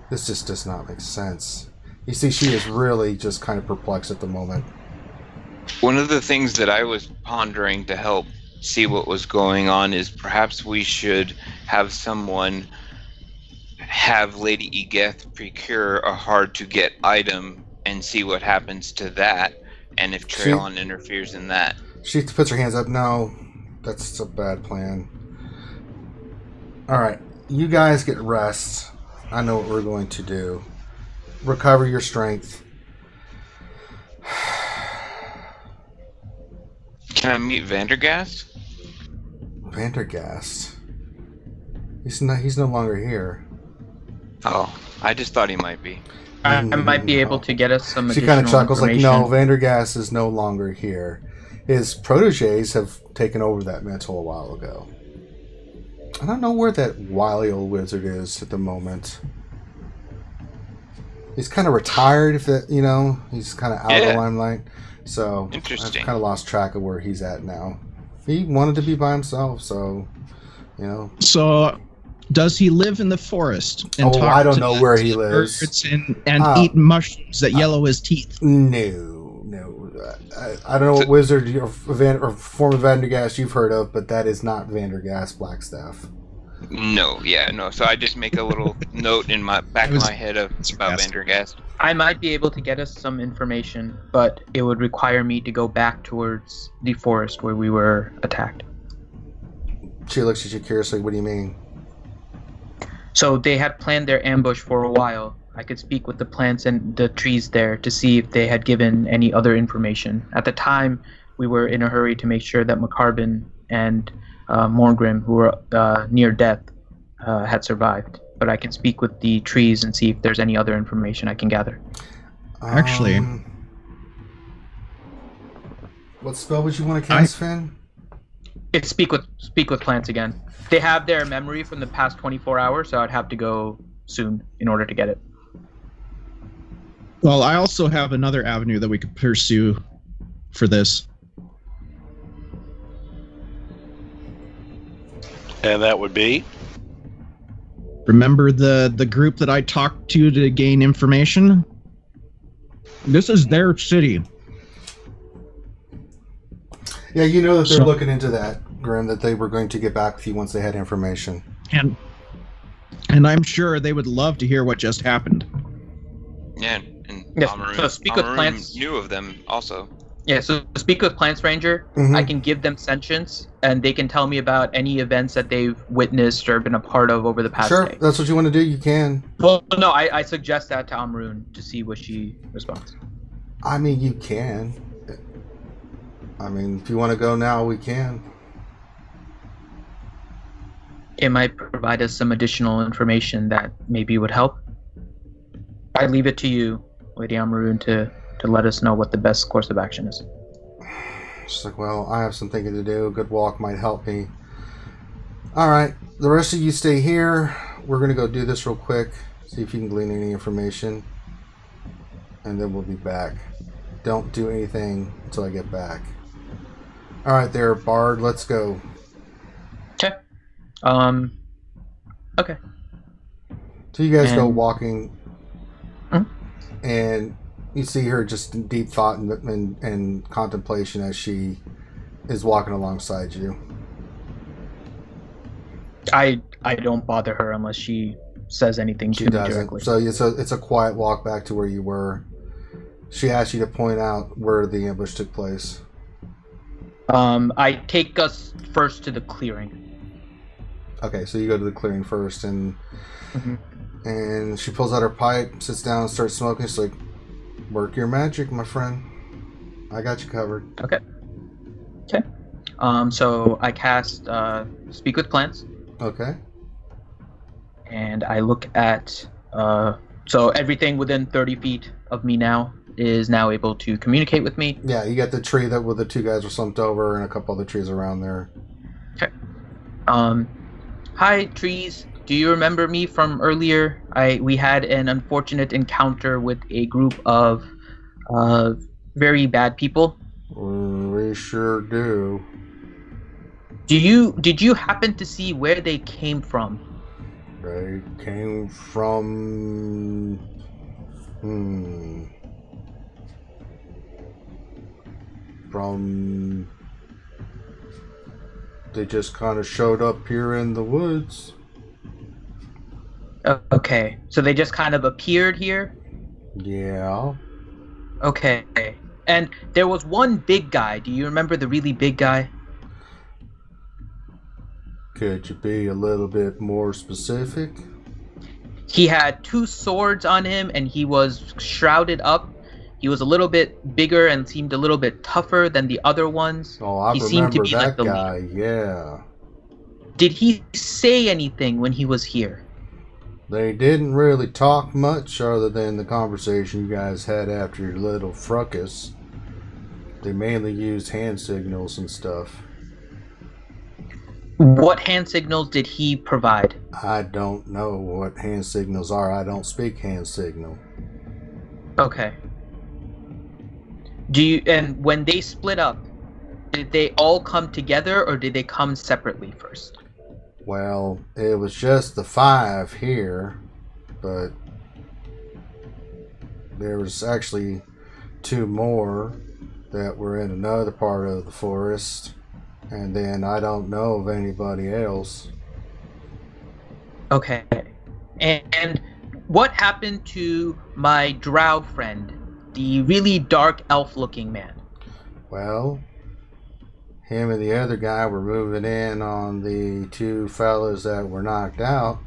just does not make sense. You see, she is really just kind of perplexed at the moment. One of the things that I was pondering to help see what was going on is perhaps we should have someone have Lady Egeth procure a hard-to-get item and see what happens to that, and if Traylon interferes in that. She puts her hands up. No, that's a bad plan. Alright, you guys get rest. I know what we're going to do. Recover your strength. Can I meet Vandergast? Vandergast? He's no longer here. Oh, I just thought he might be. I might be able to get us some additional She kind of chuckles like, no, information. Vandergast is no longer here. His proteges have taken over that mantle a while ago. I don't know where that wily old wizard is at the moment. He's kind of retired, if it, he's kind of out of the limelight. So Interesting. I've kind of lost track of where he's at now. He wanted to be by himself, so So, does he live in the forest? And talk I don't to know where he lives. birds and eat mushrooms that yellow his teeth? No. I don't know what wizard or form of Vandergast you've heard of, but that is not Vandergast Blackstaff. No. So I just make a little note in my back of my head about Vandergast. I might be able to get us some information, but it would require me to go back towards the forest where we were attacked. She looks at you curiously. What do you mean? So they had planned their ambush for a while. I could speak with the plants and the trees there to see if they had given any other information. At the time, we were in a hurry to make sure that McCarbin and Morgrim, who were near death, had survived. But I can speak with the trees and see if there's any other information I can gather. Actually, what spell would you want to cast, Finn? It's speak with plants again. They have their memory from the past 24 hours, so I'd have to go soon in order to get it. Well, I also have another avenue that we could pursue for this. And that would be? Remember the group that I talked to gain information? This is their city. Yeah, you know that they're looking into that, Grim, that they were going to get back with you once they had information. And I'm sure they would love to hear what just happened. Yeah, and so speak with plants. Knew of them also. Yeah, so speak with Plants Ranger. Mm-hmm. I can give them sentience, and they can tell me about any events that they've witnessed or been a part of over the past day. Sure, that's what you want to do, you can. Well, no, I suggest that to Amrun to see what she responds. I mean, you can. I mean, if you want to go now, we can. It might provide us some additional information that maybe would help. I leave it to you, Lady Amrun, to let us know what the best course of action is. She's like, well, I have some thinking to do. A good walk might help me. All right, the rest of you stay here. We're going to go do this real quick, see if you can glean any information, and then we'll be back. Don't do anything until I get back. All right, there, Bard, let's go. Okay. Okay. So you guys go walking, and you see her just in deep thought and contemplation as she is walking alongside you. I don't bother her unless she says anything to me directly. So it's a quiet walk back to where you were. She asked you to point out where the ambush took place. I take us first to the clearing. Okay, so you go to the clearing first, and and she pulls out her pipe, sits down, and starts smoking. She's like, "Work your magic, my friend. I got you covered." Okay. So I cast Speak with Plants. Okay. And I look at so everything within 30 feet of me now is now able to communicate with me. Yeah, you got the tree that where the two guys were slumped over, and a couple other trees around there. Okay. Hi, trees. Do you remember me from earlier? We had an unfortunate encounter with a group of very bad people. We sure do. Did you happen to see where they came from? They came from... They just kind of showed up here in the woods. Okay, so they just kind of appeared here? Yeah. Okay. And there was one big guy. Do you remember the really big guy? Could you be a little bit more specific? He had 2 swords on him, and he was shrouded up. He was a little bit bigger and seemed a little bit tougher than the other ones. Oh, I remember that guy, yeah. Did he say anything when he was here? They didn't really talk much other than the conversation you guys had after your little fracas. They mainly used hand signals and stuff. What hand signals did he provide? I don't know what hand signals are. I don't speak hand signal. Okay. And when they split up, did they all come together or did they come separately first? Well, it was just the 5 here, but there was actually 2 more that were in another part of the forest, and then I don't know of anybody else. Okay. And what happened to my drow friend, the really dark elf-looking man? Well, him and the other guy were moving in on the 2 fellas that were knocked out,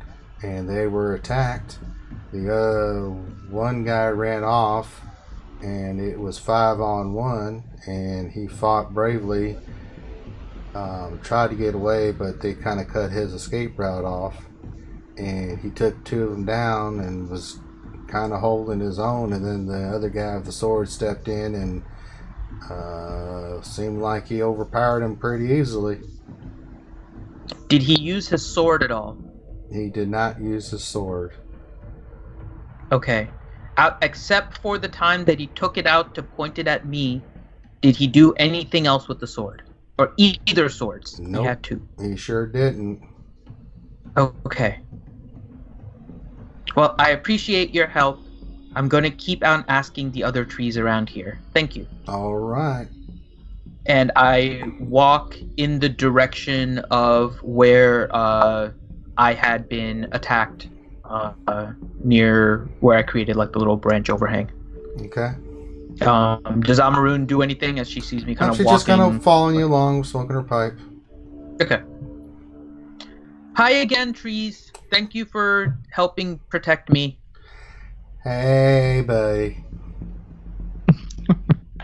and they were attacked. The one guy ran off, and it was 5-on-1, and he fought bravely, tried to get away, but they kind of cut his escape route off, and he took 2 of them down and was kind of holding his own, and then the other guy with the sword stepped in and seemed like he overpowered him pretty easily. Did he use his sword at all? He did not use his sword. Okay. Except for the time that he took it out to point it at me, did he do anything else with the sword? Or either swords? Nope. He had 2. He sure didn't. Okay. Well, I appreciate your help. I'm going to keep on asking the other trees around here. Thank you. All right. And I walk in the direction of where I had been attacked, near where I created like the little branch overhang. Okay. Does Amaroon do anything as she sees me kind of walking? She's just kind of following you along, smoking her pipe. Okay. Hi again, trees. Thank you for helping protect me. Hey, buddy.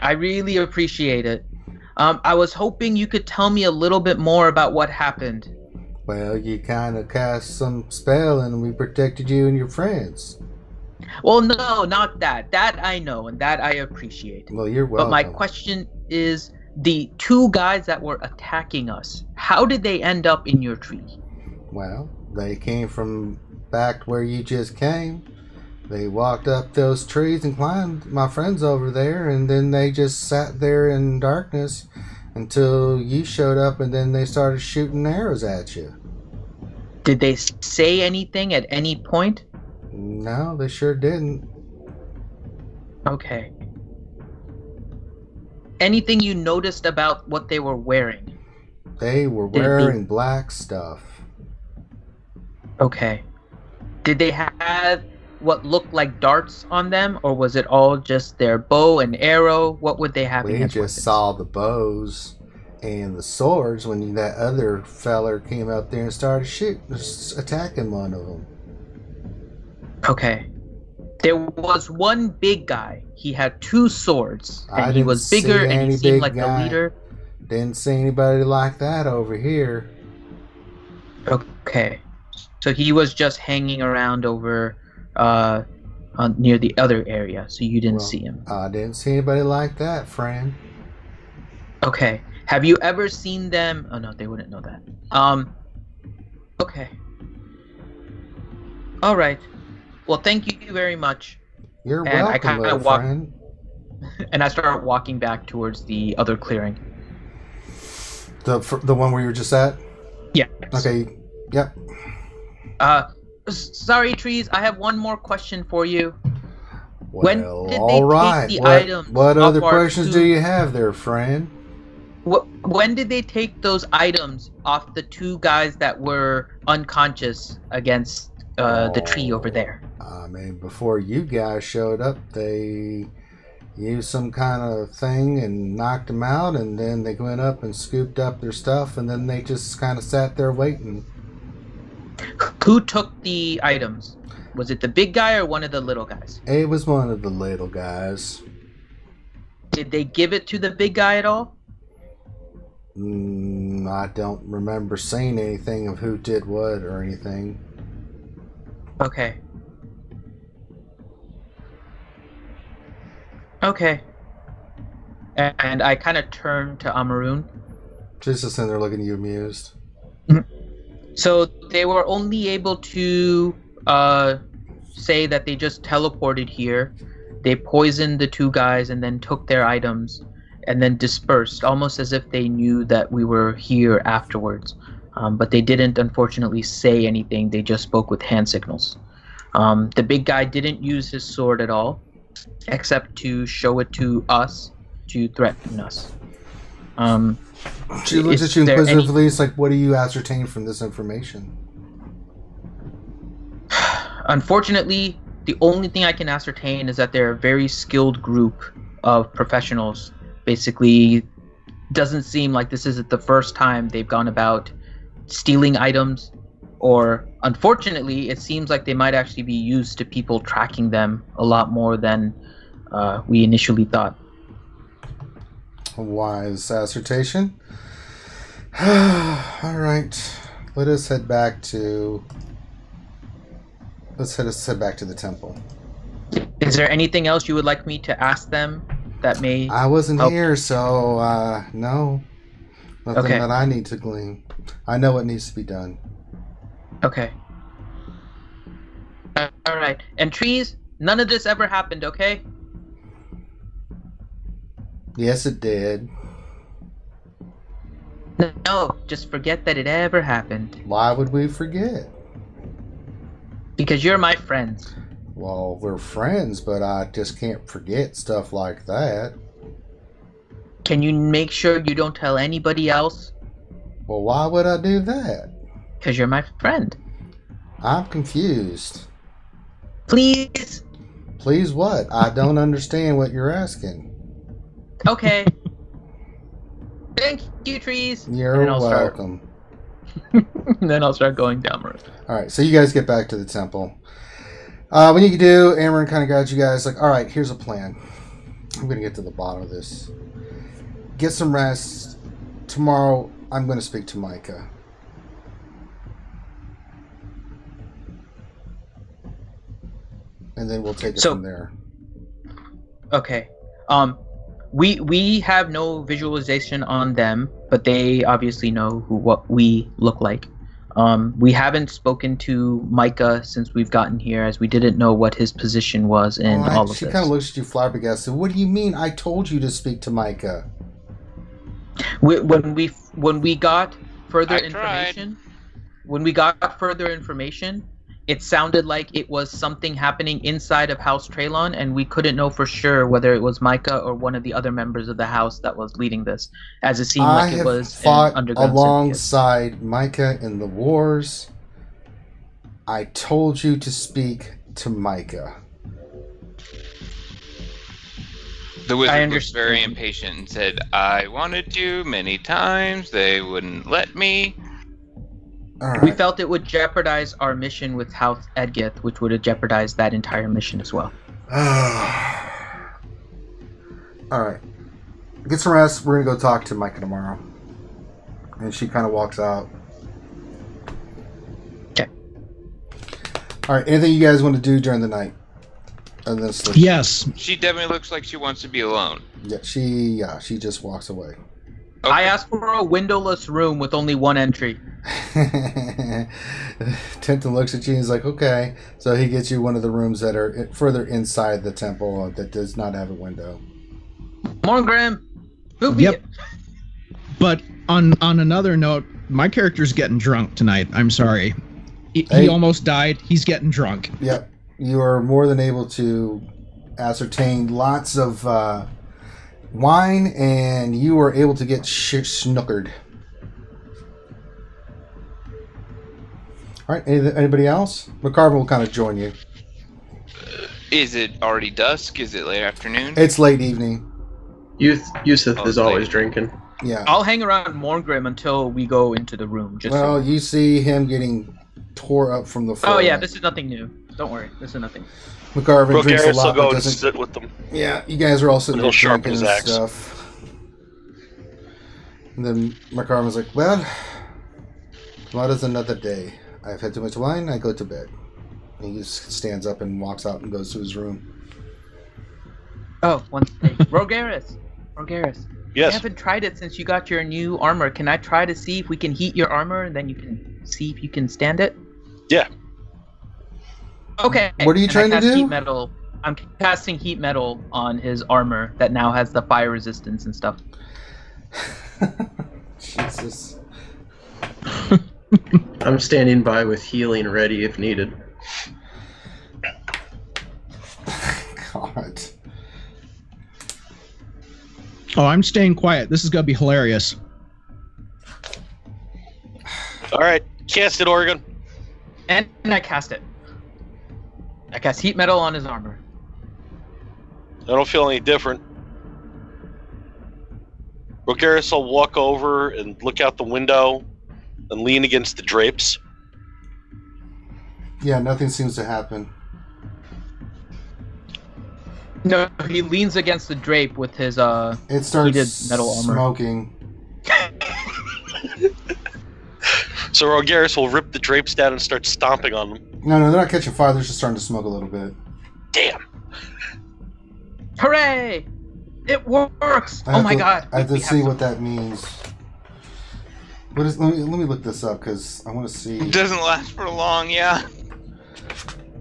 I really appreciate it. I was hoping you could tell me a little bit more about what happened. Well, you kind of cast some spell and we protected you and your friends. Well, no, not that. That I know and that I appreciate. Well, you're welcome. But my question is, the 2 guys that were attacking us, how did they end up in your tree? Well, they came from back where you just came. They walked up those trees and climbed my friends over there, and then they just sat there in darkness until you showed up, and then they started shooting arrows at you. Did they say anything at any point? No, they sure didn't. Okay. Anything you noticed about what they were wearing? They were wearing black stuff. Okay. Did they have what looked like darts on them, or was it all just their bow and arrow? What would they have? We just saw the bows and the swords when that other feller came up there and started attacking one of them. Okay. There was one big guy. He had 2 swords, and he was bigger, and he seemed like the leader. Didn't see anybody like that over here. Okay. So he was just hanging around over near the other area, so you didn't see him. I didn't see anybody like that, friend. Okay. Have you ever seen them? Oh no, they wouldn't know that. Okay. All right. Well, thank you very much. You're welcome, little friend. And I start walking back towards the other clearing. The one where you were just at? Yeah. Okay. Yep. Sorry, trees. I have one more question for you. Well, when did they take the items? What other questions do you have there, friend? When did they take those items off the 2 guys that were unconscious against the tree over there? I mean, before you guys showed up, they used some kind of thing and knocked them out, and then they went up and scooped up their stuff, and then they just kind of sat there waiting. Who took the items? Was it the big guy or one of the little guys? It was one of the little guys. Did they give it to the big guy at all? I don't remember seeing anything of who did what or anything. Okay. Okay. And I kind of turn to Amaroon. She's just sitting there looking at you amused. So they were only able to say that they just teleported here, They poisoned the two guys and then took their items and then dispersed, almost as if they knew that we were here afterwards. But they didn't, unfortunately, say anything. They just spoke with hand signals. The big guy didn't use his sword at all, except to show it to us to threaten us. She looks at you inquisitively. It's like, what do you ascertain from this information? Unfortunately, the only thing I can ascertain is that they're a very skilled group of professionals. Basically, doesn't seem like this isn't the first time they've gone about stealing items, or unfortunately, it seems like they might actually be used to people tracking them a lot more than we initially thought. A wise assertion. All right, let's head back to the temple. Is there anything else you would like me to ask them that may I wasn't help? here, so no. Nothing Okay. that I need to glean. I know what needs to be done. Okay. All right. And trees, none of this ever happened, okay? Yes, it did. No, just forget that it ever happened. Why would we forget? Because you're my friends. Well, we're friends, but I just can't forget stuff like that. Can you make sure you don't tell anybody else? Well, why would I do that? Because you're my friend. I'm confused. Please? Please what? I don't understand what you're asking. Okay. Thank you, trees. You're And I'll start- welcome. Then I'll start going down the road. Alright, so you guys get back to the temple. What you can do, Amarin kind of guides you guys, like, alright, here's a plan. I'm going to get to the bottom of this. Get some rest. Tomorrow, I'm going to speak to Micah. And then we'll take it from there. Okay. We have no visualization on them, but they obviously know what we look like. We haven't spoken to Micah since we've gotten here, as we didn't know what his position was in all of this. She kind of looks at you flabbergasted. What do you mean? I told you to speak to Micah. When we got further information, it sounded like it was something happening inside of House Traylon, and we couldn't know for sure whether it was Micah or one of the other members of the house that was leading this, as it seemed like it was fought an underground alongside Micah in the wars. I told you to speak to Micah. The wizard was very impatient and said, I wanted to many times. They wouldn't let me. Right. We felt it would jeopardize our mission with House Edgith, which would have jeopardized that entire mission as well. Alright. Get some rest. We're going to go talk to Micah tomorrow. And she kind of walks out. Okay. Alright, anything you guys want to do during the night? Other than sleep? Yes. She definitely looks like she wants to be alone. Yeah, she just walks away. Okay. I asked for a windowless room with only one entry. Tintin looks at you and he's like, okay. So he gets you one of the rooms that are further inside the temple that does not have a window. Morning, Graham. Yep. But on another note, my character's getting drunk tonight. I'm sorry. He almost died. He's getting drunk. Yep. You are more than able to ascertain lots of wine, and you are able to get snookered. All right. Anybody else? McCarver will kind of join you. Is it already dusk? Is it late afternoon? It's late evening. Yusuf is always drinking. Yeah. I'll hang around Morngrim until we go into the room. You see him getting tore up from the floor. Oh yeah, this is nothing new. Don't worry, this is nothing. McCarver drinks a lot, will go but and doesn't. sit with them. Yeah, you guys are all sitting there He'll sharpen drinking his and axe. stuff. And then McCarver's like, well, tomorrow's another day. I've had too much wine, I go to bed. And he just stands up and walks out and goes to his room. Oh, one thing. Rogaris. Yes. I haven't tried it since you got your new armor. Can I try to see if we can heat your armor, and then you can see if you can stand it? Yeah. Okay. What are you trying to I cast do? Heat metal. I'm casting heat metal on his armor that now has the fire resistance and stuff. Jesus. I'm standing by with healing ready if needed. God. Oh, I'm staying quiet. This is gonna be hilarious. All right, cast it, Oregon. And I cast it. I cast heat metal on his armor. I don't feel any different. Rogaris will walk over and look out the window and lean against the drapes. Yeah, nothing seems to happen. No, he leans against the drape with his It starts heated metal armor. smoking. So Rogaris will rip the drapes down and start stomping on them. No, they're not catching fire. They're just starting to smoke a little bit. Damn! Hooray! It works! Oh my god! I have to We see some- what that means. What is? Let me look this up because I want to see. It doesn't last for long, yeah.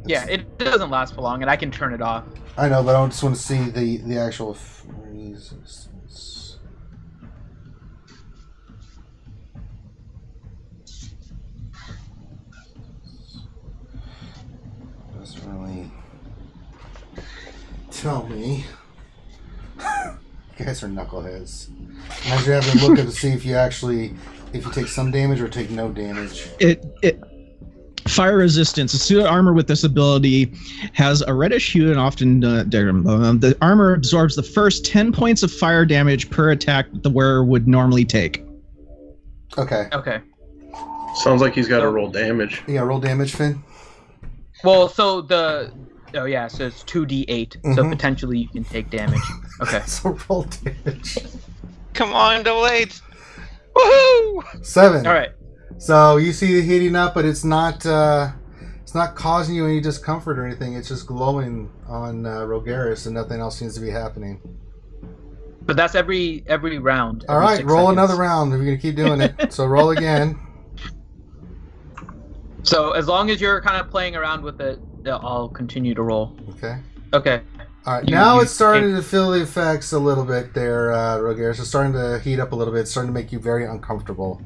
Yeah, it doesn't last for long, and I can turn it off. I know, but I just want to see the actual resistance. Doesn't really tell me. You guys are knuckleheads. Imagine having to look up to see if you take some damage or take no damage. Fire resistance. A suit of armor with this ability has a reddish hue and often the armor absorbs the first 10 points of fire damage per attack that the wearer would normally take. Okay. Okay. Sounds like he's got to roll damage. Yeah, roll damage, Finn. Well, so so it's 2d8, so Mhm. potentially you can take damage. Okay. So roll damage. Come on, delayed. Woohoo! 7. All right. So you see it heating up, but it's not causing you any discomfort or anything. It's just glowing on Rogaris, and nothing else seems to be happening. But that's every round. All every right, 6 roll seconds. another round if you're gonna keep doing it. So roll again. So as long as you're kind of playing around with it, I'll continue to roll. Okay. Okay. All right. You- Now you it's starting to feel the effects a little bit there, Rogaris. It's starting to heat up a little bit. It's starting to make you very uncomfortable.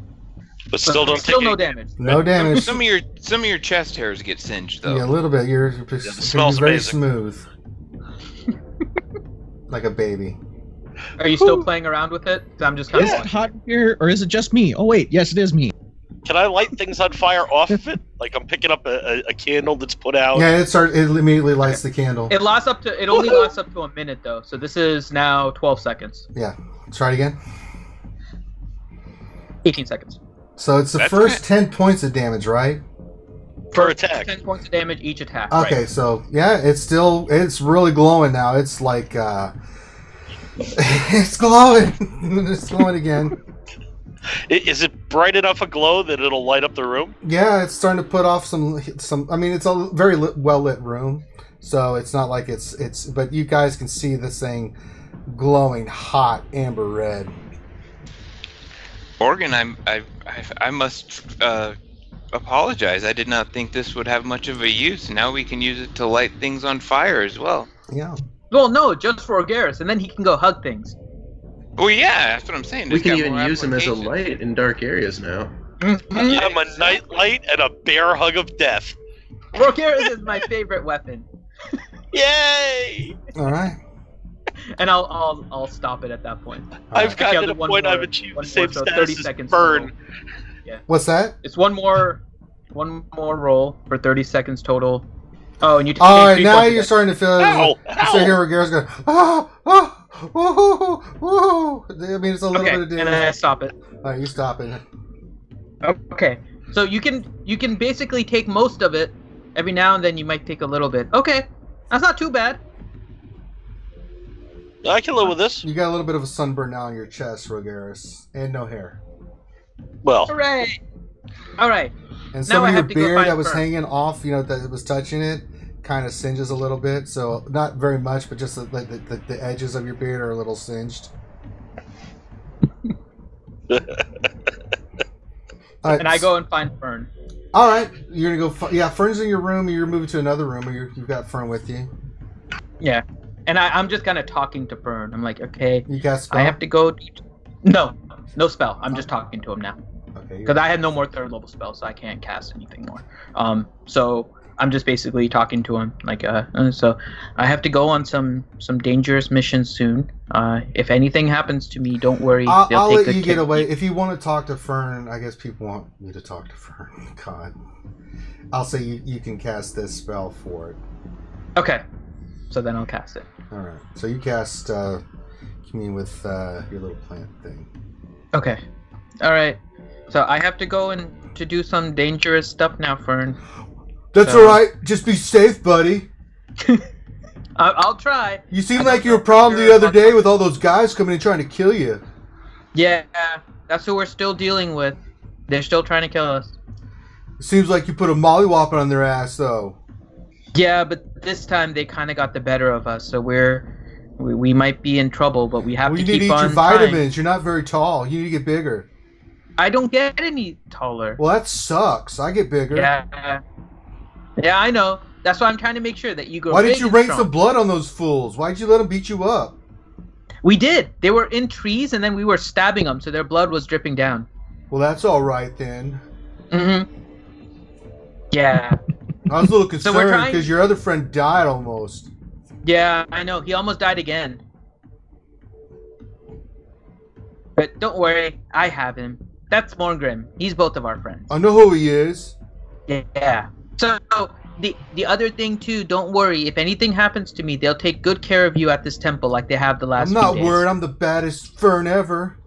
But still don't Still take no any- damage. No damage. Some of your chest hairs get singed though. Yeah, a little bit. You're the it's gonna be smell's very amazing. smooth, like a baby. Are you still playing around with it? 'Cause I'm just kind Is of it hot in here, or is it just me? Oh wait, yes, it is me. Can I light things on fire off of it? Like I'm picking up a candle that's put out. Yeah, it immediately lights the candle. It only lasts up to a minute though. So this is now 12 seconds. Yeah. Try it again. 18 seconds. So it's the That's first good. 10 points of damage, right? Per attack. 10 points of damage each attack. Okay, Right. so yeah, it's really glowing now. It's like it's glowing. It's glowing again. Is it bright enough a glow that it'll light up the room? Yeah, it's starting to put off some. I mean, it's a very well lit room, so it's not like it's. But you guys can see this thing glowing hot amber red. Morgan, I must apologize. I did not think this would have much of a use. Now we can use it to light things on fire as well. Yeah. Well, no, just for Garrus, and then he can go hug things. Well, yeah, that's what I'm saying. We It's can got even more use him as a applications. light in dark areas now. I'm a nightlight and a bear hug of death. Garrus is my favorite weapon, Yay! All right. and I'll stop it at that point. I've Actually, gotten I'll to do the one point I've more- achieved one the same more, so status 30 as seconds Burn. total. What's that? It's one more roll for 30 seconds total. Oh, and you. All take right, 3 now points of you're damage. starting to feel. Ow! You start hearing Garrett's going. Whoa. I mean, it's a little Okay, bit of and then I damage. stop it. All right, you stop it. Okay, so you can basically take most of it. Every now and then you might take a little bit. Okay, that's not too bad. I can live with this. You got a little bit of a sunburn now on your chest, Rogaris, and no hair. Well, Hooray! All right. And some Now I of your have to go beard find that was fur. hanging off, that was touching it, kind of singes a little bit. So not very much, but just the edges of your beard are a little singed. All right, And I go and find Fern. All right, you're gonna go. Yeah, Fern's in your room. You're moving to another room, or you've got Fern with you. Yeah. And I'm just kind of talking to Fern. I'm like, okay, You cast spell? I have to go. No spell. I'm just talking to him now. Okay. Because I have no more third level spells, so I can't cast anything more. So I'm just basically talking to him. Like, so I have to go on some dangerous missions soon. If anything happens to me, don't worry. I'll take let good you care get of away. me. If you want to talk to Fern, I guess people want me to talk to Fern. God. I'll say you can cast this spell for it. Okay. So then I'll cast it. Alright. So you cast commune with your little plant thing. Okay. Alright. So I have to go and to do some dangerous stuff now, Fern. That's alright. Just be safe, buddy. I'll try. You seem like you were a problem the other day with all those guys coming and trying to kill you. Yeah, that's who we're still dealing with. They're still trying to kill us. It seems like you put a mollywhopping on their ass, though. Yeah, but this time they kind of got the better of us, so we might be in trouble, but we have to You keep need to eat on your vitamins. You're not very tall. You need to get bigger. I don't get any taller. Well, that sucks. I get bigger. Yeah, I know. That's why I'm trying to make sure that you go. Why didn't you rain strong. some blood on those fools? Why'd you let them beat you up? We did. They were in trees, and then we were stabbing them, so their blood was dripping down. Well, that's all right then. Mm-hmm. Yeah. I was a little So we're concerned trying- because your other friend died almost. Yeah, I know. He almost died again. But don't worry, I have him. That's Morngrim. He's both of our friends. I know who he is. Yeah. So the other thing too, don't worry. If anything happens to me, they'll take good care of you at this temple, like they have the last. I'm not few days. worried. I'm the baddest Fern ever.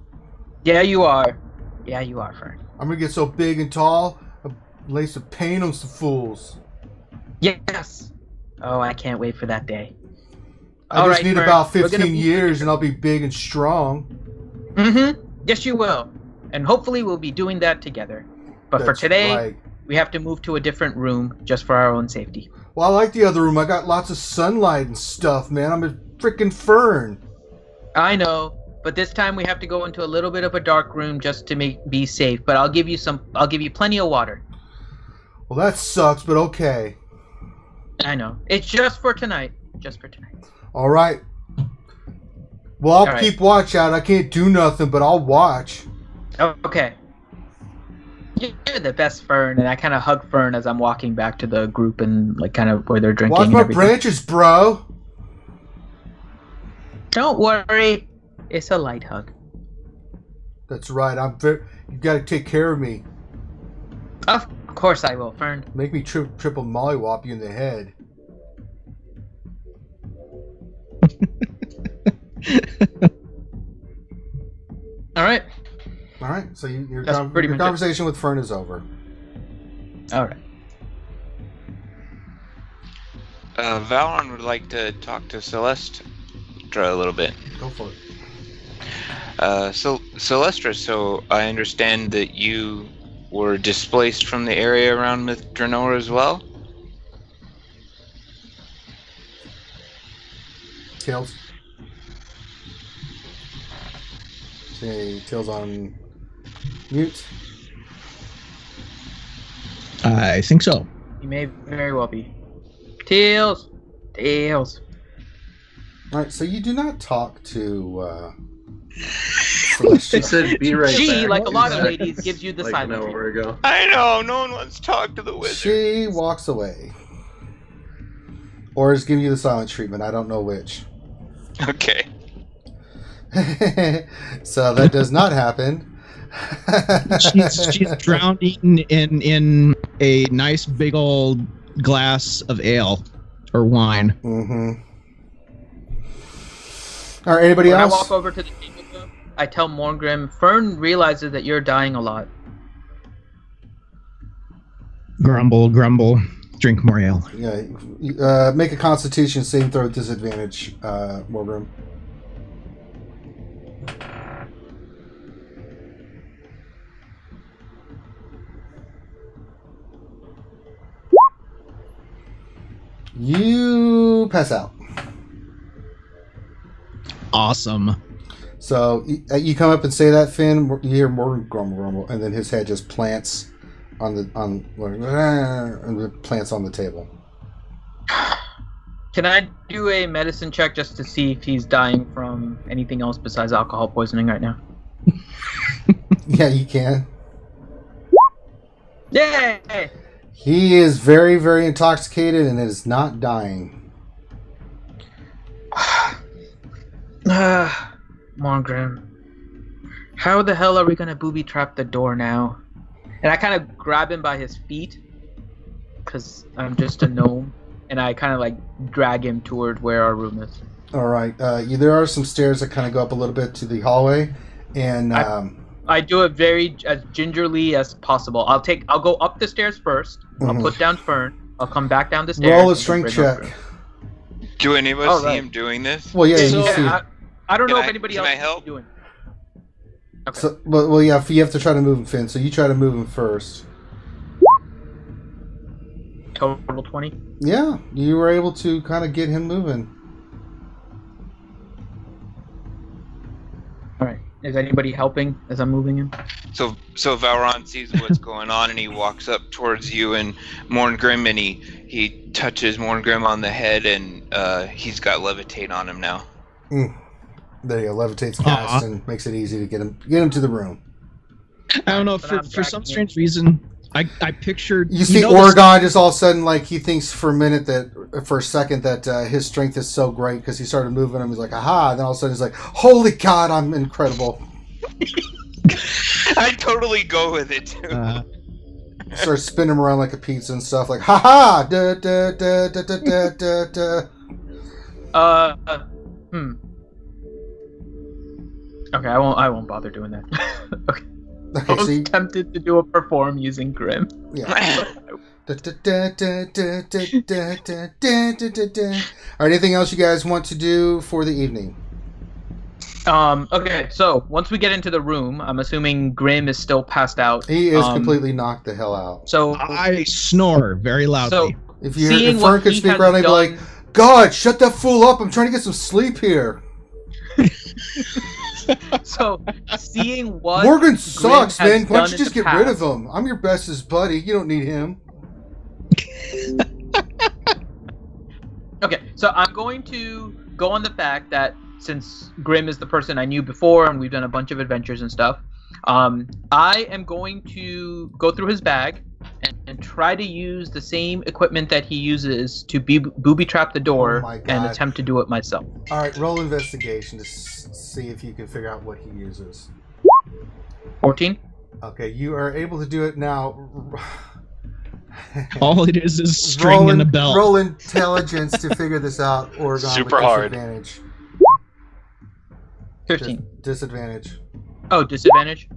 Yeah, you are. Yeah, you are, Fern. I'm gonna get so big and tall, I'll lay some paint on some fools. Yes. Oh, I can't wait for that day. I All just right, need Fern, about we're gonna 15 be- years and I'll be big and strong. Mm-hmm. Yes, you will. And hopefully we'll be doing that together. But for That's today, right. we have to move to a different room just for our own safety. Well, I like the other room. I got lots of sunlight and stuff, man. I'm a freaking Fern. I know, but this time we have to go into a little bit of a dark room just to be safe. But I'll give you plenty of water. Well, that sucks, but okay. I know. It's just for tonight. Just for tonight. All right. Well, I'll All right. keep watch out. I can't do nothing, but I'll watch. Oh, okay. You're the best, Fern, and I kind of hug Fern as I'm walking back to the group and like kind of where they're drinking. Watch and my everything. branches, bro. Don't worry, it's a light hug. That's right. You got to take care of me. Of course I will, Fern. Make me triple mollywop you in the head. All right. All right. So your That's pretty much it. conversation with Fern is over. All right. Valron would like to talk to Celestra a little bit. Go for it. So Celestra, so I understand that you were displaced from the area around Mithranor as well? Tails. Okay, Tails on mute. I think so. You may very well be. Tails. Tails. All right. So you do not talk to She Celestia. said, "Be right She, back." like a lot of ladies, gives you the like silent an treatment. hour ago. I know, no one wants to talk to the wizard. She walks away, or is giving you the silent treatment. I don't know which. Okay. So that does not happen. She's drowning in a nice big old glass of ale or wine. Mm-hmm. All right. Anybody When else? I walk over to the table, though, I tell Morngrim, Fern realizes that you're dying a lot. Grumble, grumble. Drink more ale. Yeah. Make a Constitution saving throw at disadvantage, Morgrim. You pass out. Awesome. So you come up and say that, Finn. You hear Morgan grumble, grumble, and then his head just plants and plants on the table. Can I do a medicine check just to see if he's dying from anything else besides alcohol poisoning right now? Yeah, you can. Yay! He is very, very intoxicated and is not dying. Morgrim, how the hell are we gonna booby trap the door now? And I kind of grab him by his feet, because I'm just a gnome, and I kind of like drag him toward where our room is. All right. There are some stairs that kind of go up a little bit to the hallway, and I do it very as gingerly as possible. I'll go up the stairs first. I'll put down Fern. I'll come back down the stairs. roll a strength check. Do any of us see him doing this? Well, yeah, So, you see. I don't know Can if I- anybody can else I is help? doing. Okay. So, well, yeah. You have to try to move him, Finn. So you try to move him first. Total 20. Yeah, you were able to kind of get him moving. All right. Is anybody helping as I'm moving him? So Faerun sees what's going on, and he walks up towards you and Morngrim, and he touches Morngrim on the head, and he's got levitate on him now. There you go. Levitates cast and makes it easy to get him to the room. I don't know, for some strange reason, I pictured... You see Oregon just all of a sudden, like, he thinks for a second that his strength is so great because he started moving him. He's like, aha. And then all of a sudden he's like, holy God, I'm incredible. I totally go with it, too. Starts spinning him around like a pizza and stuff, like, ha-ha! Da, da, da, da, da, da, da. Okay, I won't bother doing that. Okay. Okay, I was so you, tempted to do a perform using Grim. yeah. Da, da, da, da, da, da, da, da, da, da, da. All right, anything else you guys want to do for the evening? Okay, so once we get into the room, I'm assuming Grim is still passed out. He is completely knocked the hell out. So I snore very loudly. So If Fern could speak around, he'd be like, God, shut that fool up. I'm trying to get some sleep here. So seeing what Morgan sucks, Grim has man. Why don't done you in just the get rid of past- him? I'm your bestest buddy. You don't need him. Okay, so I'm going to go on the fact that since Grim is the person I knew before and we've done a bunch of adventures and stuff, I am going to go through his bag and try to use the same equipment that he uses to booby trap the door Oh my God. and attempt to do it myself. All right, roll investigation to see if you can figure out what he uses. 14? Okay, you are able to do it now. All it is string and a belt. Roll intelligence to figure this out, Oregon. Super with hard. Disadvantage. 15. Disadvantage. Oh, disadvantage?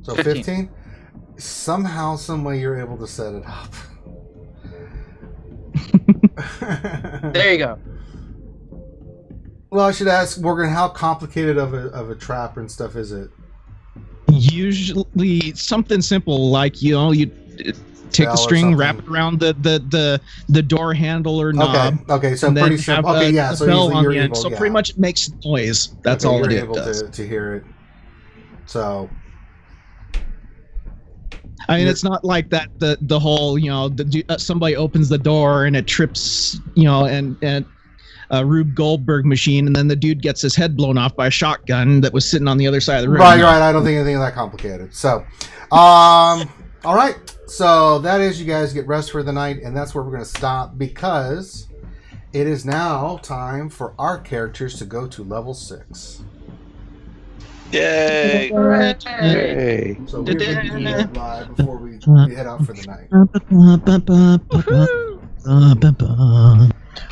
So 15. 15? Somehow, some way, you're able to set it up. There you go. Well, I should ask Morgan, how complicated of a trap and stuff is it? Usually something simple like, you take Bell the or string, something. wrap it around the door handle or knob. Okay, so and then pretty simple. have Okay, a yeah, so bell easily on you're the end. able, So yeah. pretty much it makes noise. That's Okay, all you're it able does. to hear it. So I mean, it's not like that. The whole, somebody opens the door and it trips, and a Rube Goldberg machine, and then the dude gets his head blown off by a shotgun that was sitting on the other side of the room. right. I don't think anything that complicated. So, all right. So that is, you guys get rest for the night, and that's where we're going to stop because it is now time for our characters to go to level 6. Yay! Hey. So we're going to do that live before we head out for the night.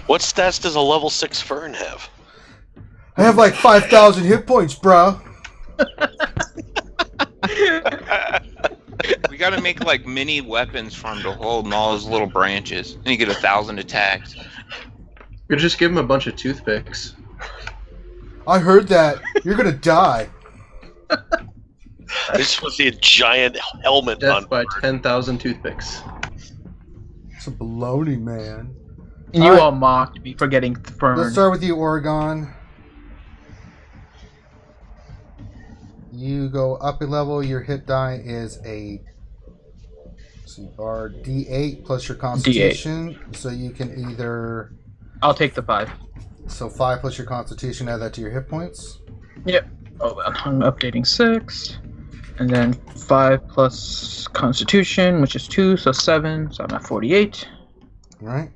What stats does a level 6 Fern have? I have like 5,000 hit points, bro. We gotta make like mini weapons for him to hold in all his little branches, and you get 1,000 attacks. You just give him a bunch of toothpicks. I heard that. You're going to die. I just want to see a giant helmet Death on. by 10,000 toothpicks. It's a baloney, man. And you All right. all mocked me for getting Fern. Let's start with you, Oregon. You go up a level. Your hit die is a D8 plus your Constitution. So you can either I'll take the 5. So 5 plus your constitution, add that to your hit points. Yep. Hold on, I'm updating 6. And then 5 plus constitution, which is 2, so 7, so I'm at 48. Alright.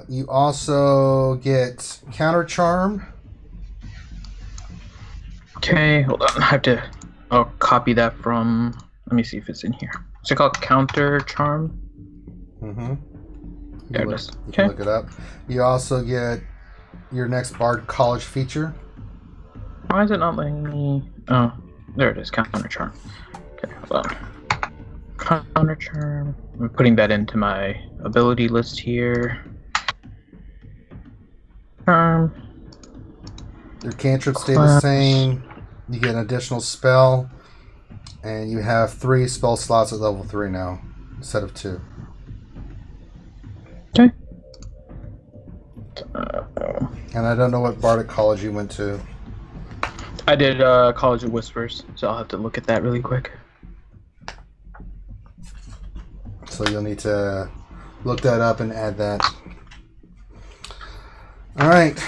You also get counter charm. Okay, hold on. I'll copy that from, let me see if it's in here. Is it called counter charm? Mm-hmm. There it is. You can look it up. You also get your next Bard College feature. Why is it not letting me? Oh, there it is. Counter charm. Okay, hold on. Counter charm. I'm putting that into my ability list here. Charm. Your cantrips stay the same. You get an additional spell, and you have 3 spell slots at level 3 now instead of 2. Okay. And I don't know what Bardic College you went to. I did College of Whispers, so I'll have to look at that really quick. So you'll need to look that up and add that. Alright.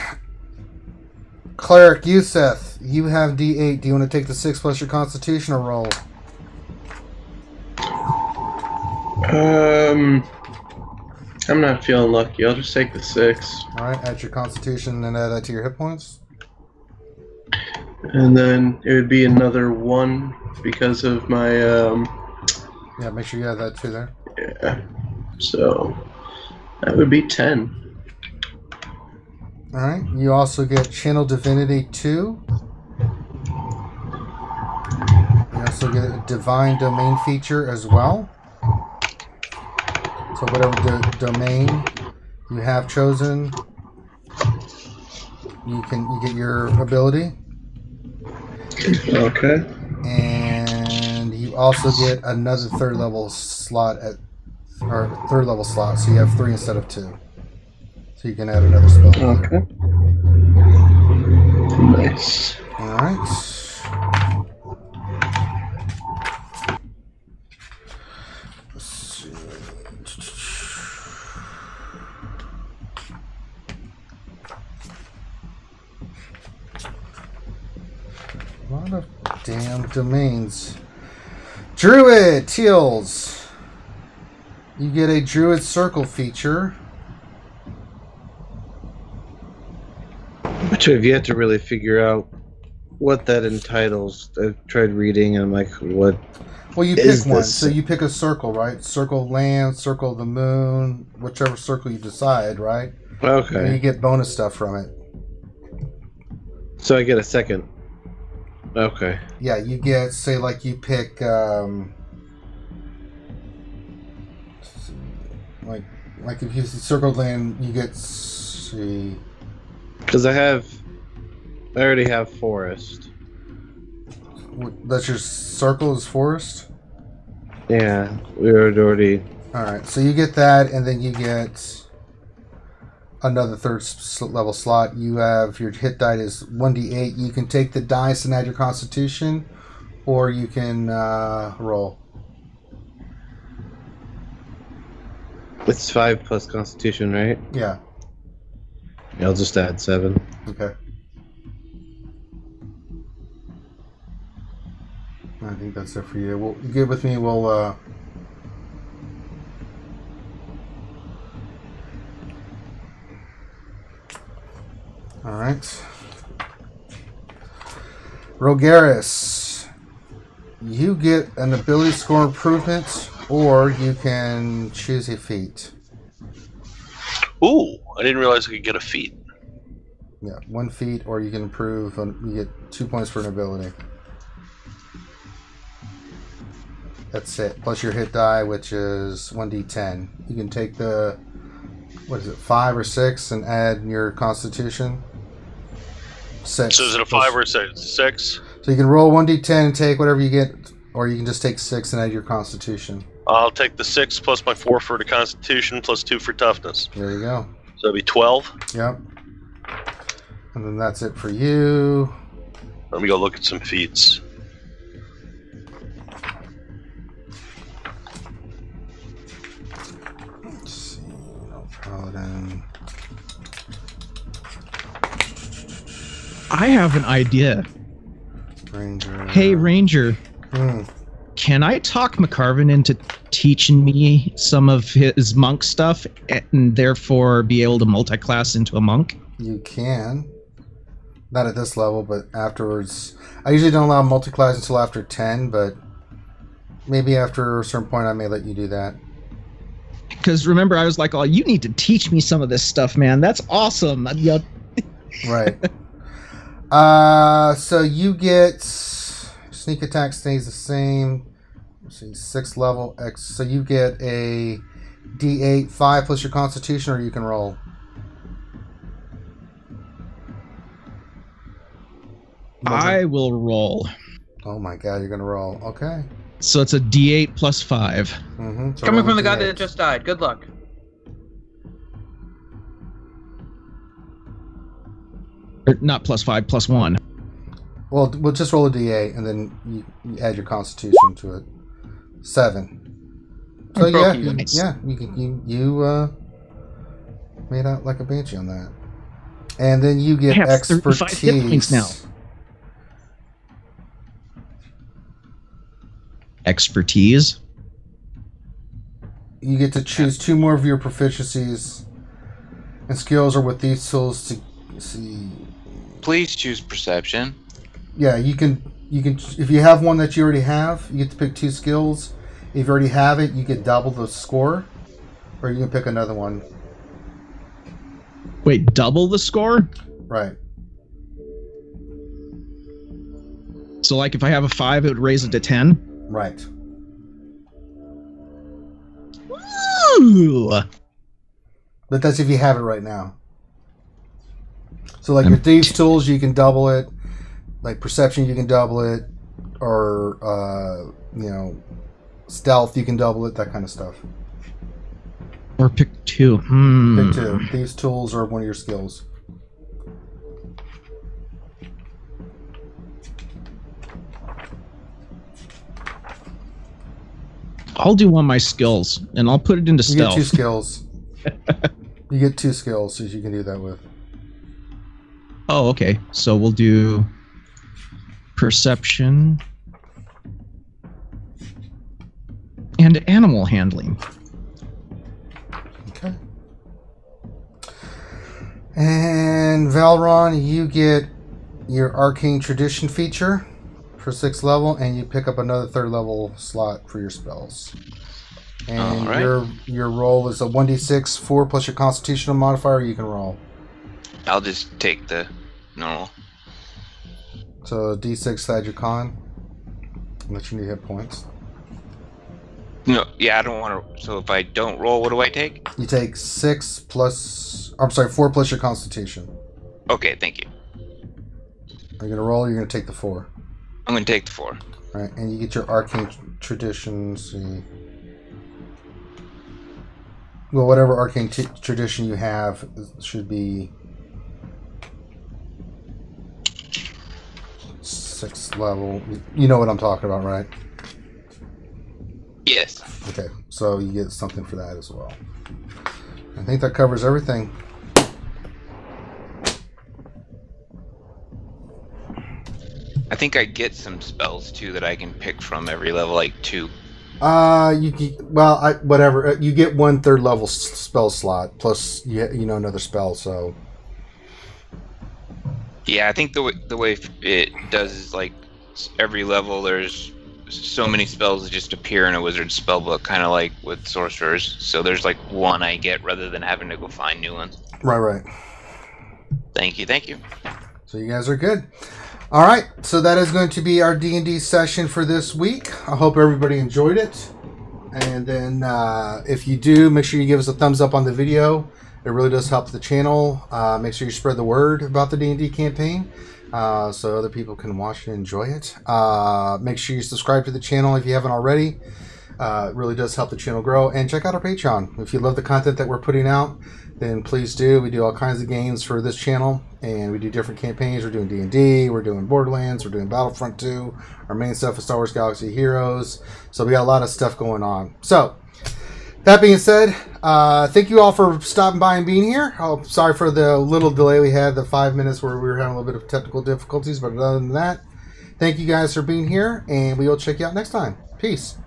Cleric Yusef, you have D8. Do you want to take the 6 plus your constitution or roll? I'm not feeling lucky. I'll just take the 6. Alright, add your constitution and add that to your hit points. And then it would be another 1 because of my, Yeah, make sure you add that too there. yeah. So, that would be 10. Alright, you also get Channel Divinity 2. You also get a Divine Domain feature as well. So whatever domain you have chosen, you get your ability. Okay. And you also get another third level slot, so you have 3 instead of 2. So you can add another spell. Okay. Nice. Alright. Let's see. A lot of damn domains. Druid Teals. You get a Druid Circle feature. Which I've yet to really figure out what that entitles. I've tried reading and I'm like, what? Well, you pick is one. this? So you pick a circle, right? Circle of land, circle of the moon, whichever circle you decide, right? And you Okay. get bonus stuff from it. So I get a second. Okay. Yeah, you get, say, like you pick, like if you circle land, you get, see, Because I already have forest. that's your circle is forest. Yeah, we were already. All right, so you get that, and then you get another third level slot. You have your hit die is 1d8. You can take the dice and add your constitution, or you can roll. It's 5 plus constitution, right? Yeah. I'll just add 7. Okay. I think that's it for you. Well, get with me. We'll. All right. Rogaris, you get an ability score improvement, or you can choose a feat. Ooh, I didn't realize I could get a feat. Yeah, 1 feat, or you can improve. You get 2 points for an ability. That's it. Plus your hit die, which is 1d10. You can take the, what is it, 5 or 6, and add your constitution. 6. So is it a 5 or a 6? So you can roll 1d10 and take whatever you get, or you can just take 6 and add your constitution. I'll take the 6 plus my 4 for the constitution plus 2 for toughness. There you go. So it'll be 12. Yep. And then that's it for you. Let me go look at some feats. Let's see. Paladin. I have an idea. Ranger. Hey, Ranger. Can I talk McCarvin into teaching me some of his monk stuff and therefore be able to multi-class into a monk? You can. Not at this level, but afterwards. I usually don't allow multi-class until after 10, but maybe after a certain point I may let you do that. Because remember, I was like, oh, you need to teach me some of this stuff, man. That's awesome. Right. So you get sneak attack stays the same. Let's see, 6th level X. So you get a D8 5 plus your Constitution, or you can roll. I will roll. Oh my god, you're gonna roll. Okay. So it's a D8 plus 5. Mm-hmm. So Coming roll from the a guy D8. that just died. Good luck. Or not plus 5, plus 1. Well, we'll just roll a D8 and then you add your Constitution to it. 7. So yeah, you made out like a banshee on that. And then you get I have expertise 35 hit points now. Expertise. You get to choose 2 more of your proficiencies and skills, or with these tools to see. Please choose perception. Yeah, you can. If you have one that you already have, you get to pick 2 skills. If you already have it, you get double the score, or you can pick another one. Wait, double the score? Right. So, like, if I have a 5, it would raise it to 10? Right. Ooh. But that's if you have it right now. So, like, your thieves tools, you can double it. Like perception, you can double it, or stealth, you can double it. That kind of stuff. Or pick 2. Pick 2. Thieves tools are one of your skills. I'll do one of my skills, and I'll put it into You stealth. get 2 skills. You get 2 skills that you can do that with. Oh, okay. So we'll do perception and animal handling. Okay. And Valron, you get your arcane tradition feature for 6th level, and you pick up another 3rd level slot for your spells. And Alright. your roll is a 1d6, 4 plus your constitutional modifier. You can roll. I'll just take the normal. So d6 add your con, unless you need hit points. No, yeah, I don't want to. So if I don't roll, what do I take? You take 6 plus. I'm sorry, 4 plus your constitution. Okay, thank you. Are you gonna roll? Or you're gonna take the 4. I'm going to take the 4. All right, and you get your arcane tradition. See. Well, whatever arcane tradition you have should be 6th level. You know what I'm talking about, right? Yes. Okay, so you get something for that as well. I think that covers everything. I think I get some spells too that I can pick from every level, like 2. You can, whatever. You get 1 3rd level spell slot plus another spell. So Yeah, I think the way it does is like every level there's so many spells that just appear in a wizard's spellbook, kind of like with sorcerers. So there's like 1 I get rather than having to go find new ones. right. Thank you. So you guys are good. All right, so that is going to be our D&D session for this week. I hope everybody enjoyed it. And then if you do, make sure you give us a thumbs up on the video. It really does help the channel. Make sure you spread the word about the D&D campaign so other people can watch and enjoy it. Make sure you subscribe to the channel if you haven't already. It really does help the channel grow. And check out our Patreon. If you love the content that we're putting out, then please do. We do all kinds of games for this channel, and we do different campaigns. We're doing D&D, we're doing Borderlands, we're doing Battlefront 2. Our main stuff is Star Wars Galaxy Heroes. So we got a lot of stuff going on. So That being said, thank you all for stopping by and being here. Oh, sorry for the little delay we had, the 5 minutes where we were having a little bit of technical difficulties, but other than that, thank you guys for being here, and we will check you out next time. Peace.